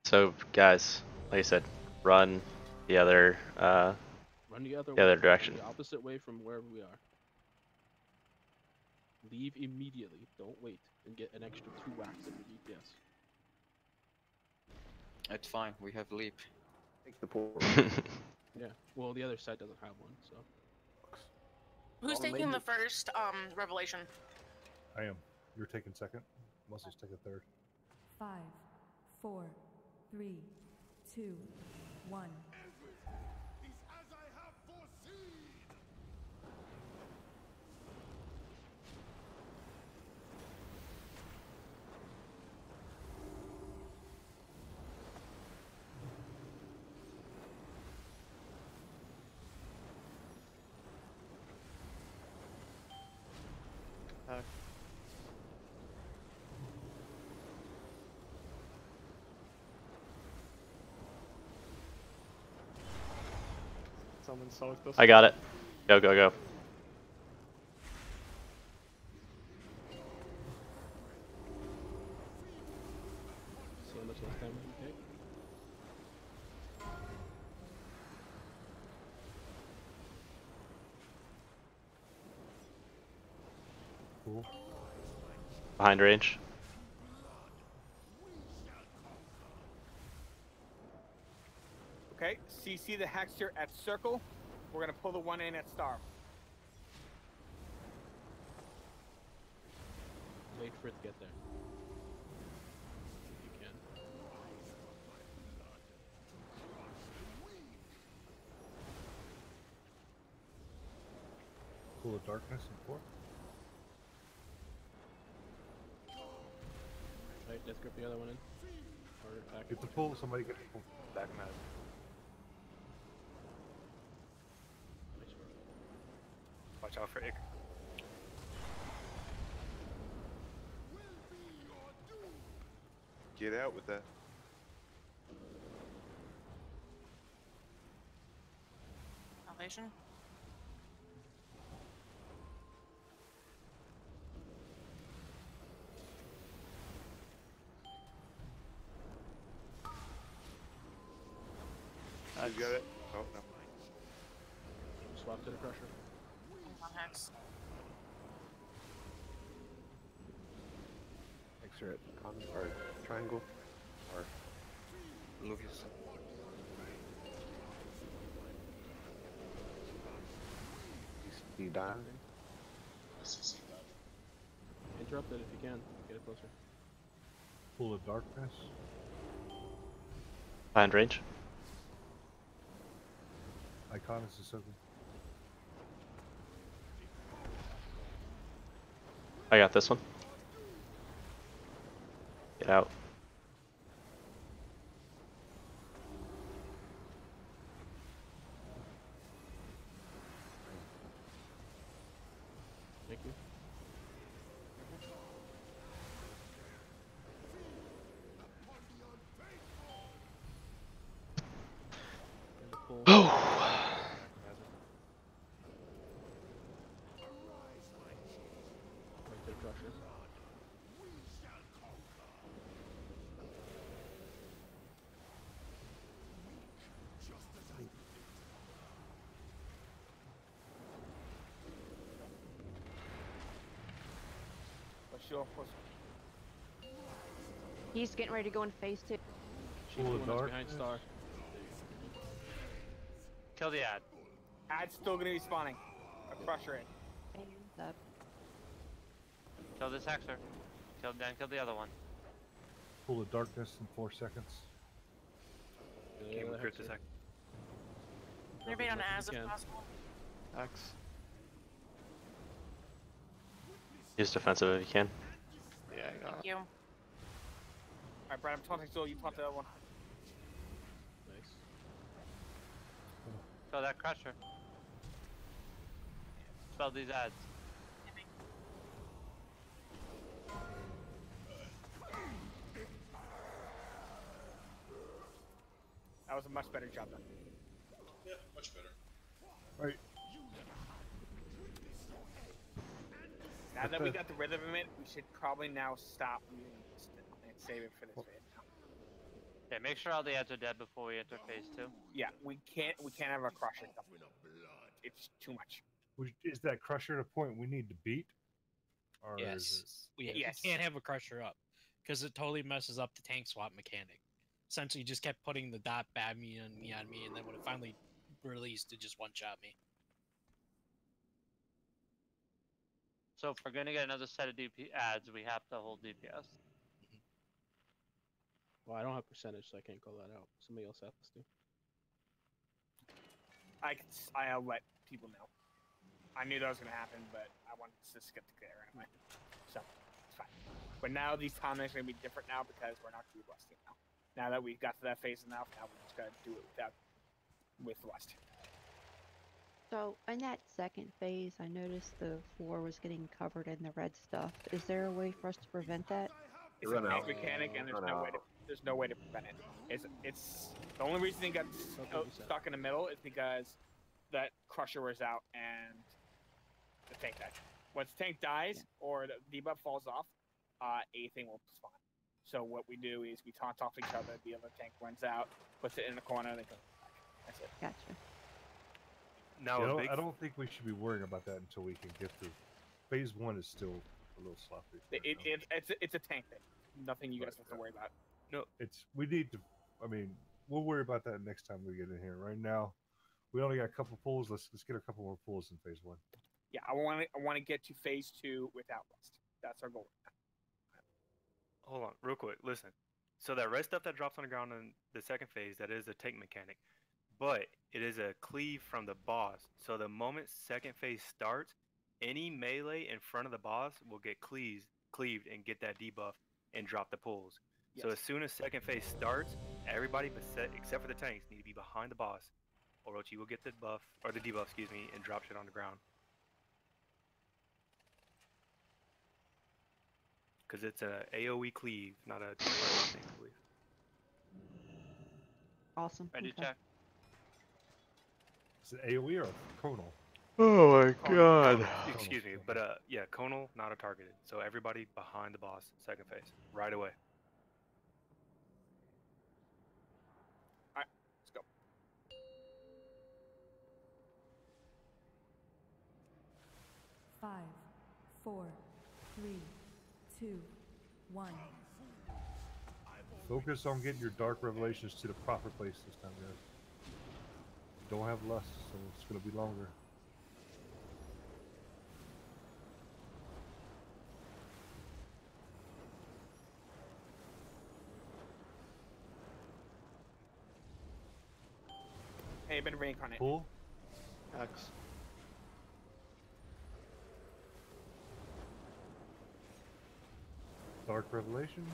So guys, like I said, run the other Run the other direction. The opposite way from wherever we are. Leave immediately. Don't wait and get an extra 2 whacks of your DPS. It's fine. We have leap. Take the port. Yeah. Well, the other side doesn't have one, so. Who's taking the first revelation? I am. You're taking second. Muscles taking third. 5, 4, 3, 2, 1. Someone soaked us. I got it. Go, go, go. So much less damage you take. Cool. Behind range. Okay, CC the Hexter at circle. We're gonna pull the one in at star. Wait for it to get there. If you can. Pool of darkness and 4. Right, let's grip the other one in. Or back. Get the pull. Somebody get the pull. Back mat. Watch out for Ick. Get out with that. Salvation. You got it? Oh, no. Swap to the crusher. On Hex. Extra at or triangle. Or Lucas. You die? Interrupt it if you can. Get it closer. Pool of darkness. Behind range. Icon is a circle. I got this one. Get out. Thank you. Oh. Right to the crusher. He's getting ready to go into phase 2. She's the one that's behind Star. Kill the ad. Ad's still gonna be spawning. A crusher it. And up. Kill this hexer. Kill the other one. Pool of darkness in 4 seconds. Came with crit this second. Innervate on Az if possible. X. Use defensive if you can. Yeah, I got Thank you. Alright, Brad, I'm taunting still. You taunt the other one. Nice. Kill that crusher. Spell these ads. That was a much better job done. Yeah, much better. Right. Now that we got the rhythm of it, we should probably now stop using this and save it for this phase now. Yeah, make sure all the ads are dead before we enter phase 2. Yeah, we can't have a crusher. It's too much. Is that crusher at a point we need to beat? Or Yes. We Yes. can't have a crusher up because it totally messes up the tank swap mechanic. Essentially, you just kept putting the dot bad me on me, and then when it finally released, it just one-shot me. So if we're gonna get another set of DP ads, we have to hold DPS. Well, I don't have percentage, so I can't call that out. Somebody else has to. I'll let people know. I knew that was gonna happen, but I wanted to just get the clear anyway. So it's fine. But now these timelines are gonna be different now because we're not gonna be Westing now. Now that we've got to that phase now we're just gonna do it with West. So in that second phase, I noticed the floor was getting covered in the red stuff. Is there a way for us to prevent that? It's a tank mechanic, and there's no way to prevent it. It's the only reason it got stuck in the middle is because that crusher was out and the tank died. Once the tank dies or the debuff falls off, anything will spawn. So what we do is we taunt off each other. The other tank runs out, puts it in the corner, they come back. That's it. Gotcha. Now, I don't think we should be worrying about that until we can get through. Phase 1 is still a little sloppy. It's a tank thing. Nothing you guys have to worry about. No, we need to. I mean, we'll worry about that next time we get in here. Right now, we only got a couple pulls. Let's get a couple more pulls in phase 1. Yeah, I want to get to phase 2 without West. That's our goal. Hold on, real quick. Listen. So that red stuff that drops on the ground in the second phase, that is a tank mechanic, but it is a cleave from the boss. So the moment second phase starts, any melee in front of the boss will get cleaved and get that debuff and drop the pulls. Yes. So as soon as second phase starts, everybody except for the tanks need to be behind the boss, or Orochi will get the buff or the debuff, and drop shit on the ground. Because it's a AOE cleave, not a tank cleave. Awesome. Ready to check? Is it AOE or conal? Oh my god. Excuse me, but yeah, conal, not a targeted. So everybody behind the boss, second phase, right away. Alright, let's go. Five, 4, 3, 2, 1. Focus on getting your dark revelations to the proper place this time, guys. You don't have lust, so it's gonna be longer. Hey, been reincarnated. Pull. X. Dark revelation.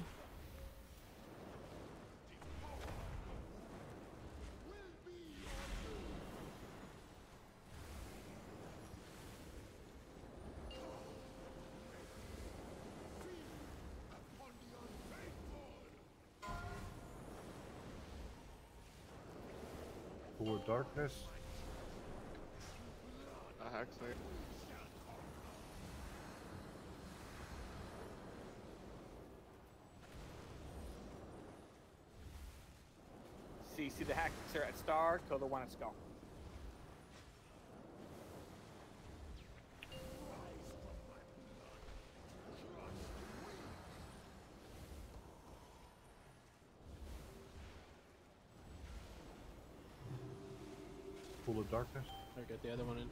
Pool of darkness. Actually. See the hacker at star, kill the one at skull. Pool of Darkness. Or get the other one in.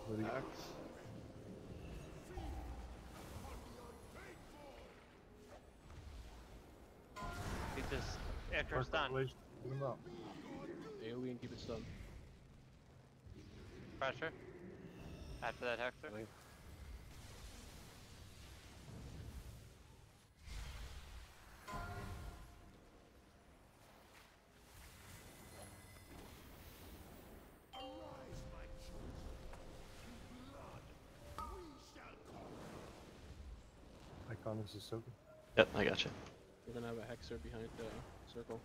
What do you- Axe. Keep this after Dark it's done. Revelation, get him up. AoE and keep it stunned. Pressure. After that Hector. Icon is Ahsoka. Yep, I got you. We're gonna have a Hexer behind the circle.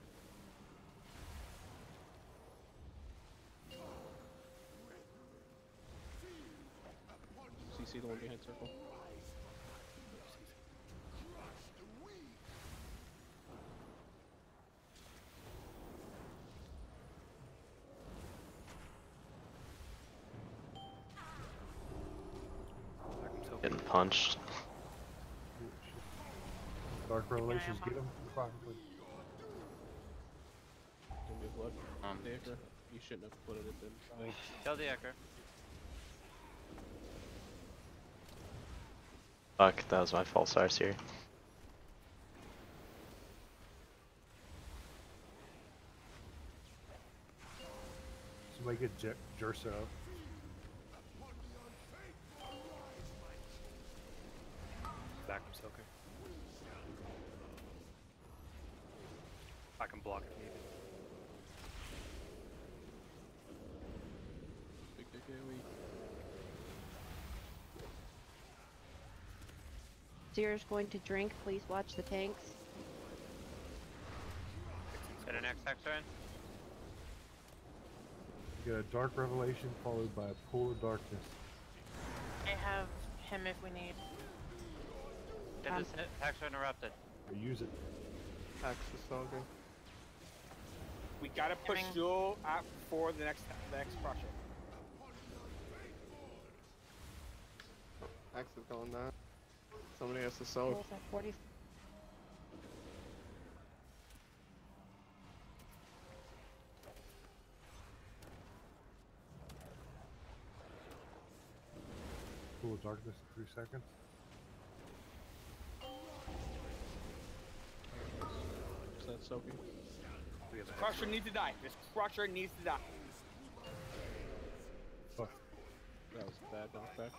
CC the one behind circle. Getting punched. Dark Revelations, get him. Probably. Give me blood. The Ecker. You shouldn't have put it in then. Kill the Ecker. Fuck, that was my fault. Sorry, Siri. Somebody get Jersa up. Back from Soaker. I can block if needed. Big dick AoE. Seer's going to drink. Please watch the tanks. Get an X Hector in. Get a Dark Revelation followed by a Pool of Darkness. I have him if we need. Get this Hector interrupted. Or use it. Axe is Soaker. We gotta push Jewel out for the next crusher. Axe is going down. Somebody has to soak. Pulls at 40. Pool of Darkness in 3 seconds. Is that soaking? This crusher needs to die. This crusher needs to die. Fuck. That was a bad knockback.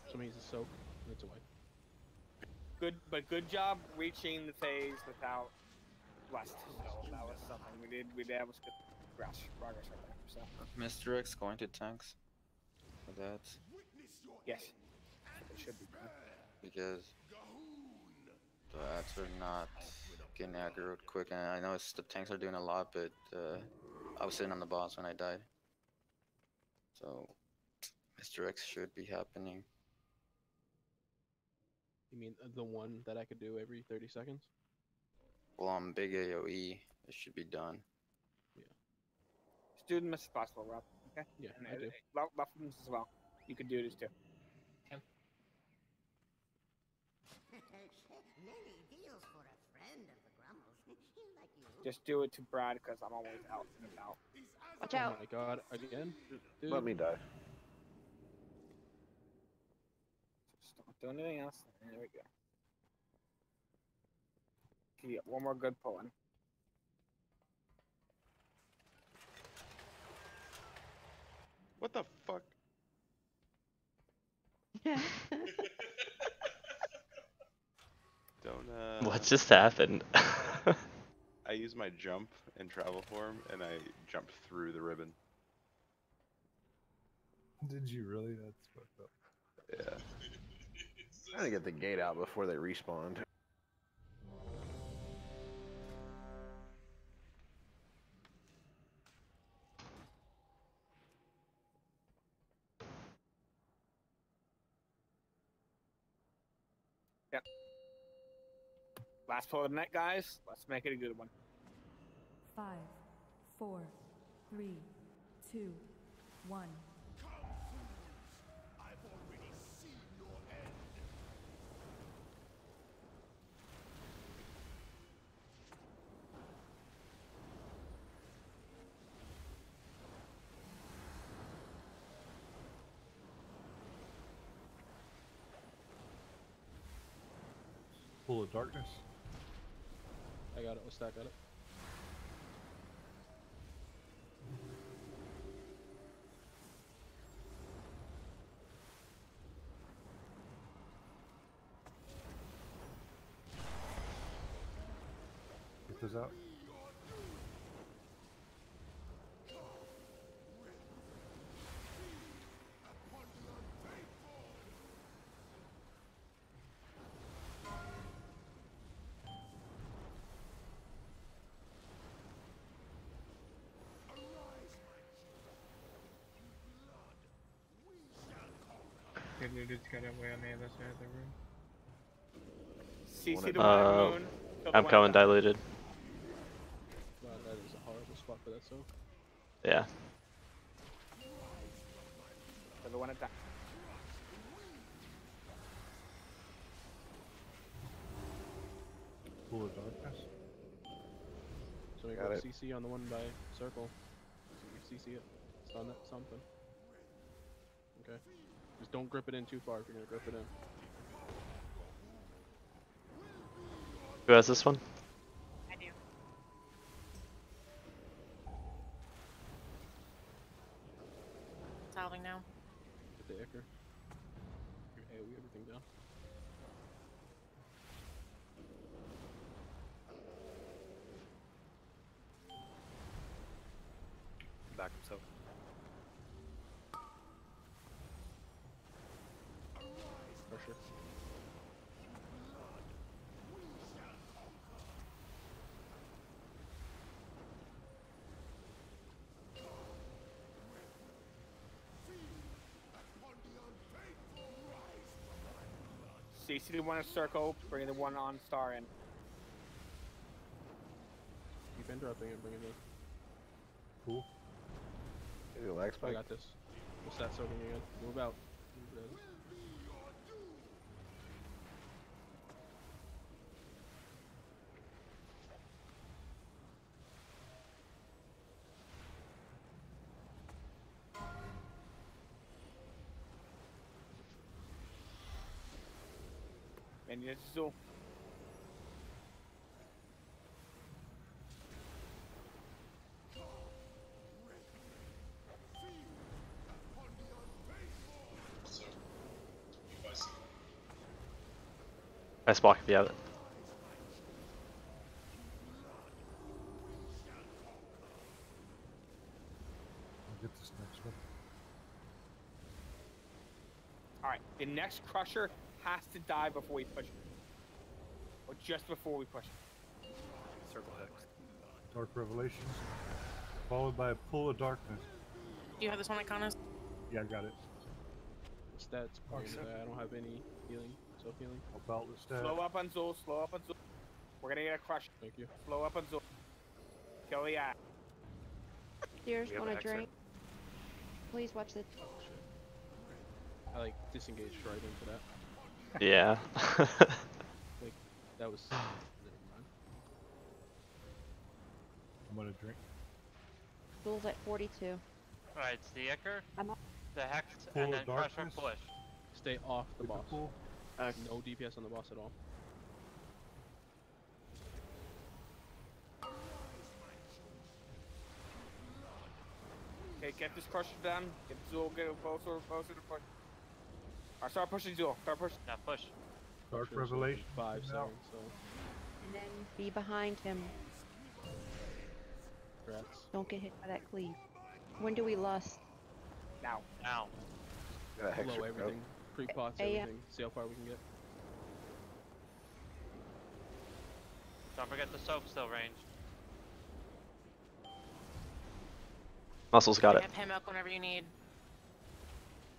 Somebody needs to soak. That's a wipe. Good job reaching the phase without lust. So that was something we did. That was good progress right there. So Mr. X going to tanks for that yes, it should be done. because the ads are not getting aggro quick, and I know the tanks are doing a lot, but I was sitting on the boss when I died, so Mr. X should be happening. You mean the one that I could do every 30 seconds? Well, on big AoE, it should be done. Just do the best possible, Rob. Okay. Yeah, and I do. Left ones as well. You could do this too. Many deals for a friend of the Grummles. Like you. Just do it to Brad because I'm always out and about. Watch Oh out. my god, again? Dude. Let me die. Just don't do anything else. There we go. Okay, one more good pulling. What the fuck? Don't What just happened? I use my jump in travel form and I jumped through the ribbon. Did you really? That's fucked up. Yeah. I gotta get the gate out before they respawned. Yep. Last pull of the net, guys. Let's make it a good one. 5, 4, 3, 2, 1. I've already seen your end. Pool of darkness. I got it. What's that? Got it. Get those out. Good dude's got away on the other side of the room. CC the one at moon. Kill the I'm one going at the- diluted. Wow, that is a horrible spot for that soak. Yeah. Kill the one at that. Pool of darkness. So we Got go it. CC on the one by circle. CC it. Stun it. Something. Okay. Just don't grip it in too far if you're gonna grip it in. Who has this one? I do. Solving now. Get the Icker. Your AoE everything down. Back himself. Pressure. CC the one at circle. Bring the one on star in. Keep interrupting and bring it in. Cool. Maybe a lag I spike. got this. What's that soaking again? Move out. Move out. And you Zoo. Nice block if you have it. I'll get this next one. Alright, the next crusher has to die before we push it. Or just before we push it. Circle Hex. Dark Revelations. Followed by a Pool of darkness. Do you have this one, Iconis? Yeah, I got it. Stats. I don't have any healing. Self healing. About the stat. Slow up on Zul, slow up on Zul. We're gonna get a crush. Thank you. Slow up on Zul. Kill the eye. Deers We have want a a hexer. drink? Please watch this. I like disengaged right into that. Yeah. Like that was. Never mind. I'm gonna drink. Bull's at 42. Alright, it's the Icker, I'm up. the Hex, Pool and of then Crusher Darkness. push. Stay off the Get boss. pool. No DPS on the boss at all. Okay, get this crusher done. Get Zul, get it closer to push. Alright, start pushing Zul. Start pushing. Now push. Dark Sure, so Revelation. 5 now. seconds. So And then be behind him. rats. Don't get hit by that cleave. When do we lust? Now. Now. Got a hex Blow nope. everything. Pre-pots Yeah. everything. See how far we can get. Don't forget the soap still range. Muscle's got I it. have him up whenever you need.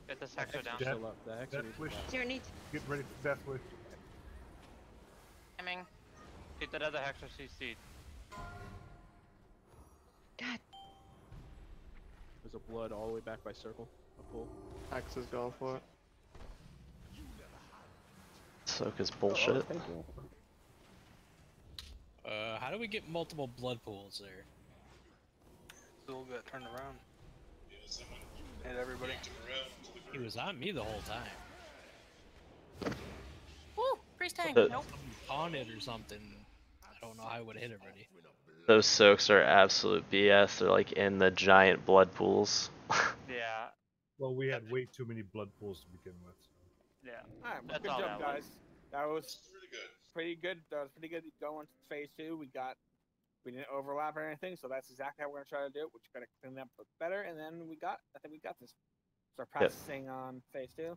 Get this Hexer down. Death- Still up. The hex Death needs to Wish. die. Zero needs. Get ready for Death Wish. Timing. Get that other Hexer CC'd. God. There's a blood all the way back by circle. A pull. Axe is going for it. Soak is bullshit. Thank you. How do we get multiple blood pools there? Still got turned around. Hit everybody. He was on me the whole time. Woo! Priest tank. The- Nope. On it or something. I don't know how I would hit it already. Those soaks are absolute BS. They're like in the giant blood pools. Yeah. Well, we had way too many blood pools to begin with. So. Yeah. Alright, well, That's good all job, that was. guys. That was Pretty good. pretty good. That was pretty good going to phase 2. We didn't overlap or anything, so that's exactly how we're gonna try to do it. We're just gonna clean up better, and then I think we got this. Start Yep. practicing on phase 2.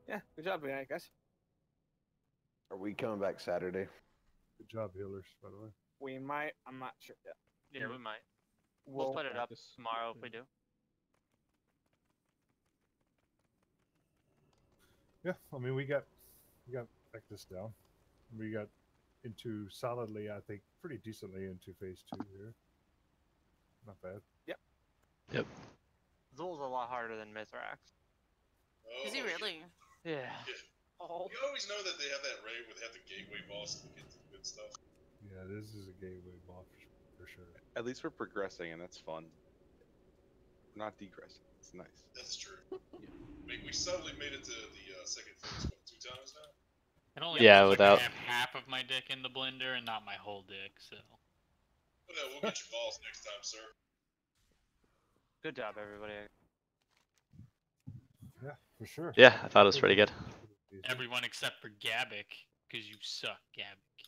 Yeah, good job, guys. Are we coming back Saturday? Good job, healers, by the way. We might. I'm not sure yet. Yeah, we might. We'll put it up practice. tomorrow if we do. Yeah, I mean we got this down. We got into solidly, I think, pretty decently into phase 2 here. Not bad. Yep. Yep. Zul's a lot harder than Mizrax. Is he really? Yeah. Oh. You always know that they have that raid where they have the gateway boss to get the good stuff. Yeah, this is a gateway boss for sure. At least we're progressing, and that's fun. We're not degressing. It's nice. That's true. We suddenly made it to the second phase, what, 2 times now? It only Yeah, looks without- like I have half of my dick in the blender and not my whole dick, so. But no, we'll get your balls next time, sir. Good job, everybody. Yeah, for sure. Yeah, I thought it was pretty good. Everyone except for Gabik, because you suck, Gabik.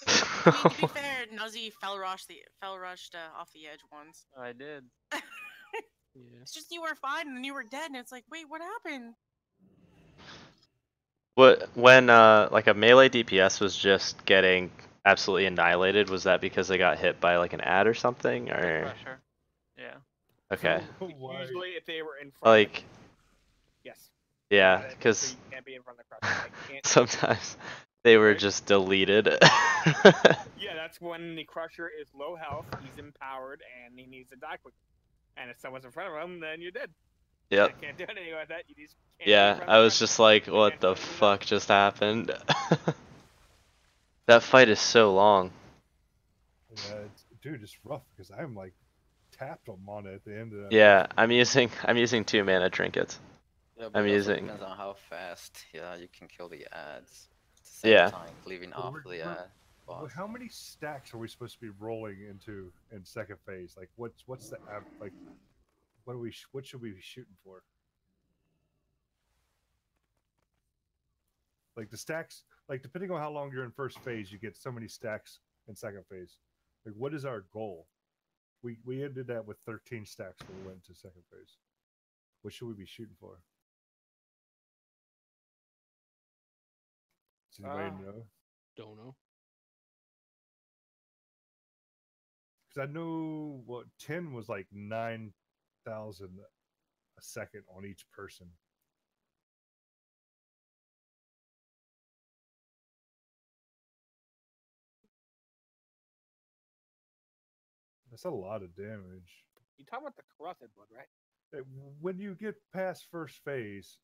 I mean, to be fair, Nuzzy fell rushed off the edge once. I did. Yeah. It's just you were fine and then you were dead, and it's like, wait, what happened? When like a melee DPS was just getting absolutely annihilated, was that because they got hit by like an ad or something, or? Pressure. Yeah. Okay. Usually, if they were in front, Like, yes. yeah, So because you can't be in front of the crusher. Like, can't- sometimes they were just deleted. Yeah, that's when the crusher is low health, he's empowered, and he needs to die quick. And if someone's in front of him, then you're dead. Yep. You can't do anything about that. You just can't be in Yeah, front I of was the just like, what the fuck just happened? That fight is so long. Yeah, dude, it's rough because I'm like tapped on mana at the end of that. Yeah, I'm using 2 mana trinkets. Yeah, but I'm it also using. depends on how fast you can kill the ads. At the same Yeah. time, cleaving Well, off we're- the we're- boss. How many stacks are we supposed to be rolling into in second phase? Like, what's the like? What should we be shooting for? Like the stacks, like depending on how long you're in first phase, you get so many stacks in second phase. Like, what is our goal? We ended that with 13 stacks when we went into second phase. What should we be shooting for? Does anybody know? Don't know. Because I know what 10 was like 9,000 a second on each person. That's a lot of damage. You talking about the corrupted blood, right? When you get past first phase,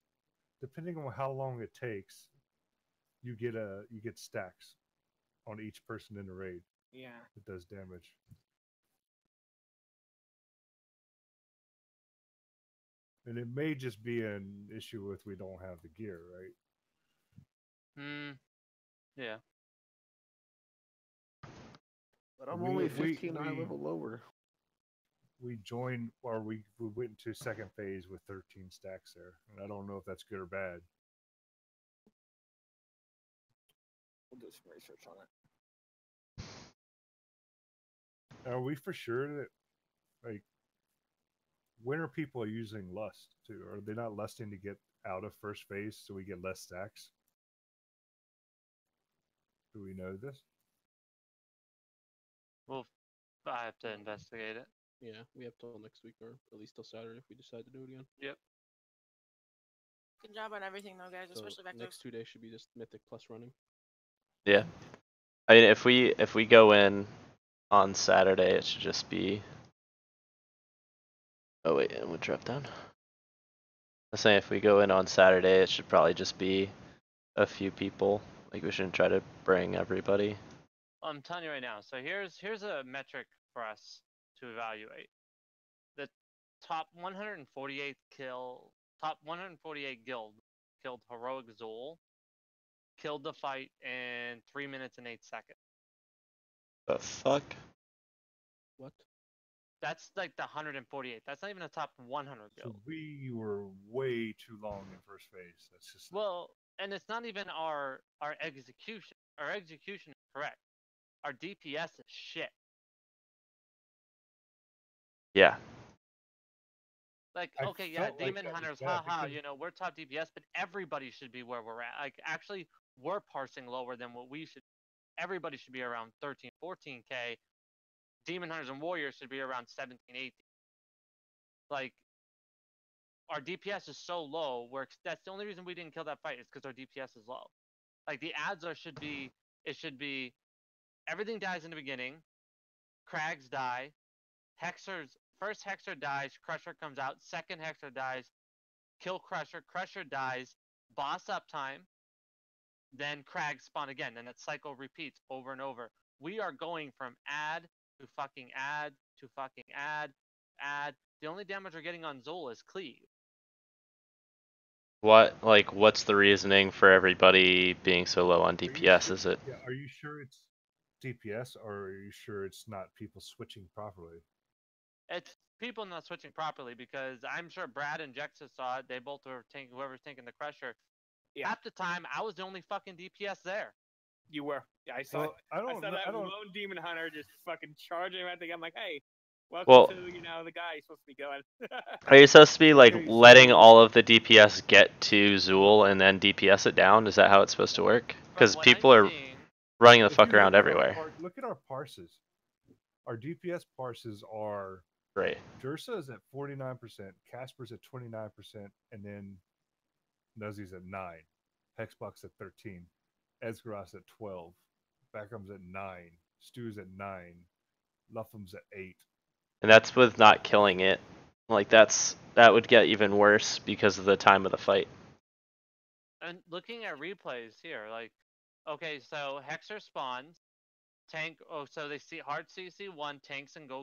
depending on how long it takes, you get stacks on each person in the raid. Yeah. It does damage. And it may just be an issue with we don't have the gear, right? Yeah. But I'm only 15 eye level lower. We joined, or we went into second phase with 13 stacks there, and I don't know if that's good or bad. We'll do some research on it. Are we for sure that, like, when are people using lust too? Are they not lusting to get out of first phase so we get less stacks? Do we know this? Well, I have to investigate it. Yeah, we have till next week, or at least till Saturday if we decide to do it again. Yep. Good job on everything, though, guys, So especially Vectors. next 2 days should be just Mythic plus running. Yeah. I mean, if we go in on Saturday, it should just be. Oh wait, and we'll drop down. I'm saying if we go in on Saturday, it should probably just be a few people. Like we shouldn't try to bring everybody. I'm telling you right now. So here's a metric for us to evaluate. The top 148 guild killed Heroic Zul killed the fight in 3 minutes and 8 seconds. The fuck? What? That's like the 148. That's not even a top 100 So build. we were way too long in first phase. That's just Well, and it's not even our execution. Our execution is correct. Our DPS is shit. Yeah. Like, I okay, yeah, felt like Demon that was Hunters, bad haha, because- you know, we're top DPS, but everybody should be where we're at. Like, actually, we're parsing lower than what we should. Everybody should be around 13, 14k. Demon Hunters and Warriors should be around 17, 18. Like, our DPS is so low, that's the only reason we didn't kill that fight is because our DPS is low. Like, the odds should be everything dies in the beginning, Crags die, first Hexer dies, Crusher comes out, second Hexer dies, kill Crusher, Crusher dies, boss uptime, then Crags spawn again, and that cycle repeats over and over. We are going from add to fucking add to fucking add. The only damage we're getting on Zol is cleave. What's the reasoning for everybody being so low on DPS? Is it? Yeah, are you sure it's DPS, or are you sure it's not people switching properly? It's people not switching properly, because I'm sure Brad and Jexa saw it. They both were whoever's taking the Crusher. Yeah. Half the time, I was the only fucking DPS there. You were. Yeah, I saw. Well, I saw that don't- lone demon hunter just fucking charging him at the. I'm like, hey, welcome Well- to the guy you're supposed to be going. Are you supposed to be like Okay, letting so- all of the DPS get to Zool and then DPS it down? Is that how it's supposed to work? Because what people I'm are seeing- running the If fuck you around look at our everywhere. look at our parses. Our DPS parses are Right. Dursa is at 49%, Casper's at 29%, and then Nuzzy's at 9, Hexbox at 13, Esgaros at 12, Backham's at 9, Stu's at 9, Luffham's at 8. And that's with not killing it. Like that would get even worse because of the time of the fight. And looking at replays here, like, okay, so Hexer spawns, tank. Oh, so they see hard CC1 tanks and go